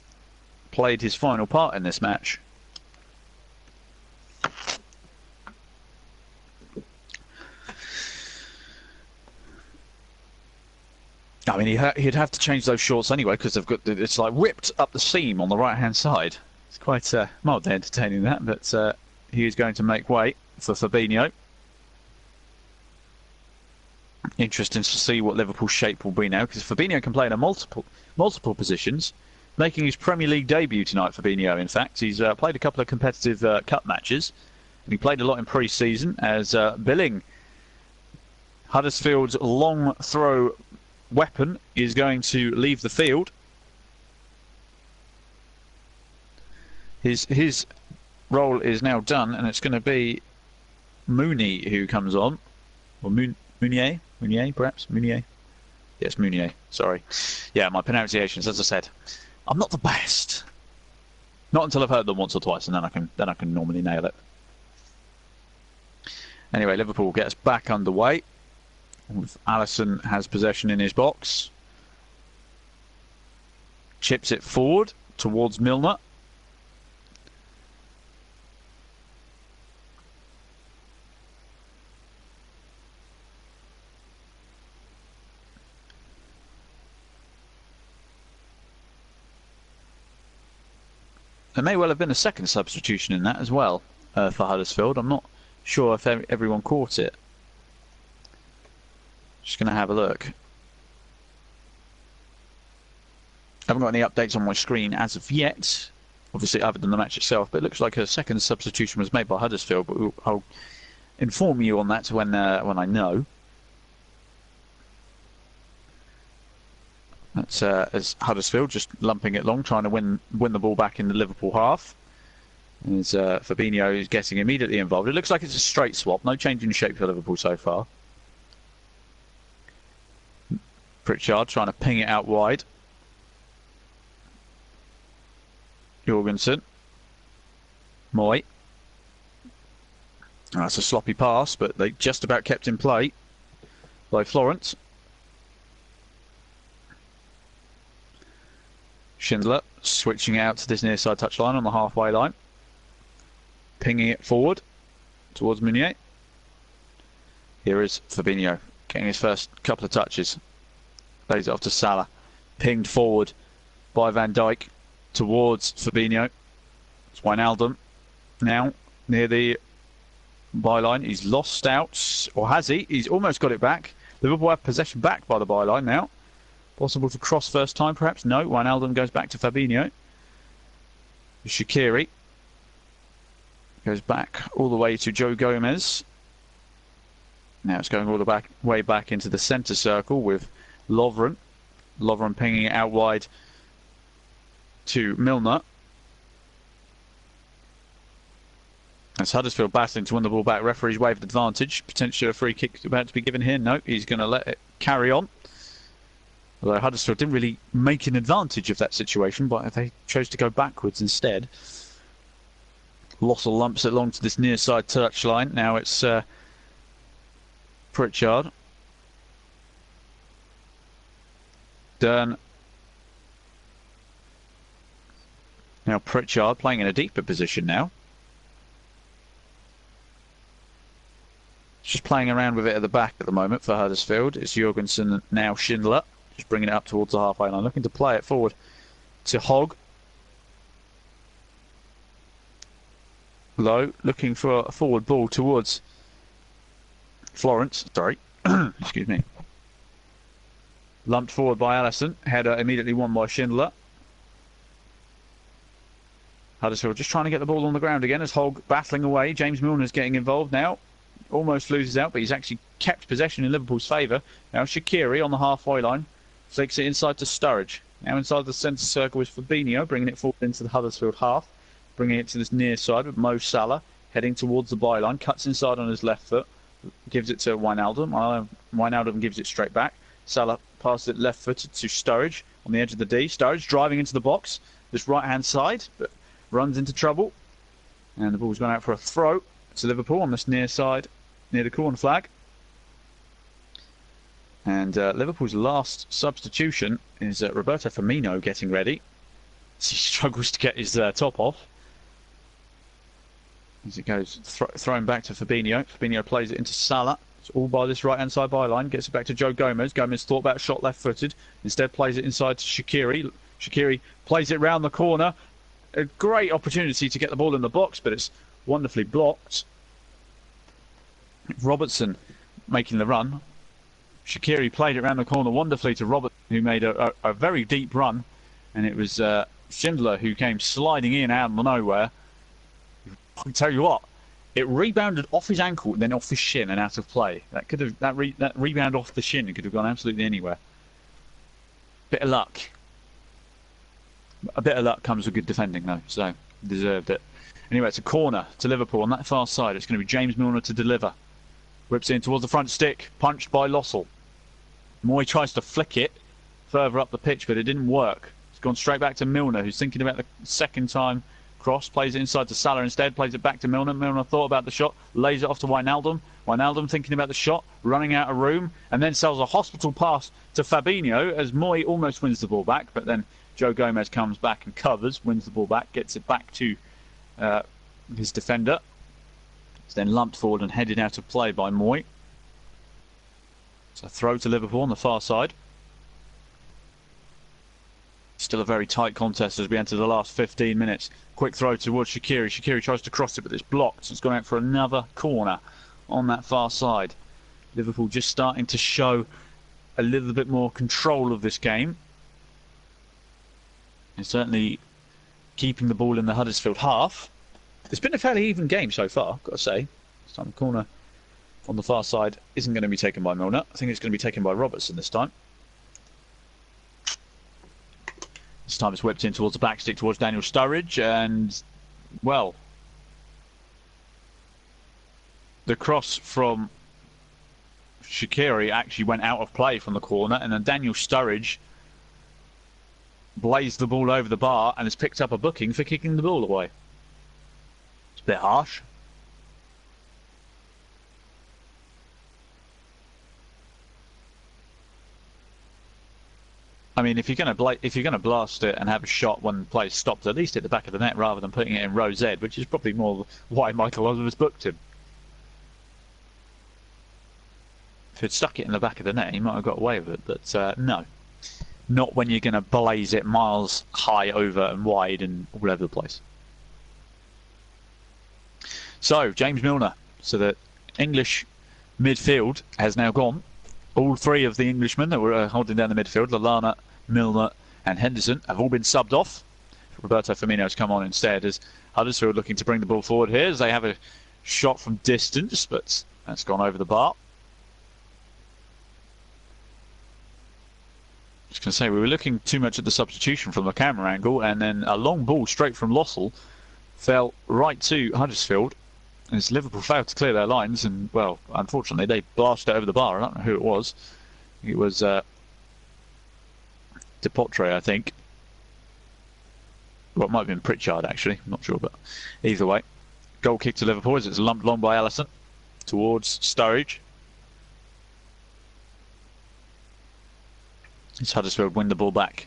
played his final part in this match. I mean, he'd have to change those shorts anyway, because they've got it's like ripped up the seam on the right-hand side. It's quite mildly entertaining, that, but he is going to make way for Fabinho. Interesting to see what Liverpool's shape will be now, because Fabinho can play in multiple positions, making his Premier League debut tonight. Fabinho, in fact, he's played a couple of competitive cup matches, and he played a lot in pre-season as Billing. Huddersfield's long throw weapon is going to leave the field. His role is now done, and it's going to be Mooney who comes on, or Meunier, perhaps Meunier. Yes, Meunier. Sorry. Yeah, my pronunciations, as I said, I'm not the best. Not until I've heard them once or twice, and then I can normally nail it. Anyway, Liverpool gets back underway. Alisson has possession in his box. Chips it forward towards Milner. There may well have been a second substitution in that as well for Huddersfield. I'm not sure if everyone caught it. Just going to have a look. I haven't got any updates on my screen as of yet, obviously other than the match itself, but it looks like a second substitution was made by Huddersfield, but I'll inform you on that when I know. That's as Huddersfield just lumping it long, trying to win the ball back in the Liverpool half. As Fabinho is getting immediately involved. It looks like it's a straight swap, no change in shape for Liverpool so far. Pritchard trying to ping it out wide. Jorgensen. Moy. That's a sloppy pass, but they just about kept in play by Florence. Schindler switching out to this near side touchline on the halfway line. Pinging it forward towards Meunier. Here is Fabinho getting his first couple of touches. Plays it off to Salah. Pinged forward by Van Dijk towards Fabinho. It's Wijnaldum now near the byline. He's lost out, or has he? He's almost got it back. Liverpool have possession back by the byline now. Possible to cross first time, perhaps? No. Wijnaldum goes back to Fabinho. Shaqiri goes back all the way to Joe Gomez. Now it's going all the way back into the centre circle with Lovren. Lovren pinging it out wide to Milner. As Huddersfield battling to win the ball back. Referee's waved advantage. Potentially a free kick about to be given here. No, he's going to let it carry on. Although Huddersfield didn't really make an advantage of that situation, but they chose to go backwards instead. Lossell lumps it along to this near side touchline. Now it's Pritchard. Dern. Now Pritchard playing in a deeper position now. Just playing around with it at the back at the moment for Huddersfield. It's Jorgensen, now Schindler. Just bringing it up towards the halfway line. Looking to play it forward to Hogg. Low, looking for a forward ball towards Florence. Sorry. Excuse me. Lumped forward by Alisson. Header immediately won by Schindler. Huddersfield just trying to get the ball on the ground again as Hogg battling away. James Milner's getting involved now. Almost loses out, but he's actually kept possession in Liverpool's favour. Now Shaqiri on the halfway line. Flicks it inside to Sturridge. Now inside the centre circle is Fabinho, bringing it forward into the Huddersfield half. Bringing it to this near side with Mo Salah. Heading towards the byline. Cuts inside on his left foot. Gives it to Wijnaldum. Wijnaldum gives it straight back. Salah passes it left-footed to Sturridge. on the edge of the D. Sturridge driving into the box, this right-hand side, but runs into trouble. And the ball's gone out for a throw to Liverpool on this near side, near the corner flag. And Liverpool's last substitution is Roberto Firmino getting ready. He struggles to get his top off. As it goes, thrown back to Fabinho. Fabinho plays it into Salah. It's all by this right-hand side byline. Gets it back to Joe Gomez. Gomez thought about a shot left-footed. Instead plays it inside to Shaqiri. Shaqiri plays it round the corner. A great opportunity to get the ball in the box, but it's wonderfully blocked. Robertson making the run. Shaqiri played it round the corner wonderfully to Robert, who made a very deep run. And it was Schindler who came sliding in out of nowhere. I can tell you what, it rebounded off his ankle, then off his shin and out of play. That rebound off the shin could have gone absolutely anywhere. Bit of luck. A bit of luck comes with good defending, though, so deserved it. Anyway, it's a corner to Liverpool on that far side. It's going to be James Milner to deliver. Whips in towards the front stick, punched by Lossell. Moy tries to flick it further up the pitch, but it didn't work. It's gone straight back to Milner, who's thinking about the second time cross, plays it inside to Salah instead, plays it back to Milner. Milner thought about the shot, lays it off to Wijnaldum. Wijnaldum thinking about the shot, running out of room, and then sells a hospital pass to Fabinho as Moy almost wins the ball back, but then Joe Gomez comes back and covers, wins the ball back, gets it back to his defender. It's then lumped forward and headed out of play by Moy. It's a throw to Liverpool on the far side. Still a very tight contest as we enter the last 15 minutes. Quick throw towards Shaqiri. Shaqiri tries to cross it, but it's blocked. It's gone out for another corner on that far side. Liverpool just starting to show a little bit more control of this game. And certainly keeping the ball in the Huddersfield half. It's been a fairly even game so far, got to say. This time the corner on the far side isn't going to be taken by Milner. I think it's going to be taken by Robertson this time. This time it's whipped in towards the back stick towards Daniel Sturridge, and, well, the cross from Shaqiri actually went out of play from the corner, and then Daniel Sturridge blazed the ball over the bar and has picked up a booking for kicking the ball away. It's a bit harsh. I mean, if you're going to blast it and have a shot when play stopped, at least hit the back of the net rather than putting it in row Z, which is probably more why Michael Oliver's booked him. If he'd stuck it in the back of the net, he might have got away with it, but no. Not when you're going to blaze it miles high over and wide and all over the place. So, James Milner. So the English midfield has now gone. All three of the Englishmen that were holding down the midfield, Lallana, Milner and Henderson, have all been subbed off. Roberto Firmino has come on instead as Huddersfield looking to bring the ball forward here as they have a shot from distance, but that's gone over the bar. Just going to say, we were looking too much at the substitution from the camera angle, and then a long ball straight from Lossell fell right to Huddersfield as Liverpool failed to clear their lines, and, well, unfortunately they blasted it over the bar. I don't know who it was. It was Depotre, I think. Well, it might have been Pritchard, actually. I'm not sure, but either way. Goal kick to Liverpool as it's lumped long by Alisson towards Sturridge. It's Huddersfield win the ball back.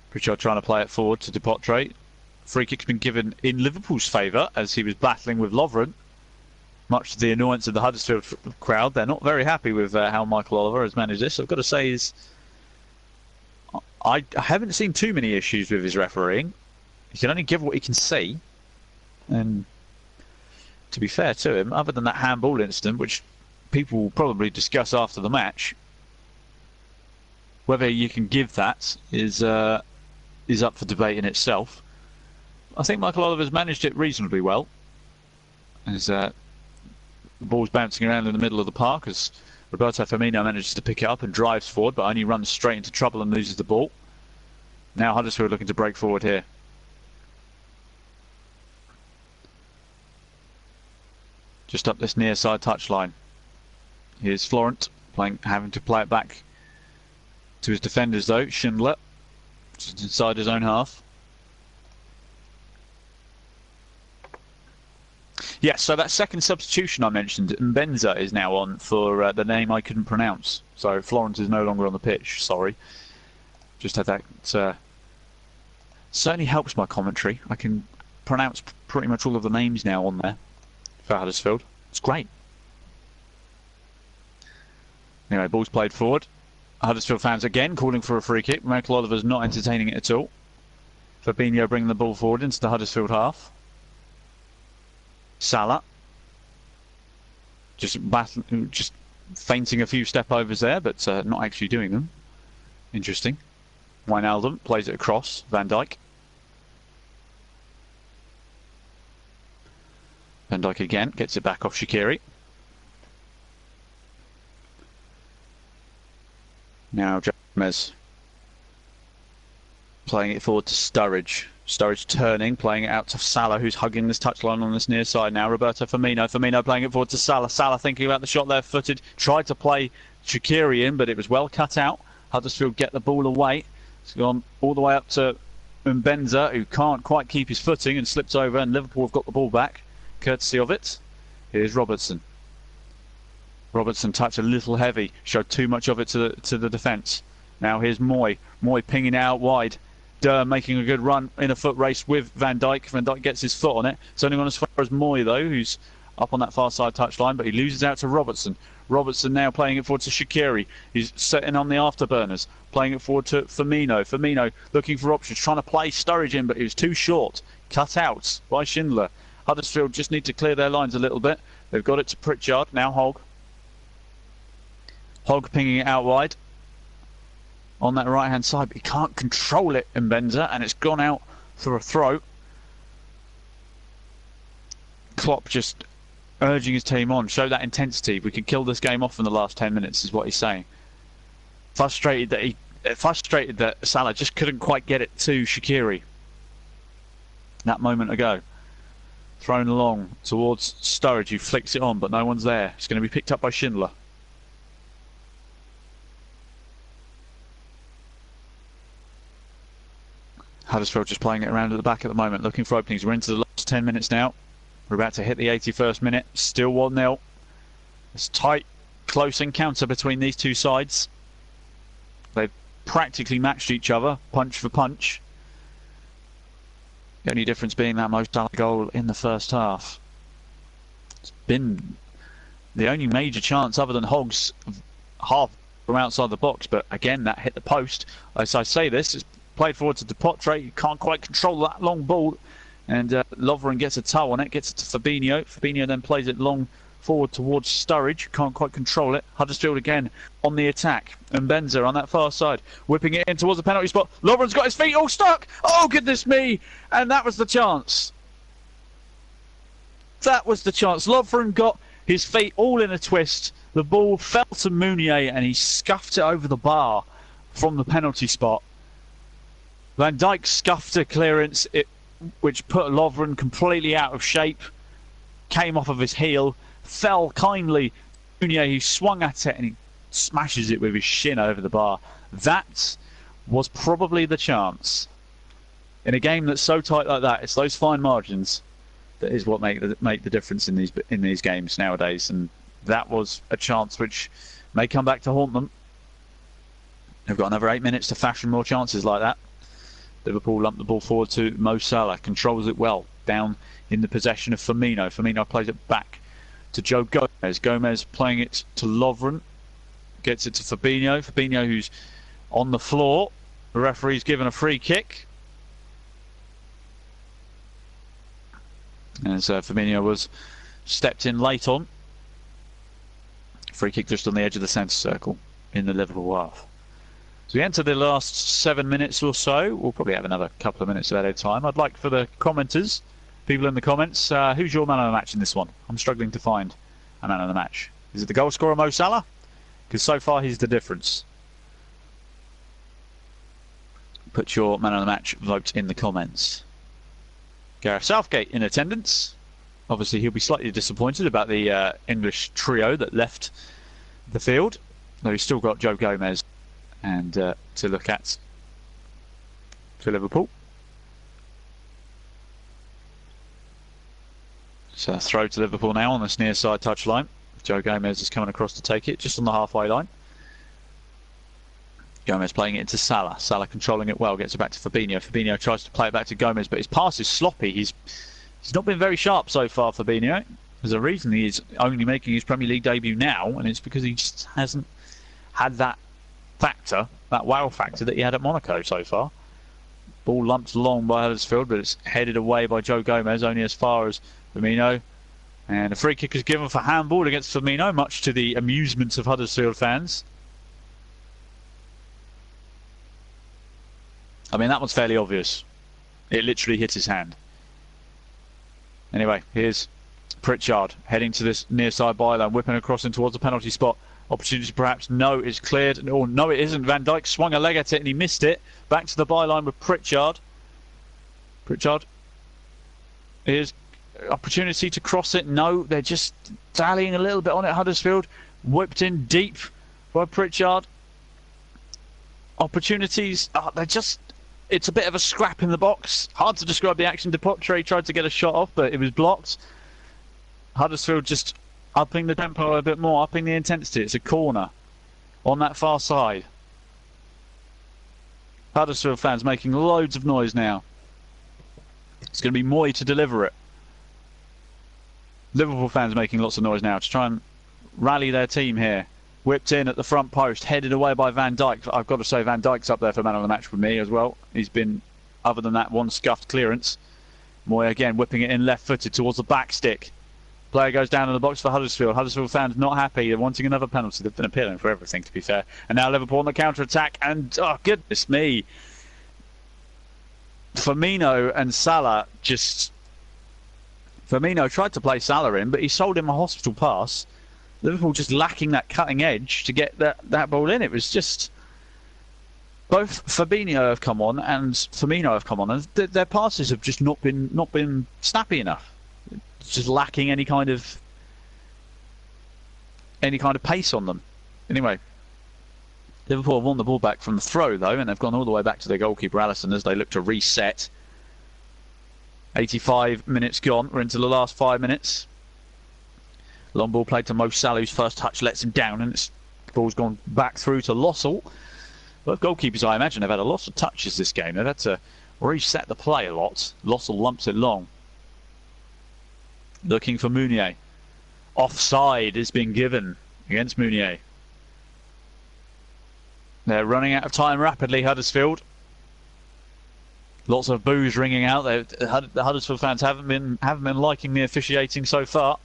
Pritchard trying to play it forward to Depotre. Free kick's been given in Liverpool's favour as he was battling with Lovren. Much to the annoyance of the Huddersfield crowd. They're not very happy with how Michael Oliver has managed this. I've got to say, I haven't seen too many issues with his refereeing. He can only give what he can see. And to be fair to him, other than that handball incident, which people will probably discuss after the match, whether you can give that is up for debate in itself. I think Michael Oliver's managed it reasonably well. As the ball's bouncing around in the middle of the park as Roberto Firmino manages to pick it up and drives forward, but only runs straight into trouble and loses the ball. Now Huddersfield looking to break forward here. Just up this near side touchline. Here's Florent having to play it back to his defenders though. Schindler Just inside his own half. Yes, so that second substitution I mentioned, Mbenza is now on for the name I couldn't pronounce. So Florence is no longer on the pitch, sorry. Just had that... certainly helps my commentary. I can pronounce pretty much all of the names now on there for Huddersfield. It's great. Anyway, ball's played forward. Huddersfield fans again calling for a free kick. Michael Oliver's not entertaining it at all. Fabinho bringing the ball forward into the Huddersfield half. Salah just feinting a few step overs there, but not actually doing them. Interesting. Wijnaldum plays it across. Van Dijk. Van Dijk again gets it back off Shaqiri. Now Gomez playing it forward to Sturridge. Sturridge turning, playing it out to Salah, who's hugging this touchline on this near side now. Roberto Firmino. Firmino playing it forward to Salah. Salah thinking about the shot there, footed. Tried to play Shaqiri in, but it was well cut out. Huddersfield get the ball away. It's gone all the way up to Mbenza, who can't quite keep his footing and slips over, and Liverpool have got the ball back, courtesy of it. Here's Robertson. Robertson touched a little heavy, showed too much of it to the defence. Now here's Moy. Moy pinging out wide. Durr making a good run in a foot race with Van Dijk. Van Dijk gets his foot on it. It's only gone as far as Moy though, who's up on that far side touchline, but he loses out to Robertson. Robertson now playing it forward to Shaqiri. He's setting on the afterburners, playing it forward to Firmino. Firmino looking for options, trying to play Sturridge in, but he was too short. Cut out by Schindler. Huddersfield just need to clear their lines a little bit. They've got it to Pritchard. Now Hogg. Hogg pinging it out wide on that right hand side, but he can't control it in Mbenza, and it's gone out for a throw. Klopp just urging his team on, show that intensity. We can kill this game off in the last 10 minutes, is what he's saying. Frustrated that Salah just couldn't quite get it to Shaqiri that moment ago. Thrown along towards Sturridge, who flicks it on, but no one's there. It's going to be picked up by Schindler. Huddersfield just playing it around at the back at the moment, looking for openings. We're into the last 10 minutes now. We're about to hit the 81st minute. Still 1-0. It's tight, close encounter between these two sides. They've practically matched each other, punch for punch. The only difference being that Mo Salah goal in the first half. It's been the only major chance other than Hogg's half from outside the box, but again, that hit the post. As I say this, it's played forward to Depotre. You can't quite control that long ball, and Lovren gets a toe on it, gets it to Fabinho. Fabinho then plays it long forward towards Sturridge. Can't quite control it. Huddersfield again on the attack, and Mbenza on that far side, whipping it in towards the penalty spot. Lovren's got his feet all stuck. Oh goodness me! And that was the chance. That was the chance. Lovren got his feet all in a twist. The ball fell to Mounier, and he scuffed it over the bar from the penalty spot. Van Dijk scuffed a clearance, which put Lovren completely out of shape. Came off of his heel, fell kindly. Mounier, he swung at it and he smashes it with his shin over the bar. That was probably the chance. In a game that's so tight like that, it's those fine margins that is what make the difference in these games nowadays. And that was a chance which may come back to haunt them. They've got another 8 minutes to fashion more chances like that. Liverpool lump the ball forward to Mo Salah, controls it well, down in the possession of Firmino. Firmino plays it back to Joe Gomez. Gomez playing it to Lovren, gets it to Fabinho. Fabinho, who's on the floor. The referee's given a free kick. As Fabinho was stepped in late on. Free kick just on the edge of the centre circle in the Liverpool half. So we enter the last 7 minutes or so. We'll probably have another couple of minutes of added time. I'd like for the commenters, people in the comments, who's your man of the match in this one? I'm struggling to find a man of the match. Is it the goal scorer Mo Salah? Because so far he's the difference. Put your man of the match vote in the comments. Gareth Southgate in attendance. Obviously he'll be slightly disappointed about the English trio that left the field, though he's still got Joe Gomez and to look at for Liverpool. So throw to Liverpool now on this near side touchline. Joe Gomez is coming across to take it, just on the halfway line. Gomez playing it into Salah. Salah controlling it well, gets it back to Fabinho. Fabinho tries to play it back to Gomez, but his pass is sloppy. He's not been very sharp so far, Fabinho. There's a reason he's only making his Premier League debut now, and it's because he just hasn't had that factor, that wow factor that he had at Monaco so far. Ball lumped long by Huddersfield, but it's headed away by Joe Gomez, only as far as Firmino. And a free kick is given for handball against Firmino, much to the amusement of Huddersfield fans. I mean, that one's fairly obvious. It literally hit his hand. Anyway, here's Pritchard heading to this near side byline, whipping across in towards the penalty spot. Opportunity perhaps, no, it's cleared. Or no, it isn't. Van Dijk swung a leg at it and he missed it. Back to the byline with Pritchard. Pritchard. Here's opportunity to cross it. No, they're just dallying a little bit on it. Huddersfield whipped in deep by Pritchard. Opportunities, they're just... It's a bit of a scrap in the box. Hard to describe the action. Depotre tried to get a shot off, but it was blocked. Huddersfield just upping the tempo a bit more, upping the intensity. It's a corner on that far side. Huddersfield fans making loads of noise now. It's going to be Moy to deliver it. Liverpool fans making lots of noise now to try and rally their team here. Whipped in at the front post, headed away by Van Dijk. I've got to say Van Dijk's up there for man of the match with me as well. He's been, other than that, one scuffed clearance. Moy again whipping it in left-footed towards the back stick. Player goes down in the box for Huddersfield. Huddersfield fans not happy. They're wanting another penalty. They've been appealing for everything, to be fair. And now Liverpool on the counter-attack. And, oh, goodness me. Firmino and Salah just... Firmino tried to play Salah in, but he sold him a hospital pass. Liverpool just lacking that cutting edge to get that ball in. It was just... Both Fabinho have come on and Firmino have come on, and their passes have just not been snappy enough. It's just lacking any kind of pace on them. Anyway, Liverpool have won the ball back from the throw though, and they've gone all the way back to their goalkeeper Alisson as they look to reset. 85 minutes gone. We're into the last 5 minutes. Long ball played to Mo Salah, whose first touch lets him down, and the ball's gone back through to Lossell. Both goalkeepers, I imagine, have had a lot of touches this game. They've had to reset the play a lot. Lossell lumps it long. Looking for Meunier. Offside is being given against Meunier. They're running out of time rapidly, Huddersfield. Lots of boos ringing out. The Huddersfield fans haven't been liking the officiating so far.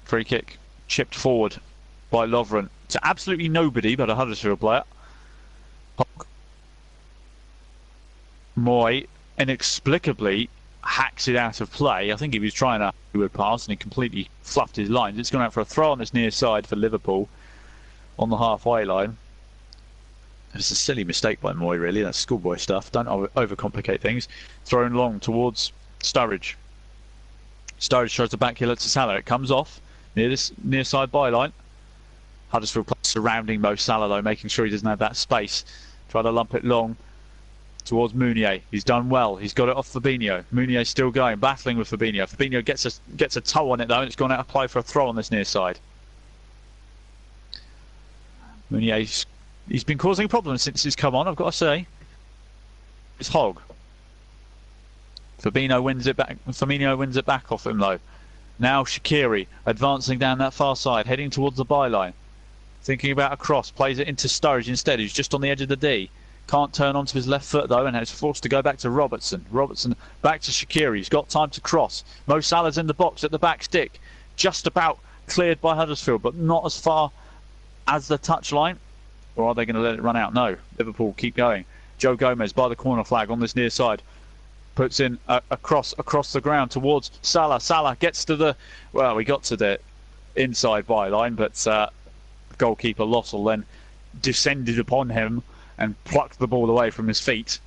Free kick chipped forward by Lovren to absolutely nobody but a Huddersfield player. Moy inexplicably hacks it out of play. I think he was trying to do a pass and he completely fluffed his lines. It's gone out for a throw on this near side for Liverpool on the halfway line. It's a silly mistake by Moy, really. That's schoolboy stuff. Don't overcomplicate things. Thrown long towards Sturridge. Sturridge tries to backheel it to Salah. It comes off near this near side byline. Huddersfield surrounding Mo Salah though, making sure he doesn't have that space. Try to lump it long towards Meunier. He's done well. He's got it off Fabinho. Meunier still going, battling with Fabinho. Fabinho gets a toe on it though, and it's gone out of play for a throw on this near side. Meunier, he's been causing problems since he's come on, I've got to say. It's Hogg. Firmino wins it back off him though. Now Shaqiri advancing down that far side, heading towards the byline. Thinking about a cross, plays it into Sturridge instead, who's just on the edge of the D. Can't turn onto his left foot though, and is forced to go back to Robertson. Robertson back to Shaqiri. He's got time to cross. Mo Salah's in the box at the back stick. Just about cleared by Huddersfield, but not as far as the touchline. Or are they going to let it run out? No. Liverpool keep going. Joe Gomez by the corner flag on this near side. Puts in a cross across the ground towards Salah. Salah gets to the... Well, we got to the inside byline, but goalkeeper Lossell then descended upon him and plucked the ball away from his feet.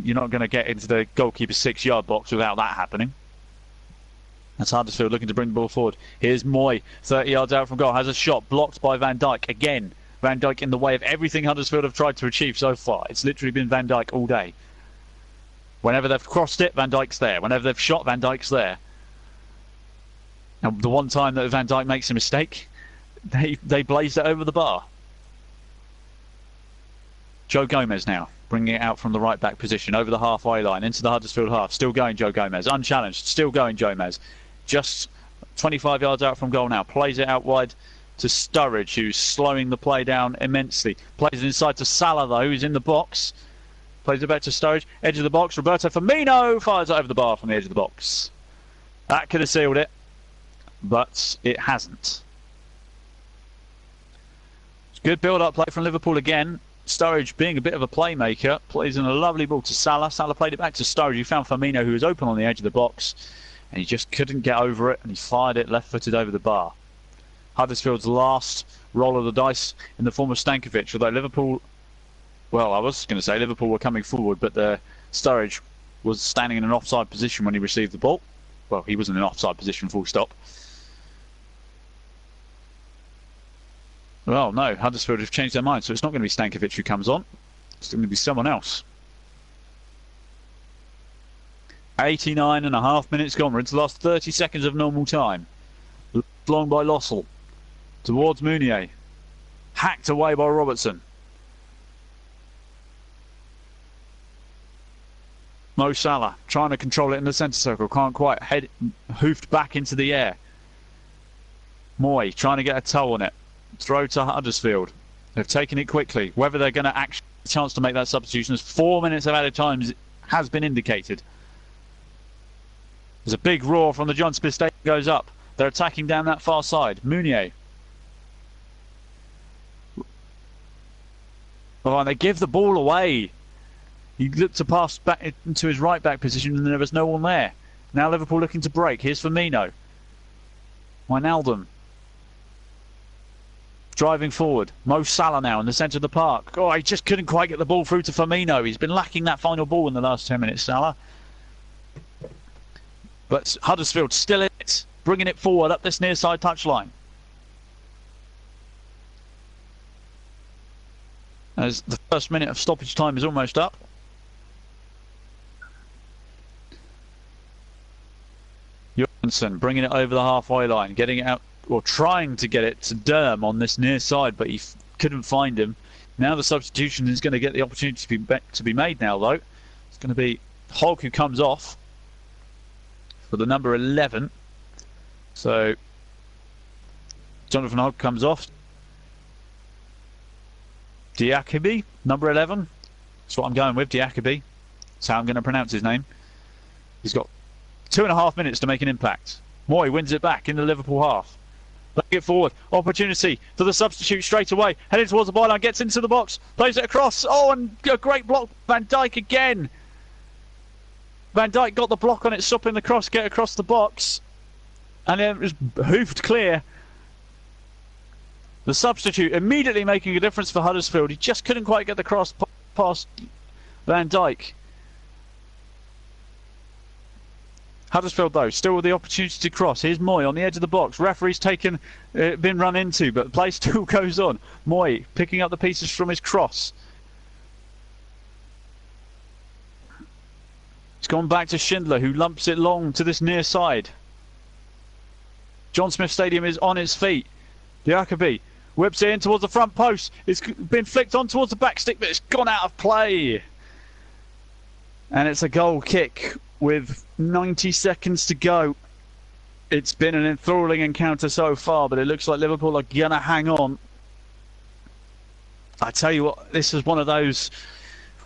You're not going to get into the goalkeeper's 6-yard box without that happening. That's Huddersfield looking to bring the ball forward. Here's Moy, 30 yards out from goal, has a shot blocked by Van Dijk. Again, Van Dijk in the way of everything Huddersfield have tried to achieve so far. It's literally been Van Dijk all day. Whenever they've crossed it, Van Dijk's there. Whenever they've shot, Van Dijk's there. And the one time that Van Dijk makes a mistake, they blazed it over the bar. Joe Gomez now, bringing it out from the right back position, over the halfway line, into the Huddersfield half. Still going Joe Gomez, unchallenged, still going Gomez. Just 25 yards out from goal now, plays it out wide to Sturridge, who's slowing the play down immensely. Plays it inside to Salah though, who's in the box. Plays it back to Sturridge, edge of the box. Roberto Firmino fires it over the bar from the edge of the box. That could have sealed it, but it hasn't. Good build-up play from Liverpool again. Sturridge being a bit of a playmaker, plays in a lovely ball to Salah. Salah played it back to Sturridge, who found Firmino, who was open on the edge of the box, and he just couldn't get over it, and he fired it left-footed over the bar. Huddersfield's last roll of the dice in the form of Stankovic, although Liverpool, well, I was going to say Liverpool were coming forward, but Sturridge was standing in an offside position when he received the ball. Well, he was in an offside position, full stop. Well, no, Huddersfield have changed their mind, so it's not going to be Stankovic who comes on. It's going to be someone else. 89.5 minutes gone. We're into the last 30 seconds of normal time. Long by Lossell. Towards Mounier. Hacked away by Robertson. Mo Salah trying to control it in the centre circle. Can't quite. Head hoofed back into the air. Moy trying to get a toe on it. Throw to Huddersfield. They've taken it quickly. Whether they're going to actually have a chance to make that substitution, as 4 minutes of added time has been indicated. There's a big roar from the John Smith Stadium goes up. They're attacking down that far side. Mounier. Oh, and they give the ball away. He looked to pass back into his right back position and there was no one there. Now Liverpool looking to break. Here's Firmino. Wijnaldum. Driving forward. Mo Salah now in the centre of the park. Oh, he just couldn't quite get the ball through to Firmino. He's been lacking that final ball in the last 10 minutes, Salah. But Huddersfield still in it. Bringing it forward up this near side touchline. As the first minute of stoppage time is almost up. Jorgensen bringing it over the halfway line. Getting it out, or trying to get it to Durm on this near side, but he couldn't find him. Now the substitution is going to get the opportunity to be made now, though. It's going to be Hogg who comes off for the number 11. So Jonathan Hogg comes off. Diakhaby, number 11. That's what I'm going with, Diakhaby. That's how I'm going to pronounce his name. He's got 2.5 minutes to make an impact. Moy wins it back in the Liverpool half. Playing it forward. Opportunity for the substitute straight away. Heading towards the byline. Gets into the box. Plays it across. Oh, and a great block. Van Dijk again. Van Dijk got the block on it, stopping the cross, get across the box. And it was hoofed clear. The substitute immediately making a difference for Huddersfield. He just couldn't quite get the cross past Van Dijk. Huddersfield, though, still with the opportunity to cross. Here's Moy on the edge of the box. Referee's been run into, but the play still goes on. Moy picking up the pieces from his cross. It's gone back to Schindler, who lumps it long to this near side. John Smith Stadium is on its feet. Diakhaby whips it in towards the front post. It's been flicked on towards the back stick, but it's gone out of play. And it's a goal kick with 90 seconds to go. It's been an enthralling encounter so far, but it looks like Liverpool are going to hang on. I tell you what, this is one of those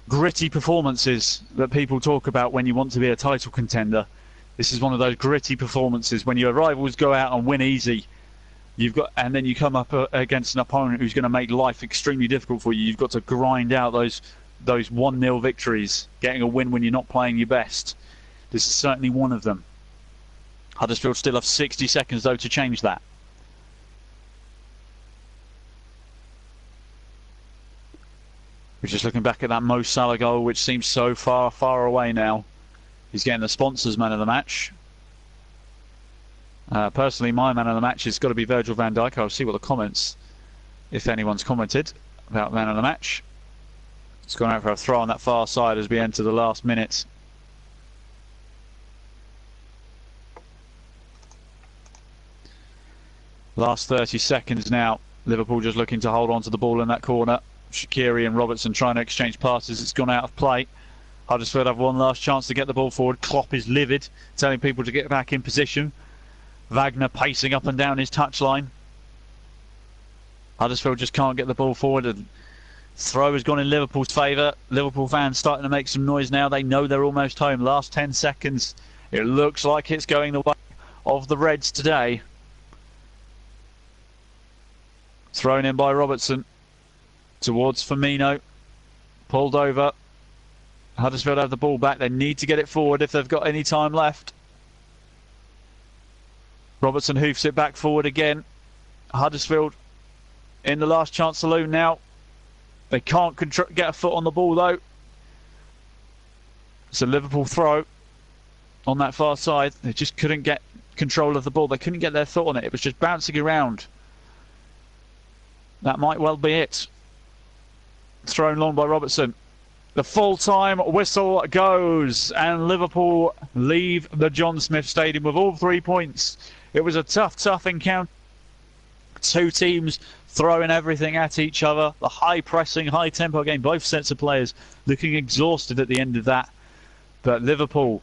gritty performances that people talk about when you want to be a title contender. This is one of those gritty performances when your rivals go out and win easy. And then you come up against an opponent who's going to make life extremely difficult for you. You've got to grind out those 1-0 victories, getting a win when you're not playing your best. This is certainly one of them. Huddersfield still have 60 seconds, though, to change that. We're just looking back at that Mo Salah goal, which seems so far, far away now. He's getting the sponsors man of the match. Personally, my man of the match has got to be Virgil van Dijk. I'll see what the comments, if anyone's commented about man of the match. It's gone out for a throw on that far side as we enter the last minute. Last 30 seconds now. Liverpool just looking to hold on to the ball in that corner. Shaqiri and Robertson trying to exchange passes. It's gone out of play. Huddersfield have one last chance to get the ball forward. Klopp is livid, telling people to get back in position. Wagner pacing up and down his touchline. Huddersfield just can't get the ball forward. And throw has gone in Liverpool's favour. Liverpool fans starting to make some noise now. They know they're almost home. Last 10 seconds. It looks like it's going the way of the Reds today. Thrown in by Robertson towards Firmino. Pulled over. Huddersfield have the ball back. They need to get it forward if they've got any time left. Robertson hoofs it back forward again. Huddersfield in the last chance saloon now. They can't get a foot on the ball though. It's a Liverpool throw on that far side. They just couldn't get control of the ball. They couldn't get their foot on it. It was just bouncing around. That might well be it. Thrown long by Robertson. The full-time whistle goes and Liverpool leave the John Smith Stadium with all 3 points. It was a tough encounter. Two teams throwing everything at each other. The high-pressing, high-tempo game. Both sets of players looking exhausted at the end of that. But Liverpool,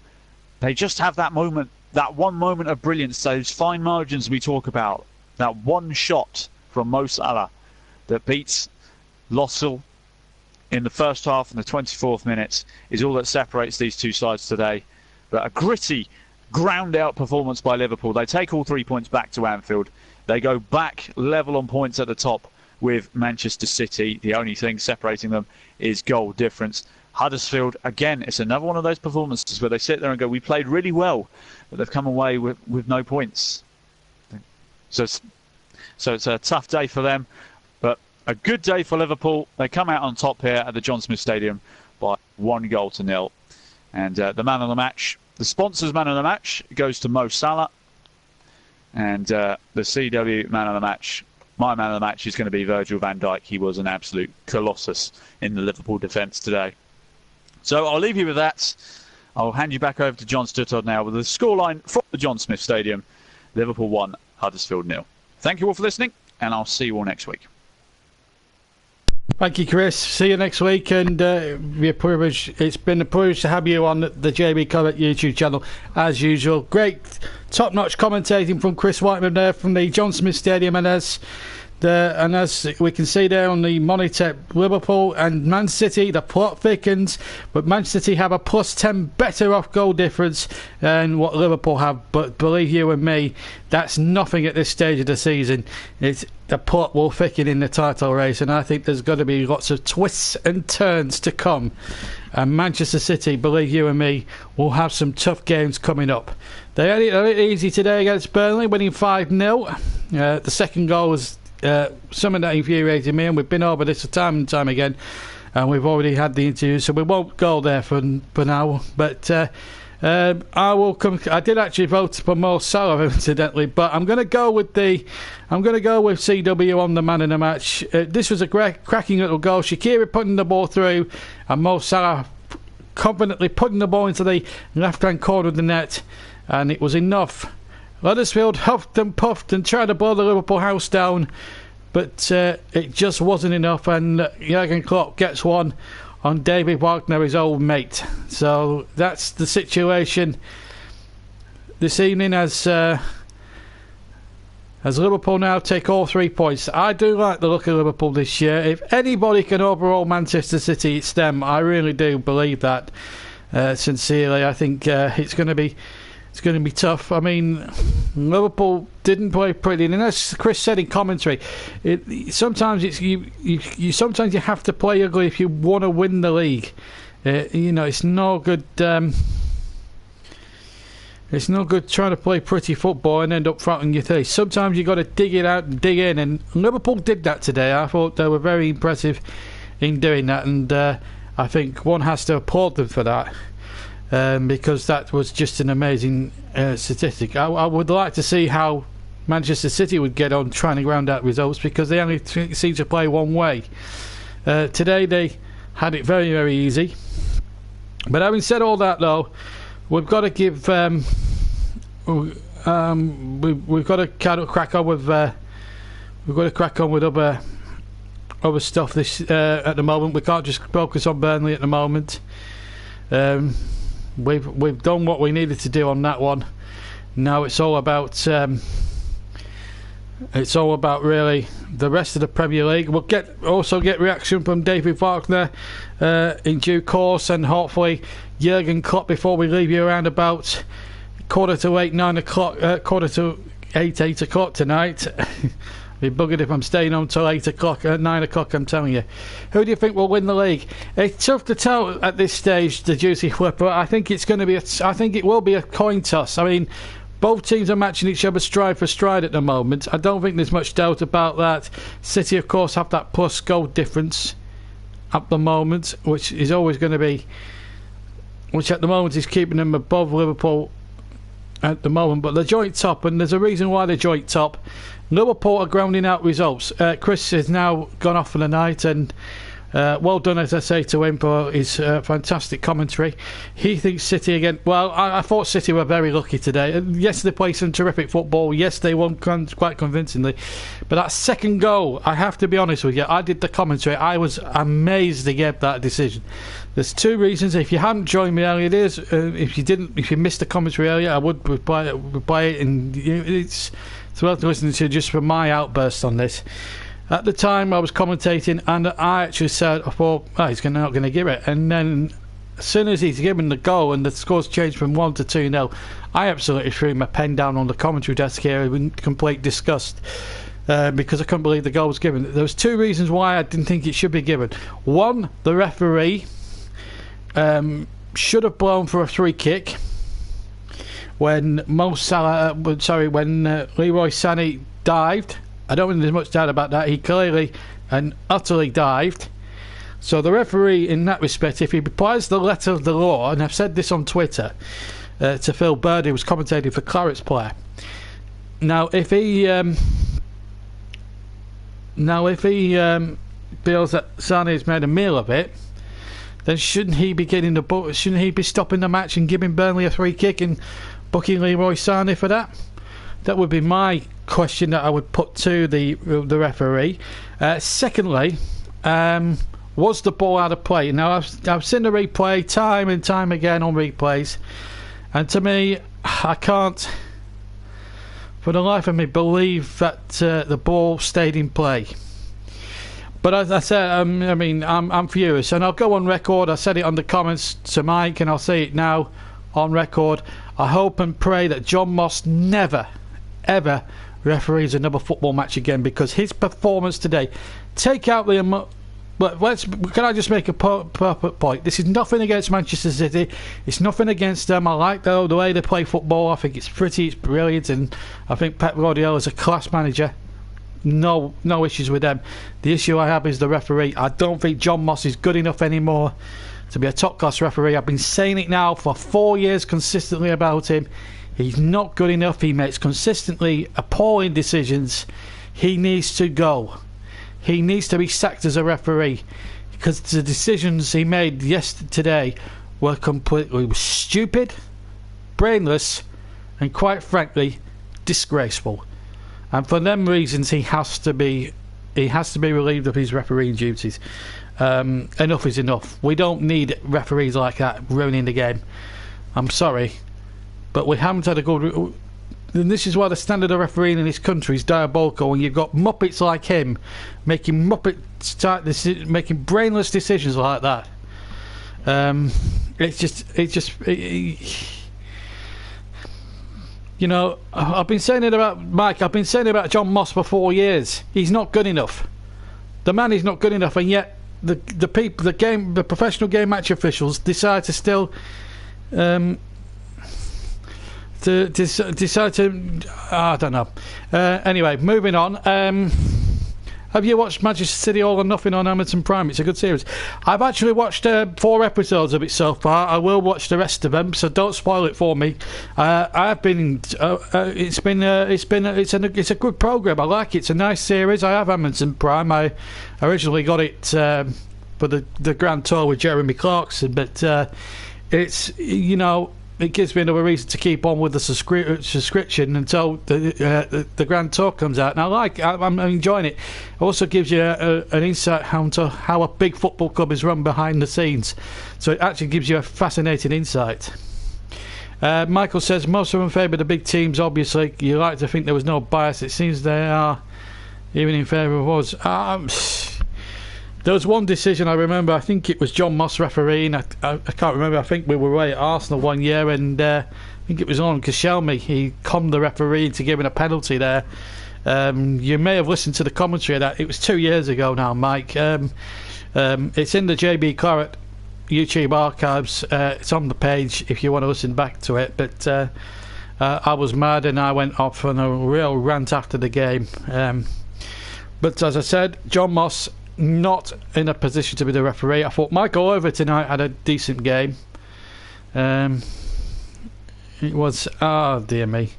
they just have that moment, that one moment of brilliance, those fine margins we talk about. That one shot from Mo Salah that beats Lossell in the first half and the 24th minute is all that separates these two sides today. But a gritty, ground-out performance by Liverpool. They take all 3 points back to Anfield. They go back level on points at the top with Manchester City. The only thing separating them is goal difference. Huddersfield, again, it's another one of those performances where they sit there and go, we played really well, but they've come away with no points. So it's a tough day for them. A good day for Liverpool. They come out on top here at the John Smith Stadium by 1-0. And the man of the match, the sponsor's man of the match, goes to Mo Salah. And the CW man of the match, my man of the match, is going to be Virgil van Dijk. He was an absolute colossus in the Liverpool defence today. So I'll leave you with that. I'll hand you back over to John Stuttard now with the scoreline from the John Smith Stadium. Liverpool 1, Huddersfield 0. Thank you all for listening, and I'll see you all next week. Thank you, Chris. See you next week, and it's been a privilege to have you on the JB Comment YouTube channel as usual. Great, top-notch commentating from Chris Whiteman there from the John Smith Stadium, and as we can see there on the monitor, Liverpool and Man City, the plot thickens, but Man City have a +10 better off goal difference than what Liverpool have. But believe you and me, that's nothing at this stage of the season. The plot will thicken in the title race, and I think there's going to be lots of twists and turns to come. And Manchester City, believe you and me, will have some tough games coming up. They had it a little easy today against Burnley, winning 5-0. The second goal was something that infuriated me, and we've been over this time and time again, and we've already had the interview, so we won't go there for now. But I will come. I did actually vote for Mo Salah, incidentally, but I'm going to go with CW on the man in the match. This was a cracking little goal. Shaqiri putting the ball through, and Mo Salah confidently putting the ball into the left-hand corner of the net, and it was enough. Huddersfield huffed and puffed and tried to blow the Liverpool house down, but it just wasn't enough, and Jurgen Klopp gets one on David Wagner, his old mate. So that's the situation this evening as Liverpool now take all 3 points. I do like the look of Liverpool this year. If anybody can overhaul Manchester City, it's them. I really do believe that sincerely. I think it's going to be tough. I mean, Liverpool didn't play pretty, and as Chris said in commentary, sometimes you have to play ugly if you want to win the league. It's no good. It's no good trying to play pretty football and end up fronting your face. Sometimes you got to dig it out and dig in, and Liverpool did that today. I thought they were very impressive in doing that, and I think one has to applaud them for that. because that was just an amazing statistic. I would like to see how Manchester City would get on trying to round out results, because they only seem to play one way. Today they had it very, very easy. But having said all that, though, we've got to give we've got to kind of crack on with other stuff this at the moment. We can't just focus on Burnley at the moment. We've done what we needed to do on that one. Now it's all about really the rest of the Premier League. We'll also get reaction from David Faulkner in due course, and hopefully Jurgen Klopp before we leave you around about 8 o'clock tonight. Be buggered if I'm staying on till 9 o'clock. I'm telling you. Who do you think will win the league? It's tough to tell at this stage, the juicy flipper. I think it's going to be. I think it will be a coin toss. I mean, both teams are matching each other stride for stride at the moment. I don't think there's much doubt about that. City, of course, have that plus goal difference at the moment, which is always going to be. Which at the moment is keeping them above Liverpool at the moment, but they're joint top, and there's a reason why they're joint top. Liverpool are grounding out results. Chris has now gone off for the night, and well done, as I say, to him for his fantastic commentary. He thinks City again. Well, I thought City were very lucky today. Yes, they played some terrific football. Yes, they won quite convincingly. But that second goal, I have to be honest with you, I did the commentary. I was amazed they gave that decision. There's two reasons. If you hadn't joined me earlier, if you missed the commentary earlier, I would reply it, and it's worth listening to just for my outburst on this. At the time I was commentating, and I actually said, I thought, he's not going to give it. And then as soon as he's given the goal and the score's changed from 1 to 2-0, I absolutely threw my pen down on the commentary desk here in complete disgust, because I couldn't believe the goal was given. There was two reasons why I didn't think it should be given. One, the referee should have blown for a free kick when Leroy Sané dived. I don't think there's much doubt about that. He clearly and utterly dived. So the referee, in that respect, if he applies the letter of the law, and I've said this on Twitter to Phil Bird, who was commentating for Claret's player. Now, if he feels that Sané's made a meal of it, then shouldn't he be stopping the match and giving Burnley a free kick and booking Leroy Sané for that? That would be my question that I would put to the referee. Secondly, was the ball out of play? Now, I've seen the replay time and time again on replays, and to me, I can't for the life of me believe that the ball stayed in play. But as I said, I'm furious, and I'll go on record. I said it on the comments to Mike, and I'll say it now on record. I hope and pray that John Moss never, ever referees another football match again, because his performance today, take out the can I just make a point? This is nothing against Manchester City. It's nothing against them. I like the way they play football. I think it's pretty, it's brilliant, and I think Pep Guardiola is a class manager. No issues with them. The issue I have is the referee. I don't think John Moss is good enough anymore to be a top class referee. I've been saying it now for 4 years consistently about him. He's not good enough. He makes consistently appalling decisions. He needs to go. He needs to be sacked as a referee, because the decisions he made yesterday were completely stupid, brainless, and quite frankly disgraceful. And for them reasons, he has to be relieved of his refereeing duties. Enough is enough. We don't need referees like that ruining the game. I'm sorry, but we haven't had a good. And this is why the standard of refereeing in this country is diabolical. When you've got muppets like him making making brainless decisions like that, you know, I've been saying it about Mike. I've been saying it about John Moss for 4 years. He's not good enough. The man is not good enough, and yet the people, the professional game match officials decide to still. Decide to I don't know. Anyway, moving on. Have you watched Manchester City All or Nothing on Amazon Prime? It's a good series. I've actually watched 4 episodes of it so far. I will watch the rest of them, so don't spoil it for me. I've been. It's a good program. I like it. It's a nice series. I have Amazon Prime. I originally got it for the Grand Tour with Jeremy Clarkson, but it's it gives me another reason to keep on with the subscription until the Grand Tour comes out. And I'm enjoying it. It also gives you an insight into how a big football club is run behind the scenes. So it actually gives you a fascinating insight. Michael says most of them favour the big teams, obviously. You like to think there was no bias. It seems they are even in favour of us. There was one decision I remember. I think it was John Moss refereeing. I can't remember. I think we were away at Arsenal one year, and I think it was on Koscielny. He conned the referee into giving a penalty there. You may have listened to the commentary of that. It was 2 years ago now, Mike. It's in the JB Claret YouTube archives. It's on the page if you want to listen back to it. But I was mad and I went off on a real rant after the game. But as I said, John Moss not in a position to be the referee. I thought Michael Over tonight had a decent game. It was dear me.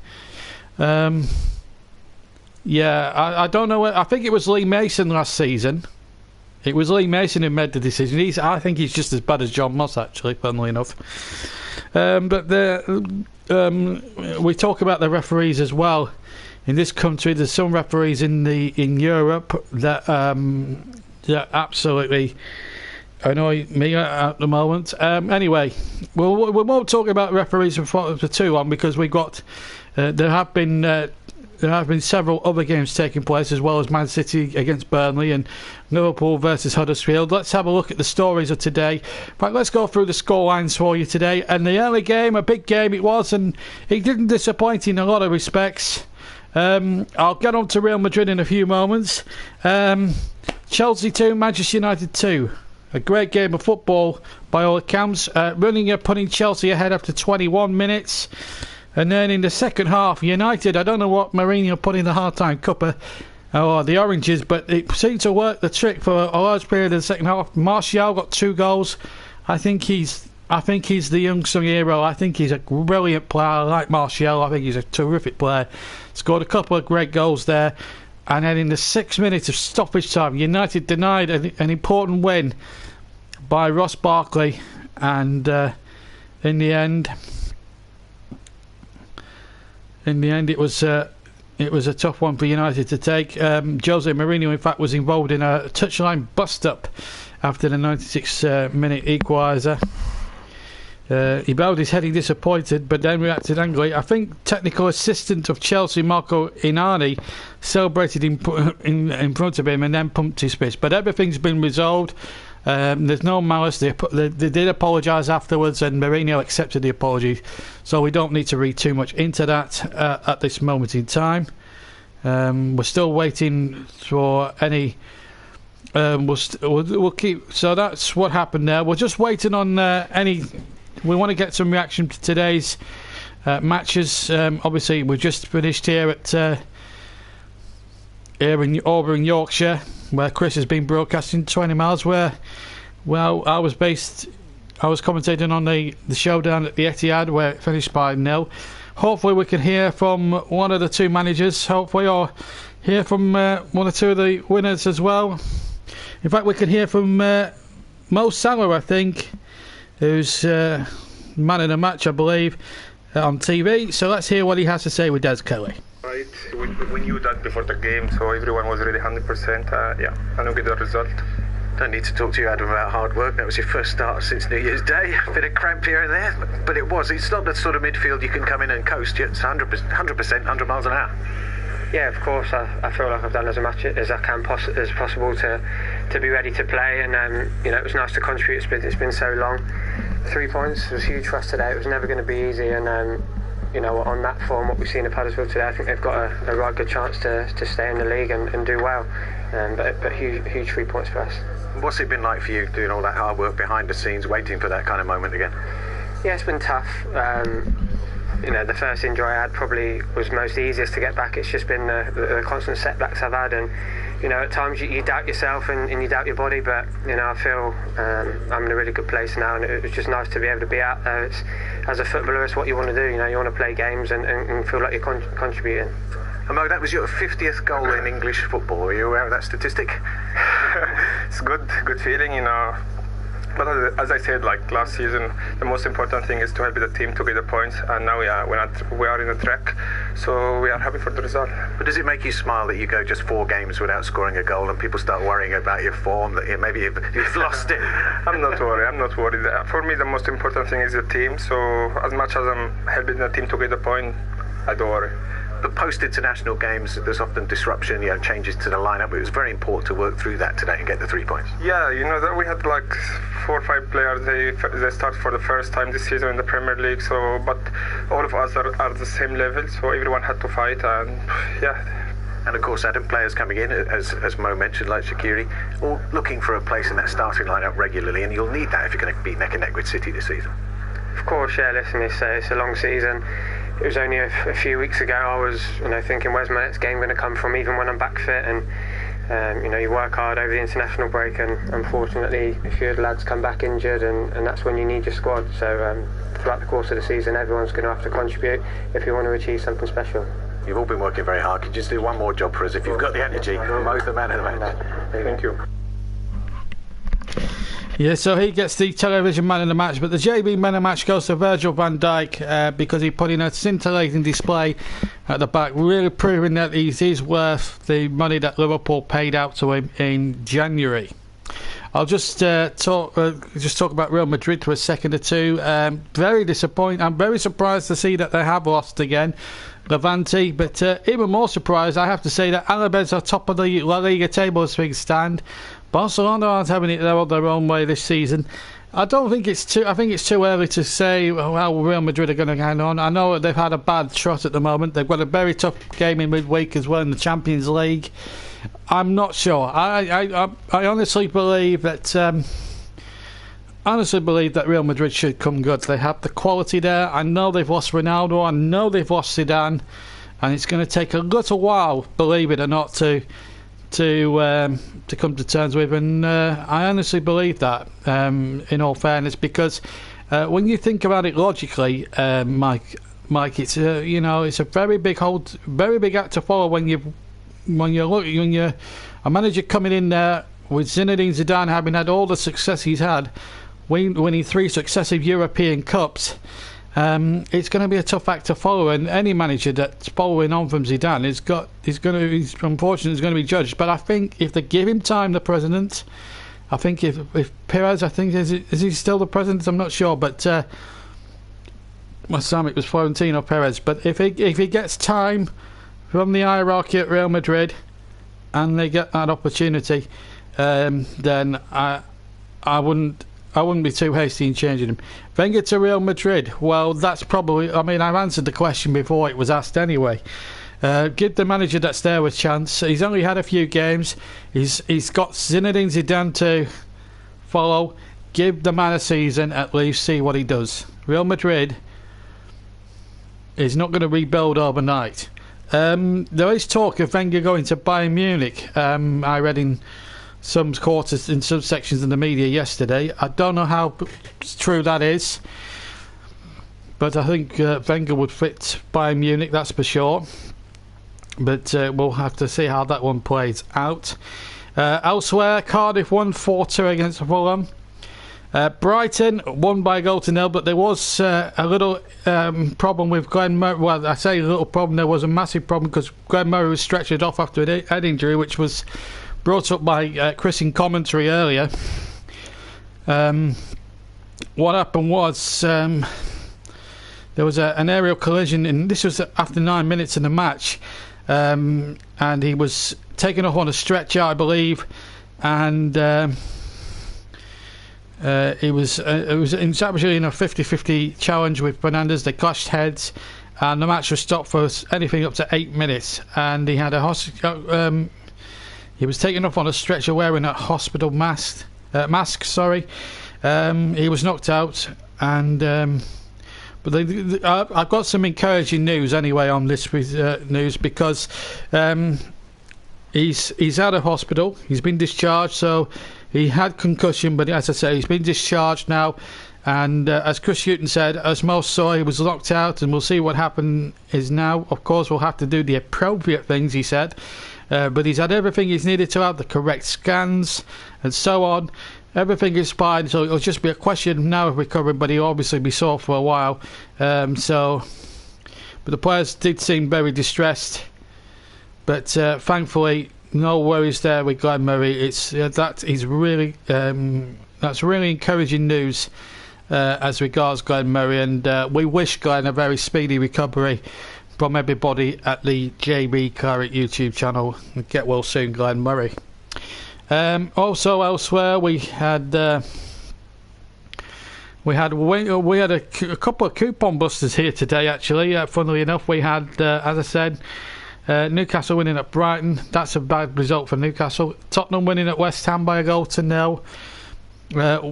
Yeah, I don't know. I think it was Lee Mason last season. It was Lee Mason who made the decision. I think he's just as bad as John Moss, actually, funnily enough. But we talk about the referees as well. In this country, there's some referees in Europe that absolutely annoy me at the moment. Anyway, we won't talk about referees for too long because we got there have been several other games taking place, as well as Man City against Burnley and Liverpool versus Huddersfield. Let's have a look at the stories of today. Right, let's go through the scorelines for you today. And the early game, a big game it was, and it didn't disappoint in a lot of respects. I'll get on to Real Madrid in a few moments. Chelsea 2, Manchester United 2. A great game of football by all accounts. Running putting Chelsea ahead after 21 minutes. And then in the second half, United, I don't know what Mourinho put in the half-time cuppa or the oranges, but it seemed to work the trick for a large period of the second half. Martial got 2 goals. I think he's the young hero. I think he's a brilliant player. I like Martial. I think he's a terrific player. Scored a couple of great goals there. And then in the 6 minutes of stoppage time, United denied an important win by Ross Barkley. And in the end, it was a tough one for United to take. Jose Mourinho, in fact, was involved in a touchline bust-up after the 96-minute equaliser. He bowed his head, he disappointed, but then reacted angrily. I think technical assistant of Chelsea, Marco Inani, celebrated in front of him and then pumped his fist. But everything's been resolved. There's no malice. They did apologise afterwards, and Mourinho accepted the apology. So we don't need to read too much into that at this moment in time. We're still waiting for any. We'll keep. So that's what happened there. We're just waiting on any. We want to get some reaction to today's matches. Obviously, we've just finished here at here in Auburn, Yorkshire, where Chris has been broadcasting 20 miles. Where, well, I was commentating on the show down at the Etihad, where it finished by 0. Hopefully, we can hear from one of the 2 managers. Hopefully, or hear from one or 2 of the winners as well. In fact, we can hear from Mo Salah, I think, who's man of the match, I believe, on TV. So let's hear what he has to say with Des Kelly. Right, we knew that before the game, so everyone was really 100%. Yeah, I don't get the result. Don't need to talk to you, Adam, about hard work. That was your first start since New Year's Day. A bit of cramp here and there, but it was. It's not the sort of midfield you can come in and coast. It's 100%, 100 miles an hour. Yeah, of course. I feel like I've done as much as I can as possible to be ready to play, and it was nice to contribute. It's been so long. 3 points was huge for us today. It was never going to be easy, and on that form, what we've seen of Huddersfield today, I think they've got a right good chance to stay in the league and do well. But huge 3 points for us. What's it been like for you doing all that hard work behind the scenes, waiting for that kind of moment again? Yeah, it's been tough. The first injury I had probably was most easiest to get back. It's just been the constant setbacks I've had, and at times you doubt yourself and you doubt your body, but I feel I'm in a really good place now, and it was just nice to be able to be out there. As a footballer, it's what you want to do. You want to play games and feel like you're contributing. Mo, that was your 50th goal in English football. Are you aware of that statistic? It's good feeling, But as I said, like last season, the most important thing is to help the team to get the points, and now we are in the track, so we are happy for the result. But does it make you smile that you go just 4 games without scoring a goal, and people start worrying about your form, that maybe you've lost it? I'm not worried. For me, the most important thing is the team. So as much as I'm helping the team to get the point, I don't worry. But post-international games, there's often disruption, changes to the lineup. It was very important to work through that today and get the 3 points. Yeah, that we had like 4 or 5 players. They start for the first time this season in the Premier League. So, but all of us are the same level. So everyone had to fight, and yeah. And of course, Adam, players coming in, as Mo mentioned, like Shaqiri, all looking for a place in that starting lineup regularly, and you'll need that if you're going to be neck and neck with City this season. Of course, yeah. Listen, it's a long season. It was only a few weeks ago I was thinking, where's my next game going to come from, even when I'm back fit, and you work hard over the international break, and unfortunately a few of the lads come back injured, and that's when you need your squad. So throughout the course of the season, everyone's going to have to contribute if you want to achieve something special. You've all been working very hard. Could you just do one more job for us if you've got the energy? Mo's the man of the match. Thank you. Yeah, so he gets the television man of the match, but the JB man of the match goes to Virgil van Dijk because he put in a scintillating display at the back, really proving that he's worth the money that Liverpool paid out to him in January. I'll just talk about Real Madrid for a second or two. Very disappointing. I'm very surprised to see that they have lost again, Levante, but even more surprised, I have to say, that Alaves are top of the La Liga table as things stand. Barcelona aren't having it their own way this season. I think it's too early to say how Real Madrid are going to hang on. I know they've had a bad trot at the moment. They've got a very tough game in midweek as well in the Champions League. I'm not sure. I honestly believe that Real Madrid should come good. They have the quality there. I know they've lost Ronaldo. I know they've lost Zidane, and it's going to take a little while, believe it or not, to come to terms with, and I honestly believe that, in all fairness, because when you think about it logically, Mike, it's it's a very big act to follow when you're a manager coming in there with Zinedine Zidane having had all the success he's had, winning 3 successive European Cups. It's going to be a tough act to follow, and any manager that's following on from Zidane is unfortunately is going to be judged. But I think if they give him time, the president, I think if Perez, is he still the president? I'm not sure, but Sam, it was Florentino Perez. But if he gets time from the hierarchy at Real Madrid, and they get that opportunity, then I wouldn't be too hasty in changing him. Wenger to Real Madrid. Well, that's probably... I've answered the question before it was asked anyway. Give the manager that's there a chance. He's only had a few games. He's got Zinedine Zidane to follow. Give the man a season at least. See what he does. Real Madrid is not going to rebuild overnight. There is talk of Wenger going to Bayern Munich. I read in some quarters, in some sections of the media yesterday. I don't know how true that is, but I think Wenger would fit Bayern Munich, that's for sure. But we'll have to see how that one plays out. Elsewhere, Cardiff won 4-2 against Fulham. Brighton won by a goal to nil, but there was a little problem with Glenn Murray. Well, I say a little problem, there was a massive problem, because Glenn Murray was stretchered off after a head injury, which was brought up by Chris in commentary earlier. What happened was there was an aerial collision, and this was after 9 minutes in the match, and he was taken off on a stretcher, I believe, and it was actually in a 50-50 challenge with Fernandes. They clashed heads, and the match was stopped for anything up to 8 minutes, and he had he was taken off on a stretcher wearing a hospital mask. He was knocked out, and but I've got some encouraging news anyway on this news, because he's out of hospital. He's been discharged, so he had concussion, but as I say, he's been discharged now. And as Chris Hughton said, as most saw, he was locked out, and we'll see what happened is now. Of course, we'll have to do the appropriate things, he said. But he's had everything he's needed to have, the correct scans and so on. Everything is fine, so it'll just be a question now of recovering, but he'll obviously be sore for a while. But the players did seem very distressed. But thankfully, no worries there with Glenn Murray. That's really encouraging news as regards Glenn Murray, and we wish Glenn a very speedy recovery from everybody at the JB Claret YouTube channel. Get well soon, Glenn Murray. Also elsewhere, we had a couple of coupon busters here today. Actually, funnily enough, we had, as I said, Newcastle winning at Brighton. That's a bad result for Newcastle. Tottenham winning at West Ham by 1-0.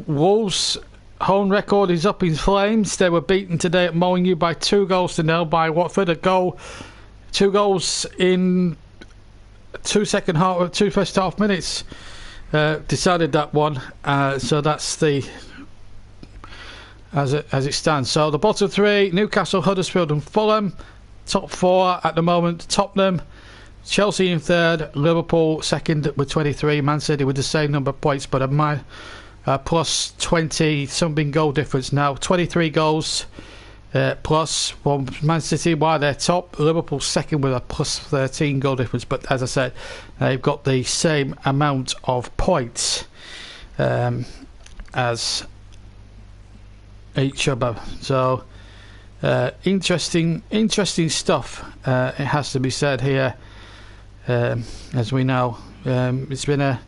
Wolves' home record is up in flames. They were beaten today at Molineux by 2-0 by Watford. 2 goals in two first half minutes decided that one. So that's the as it stands. So the bottom three: Newcastle, Huddersfield, and Fulham. Top four at the moment: Tottenham, Chelsea in third, Liverpool second with 23, Man City with the same number of points, but plus 20 something goal difference now. 23 goals plus from Man City while they're top. Liverpool second with a plus 13 goal difference, but as I said, they've got the same amount of points as each other. So interesting stuff, it has to be said here. As we know, it's been a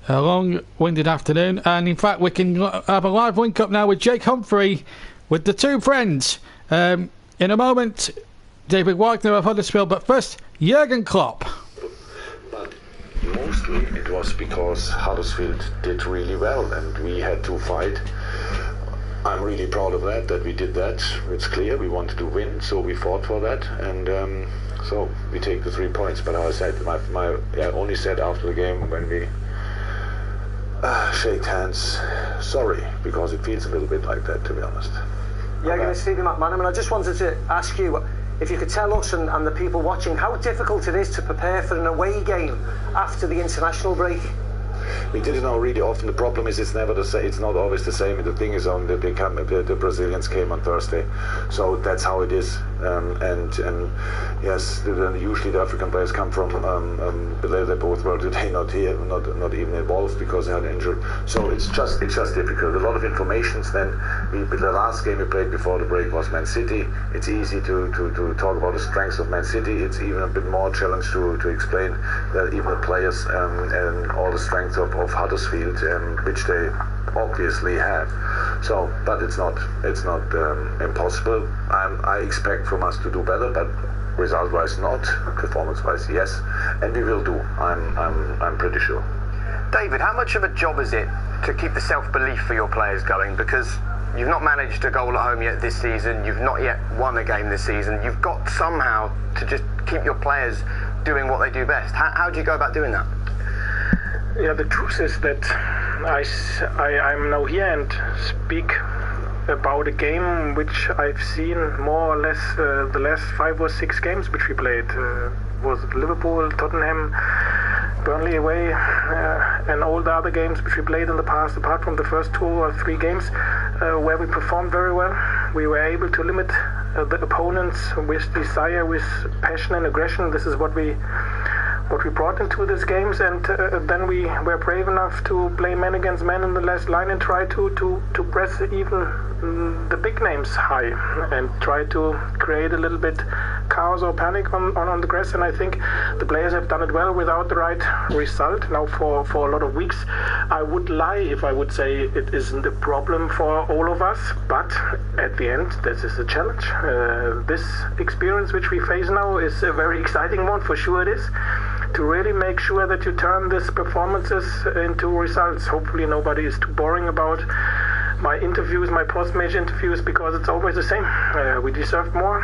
long-winded afternoon, and in fact we can have a live link-up now with Jake Humphrey with the two friends. In a moment, David Wagner of Huddersfield, but first, Jurgen Klopp. But mostly it was because Huddersfield did really well and we had to fight. I'm really proud of that we did that. It's clear we wanted to win, so we fought for that, and so we take the 3 points. But as I said, I only said after the game when we shake hands, sorry, because it feels a little bit like that, to be honest. Yeah, I'm going to Stevie McManaman. I just wanted to ask you if you could tell us and the people watching how difficult it is to prepare for an away game after the international break. We did it now really often. The problem is it's never the same. It's not always the same. The thing is on the Brazilians came on Thursday, so that's how it is. And yes, usually the African players come from they both were today not here, not even involved because they had injured. So it's just difficult. A lot of informations. Then the last game we played before the break was Man City. It's easy to talk about the strengths of Man City. It's even a bit more challenge to explain that even the players and all the strengths of Huddersfield, which they obviously have. So, but it's not impossible. I expect from us to do better, but result-wise not, performance-wise yes, and we will do. I'm pretty sure. David, how much of a job is it to keep the self-belief for your players going? Because you've not managed a goal at home yet this season. You've not yet won a game this season. You've got somehow to just keep your players doing what they do best. How do you go about doing that? Yeah, the truth is that I'm now here and speak about a game which I've seen more or less the last 5 or 6 games which we played. Was Liverpool, Tottenham, Burnley away, and all the other games which we played in the past, apart from the first 2 or 3 games where we performed very well. We were able to limit the opponents with desire, with passion and aggression. This is what we brought into these games, and then we were brave enough to play man against man in the last line and try to press even the big names high and try to create a little bit chaos or panic on the grass. And I think the players have done it well without the right result now for a lot of weeks. I would lie if I would say it isn't a problem for all of us, but at the end this is a challenge. This experience which we face now is a very exciting one, for sure it is, to really make sure that you turn these performances into results. Hopefully nobody is too boring about my interviews, my post-match interviews, because it's always the same. We deserved more,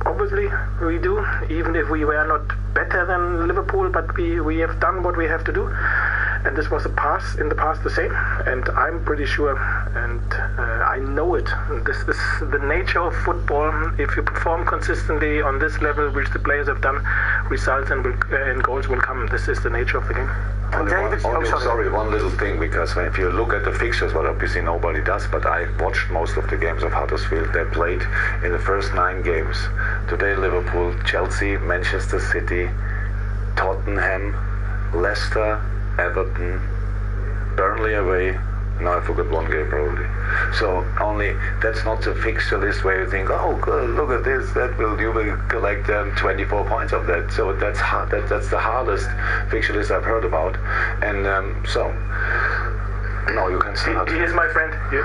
obviously we do, even if we were not better than Liverpool, but we have done what we have to do. And this was in the past the same, and I'm pretty sure, and I know it. This is the nature of football. If you perform consistently on this level, which the players have done, results and goals will come. This is the nature of the game. One little thing, because if you look at the fixtures, what obviously nobody does, but I watched most of the games of Huddersfield. They played in the first 9 games. Today Liverpool, Chelsea, Manchester City, Tottenham, Leicester, Everton, Burnley away. Now I forgot one game probably. So that's not the fixture list where you think, oh good, look at this, you will collect 24 points of that. So that's hard. That's the hardest fixture list I've heard about. And no, you can start. He is my friend. You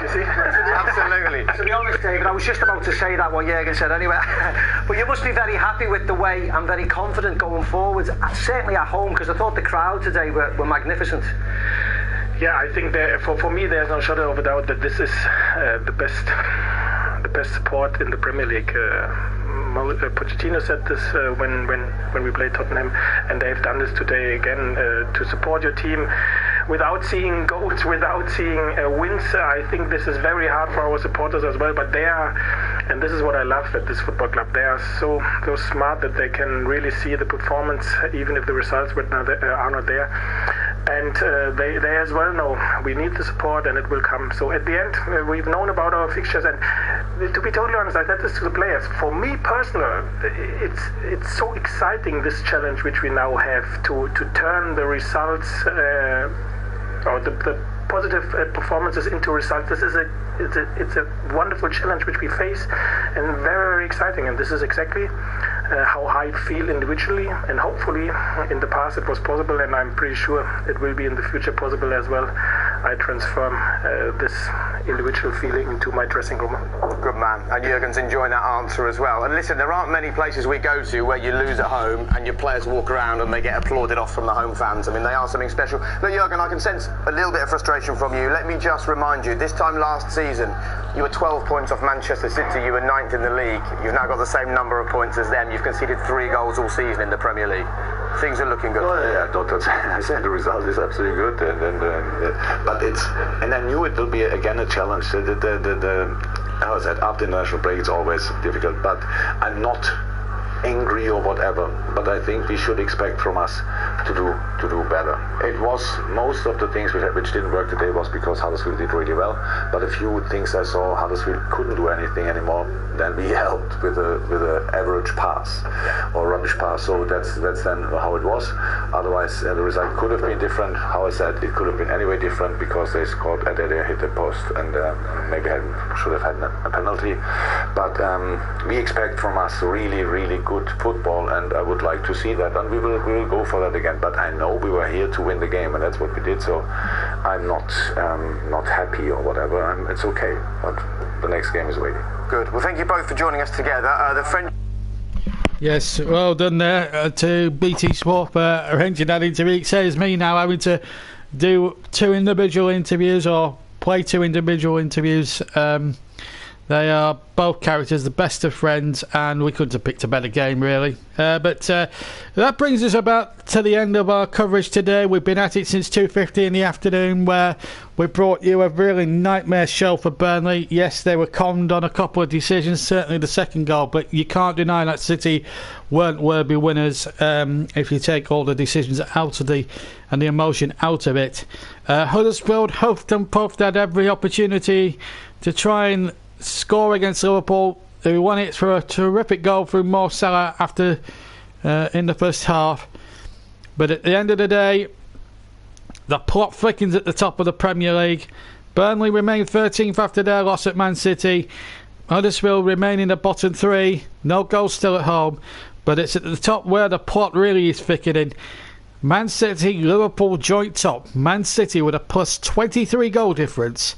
see? Absolutely. To be honest, David, I was just about to say that what Jürgen said anyway. But you must be very happy with the way and very confident going forward, certainly at home, because I thought the crowd today were magnificent. Yeah, I think for me there's no shadow of a doubt that this is the best support in the Premier League. Pochettino said this when we played Tottenham, and they've done this today again, to support your team without seeing goals, without seeing wins. I think this is very hard for our supporters as well, but they are, and this is what I love at this football club, they are so smart that they can really see the performance even if the results are not there. And they as well know we need the support and it will come. So at the end, we've known about our fixtures, and to be totally honest, I said this to the players. For me personally, it's so exciting, this challenge which we now have to turn the results or the positive performances into results. This is it's a wonderful challenge which we face, and very, very exciting. And this is exactly how I feel individually, and hopefully in the past it was possible, and I'm pretty sure it will be in the future possible as well. I transform this individual feeling into my dressing room. Good man. And Jürgen's enjoying that answer as well. And listen, there aren't many places we go to where you lose at home and your players walk around and they get applauded off from the home fans. I mean, they are something special. But Jürgen, I can sense a little bit of frustration from you. Let me just remind you, this time last season, you were 12 points off Manchester City. You were 9th in the league. You've now got the same number of points as them. You've conceded 3 goals all season in the Premier League. Things are looking good. Well, yeah, I said the result is absolutely good, but and I knew it will be again a challenge. How is that? After international break, it's always difficult. But I'm not angry or whatever. But I think we should expect from us to do better. It was most of the things which didn't work today was because Huddersfield did really well. But a few things I saw, Huddersfield couldn't do anything anymore. Then we helped with a average pass or rubbish pass. So that's then how it was. Otherwise, the result could have been different. How I said, it could have been anyway different because they scored and they hit the post, and maybe should have had a penalty. But we expect from us really, really good football, and I would like to see that, and we will go for that again. But I know we were here to win the game, and that's what we did. So I'm not happy or whatever. It's okay. But the next game is waiting. Good. Well, thank you both for joining us together. The French. Yes, well done there to BT Sport for arranging that interview. It saves me now having to do 2 individual interviews or play 2 individual interviews. They are both characters, the best of friends, and we couldn't have picked a better game, really. But that brings us about to the end of our coverage today. We've been at it since 2:50 in the afternoon, where we brought you a really nightmare show for Burnley. Yes, they were conned on a couple of decisions, certainly the second goal, but you can't deny that City weren't worthy winners if you take all the decisions out of the emotion out of it. Huddersfield huffed and puffed, had every opportunity to try and score against Liverpool, who won it through a terrific goal through Mo Salah after in the first half. But at the end of the day, the plot thickens at the top of the Premier League. Burnley remain 13th after their loss at Man City. Huddersfield remain in the bottom 3. No goals still at home, but it's at the top where the plot really is thickening. Man City, Liverpool joint top. Man City with a plus 23 goal difference,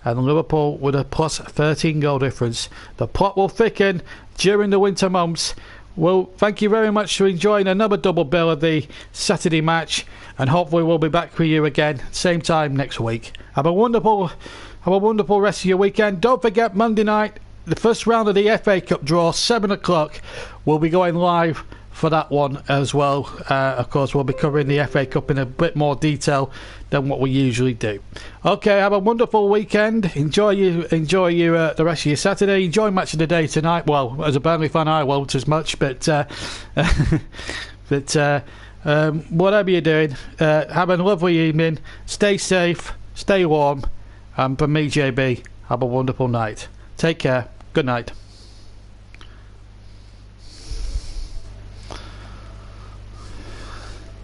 and Liverpool with a plus 13 goal difference. The plot will thicken during the winter months. Well, thank you very much for enjoying another double bill of the Saturday match, and hopefully we'll be back with you again same time next week. Have a wonderful Have a wonderful rest of your weekend. Don't forget, Monday night, the first round of the FA Cup draw, 7 o'clock. We'll be going live for that one as well. Of course, we'll be covering the FA Cup in a bit more detail than what we usually do. Okay, have a wonderful weekend. Enjoy the rest of your Saturday. Enjoy match of the day tonight. Well, as a Burnley fan, I won't as much, but whatever you're doing, have a lovely evening. Stay safe, stay warm, and from me, JB, have a wonderful night. Take care. Good night.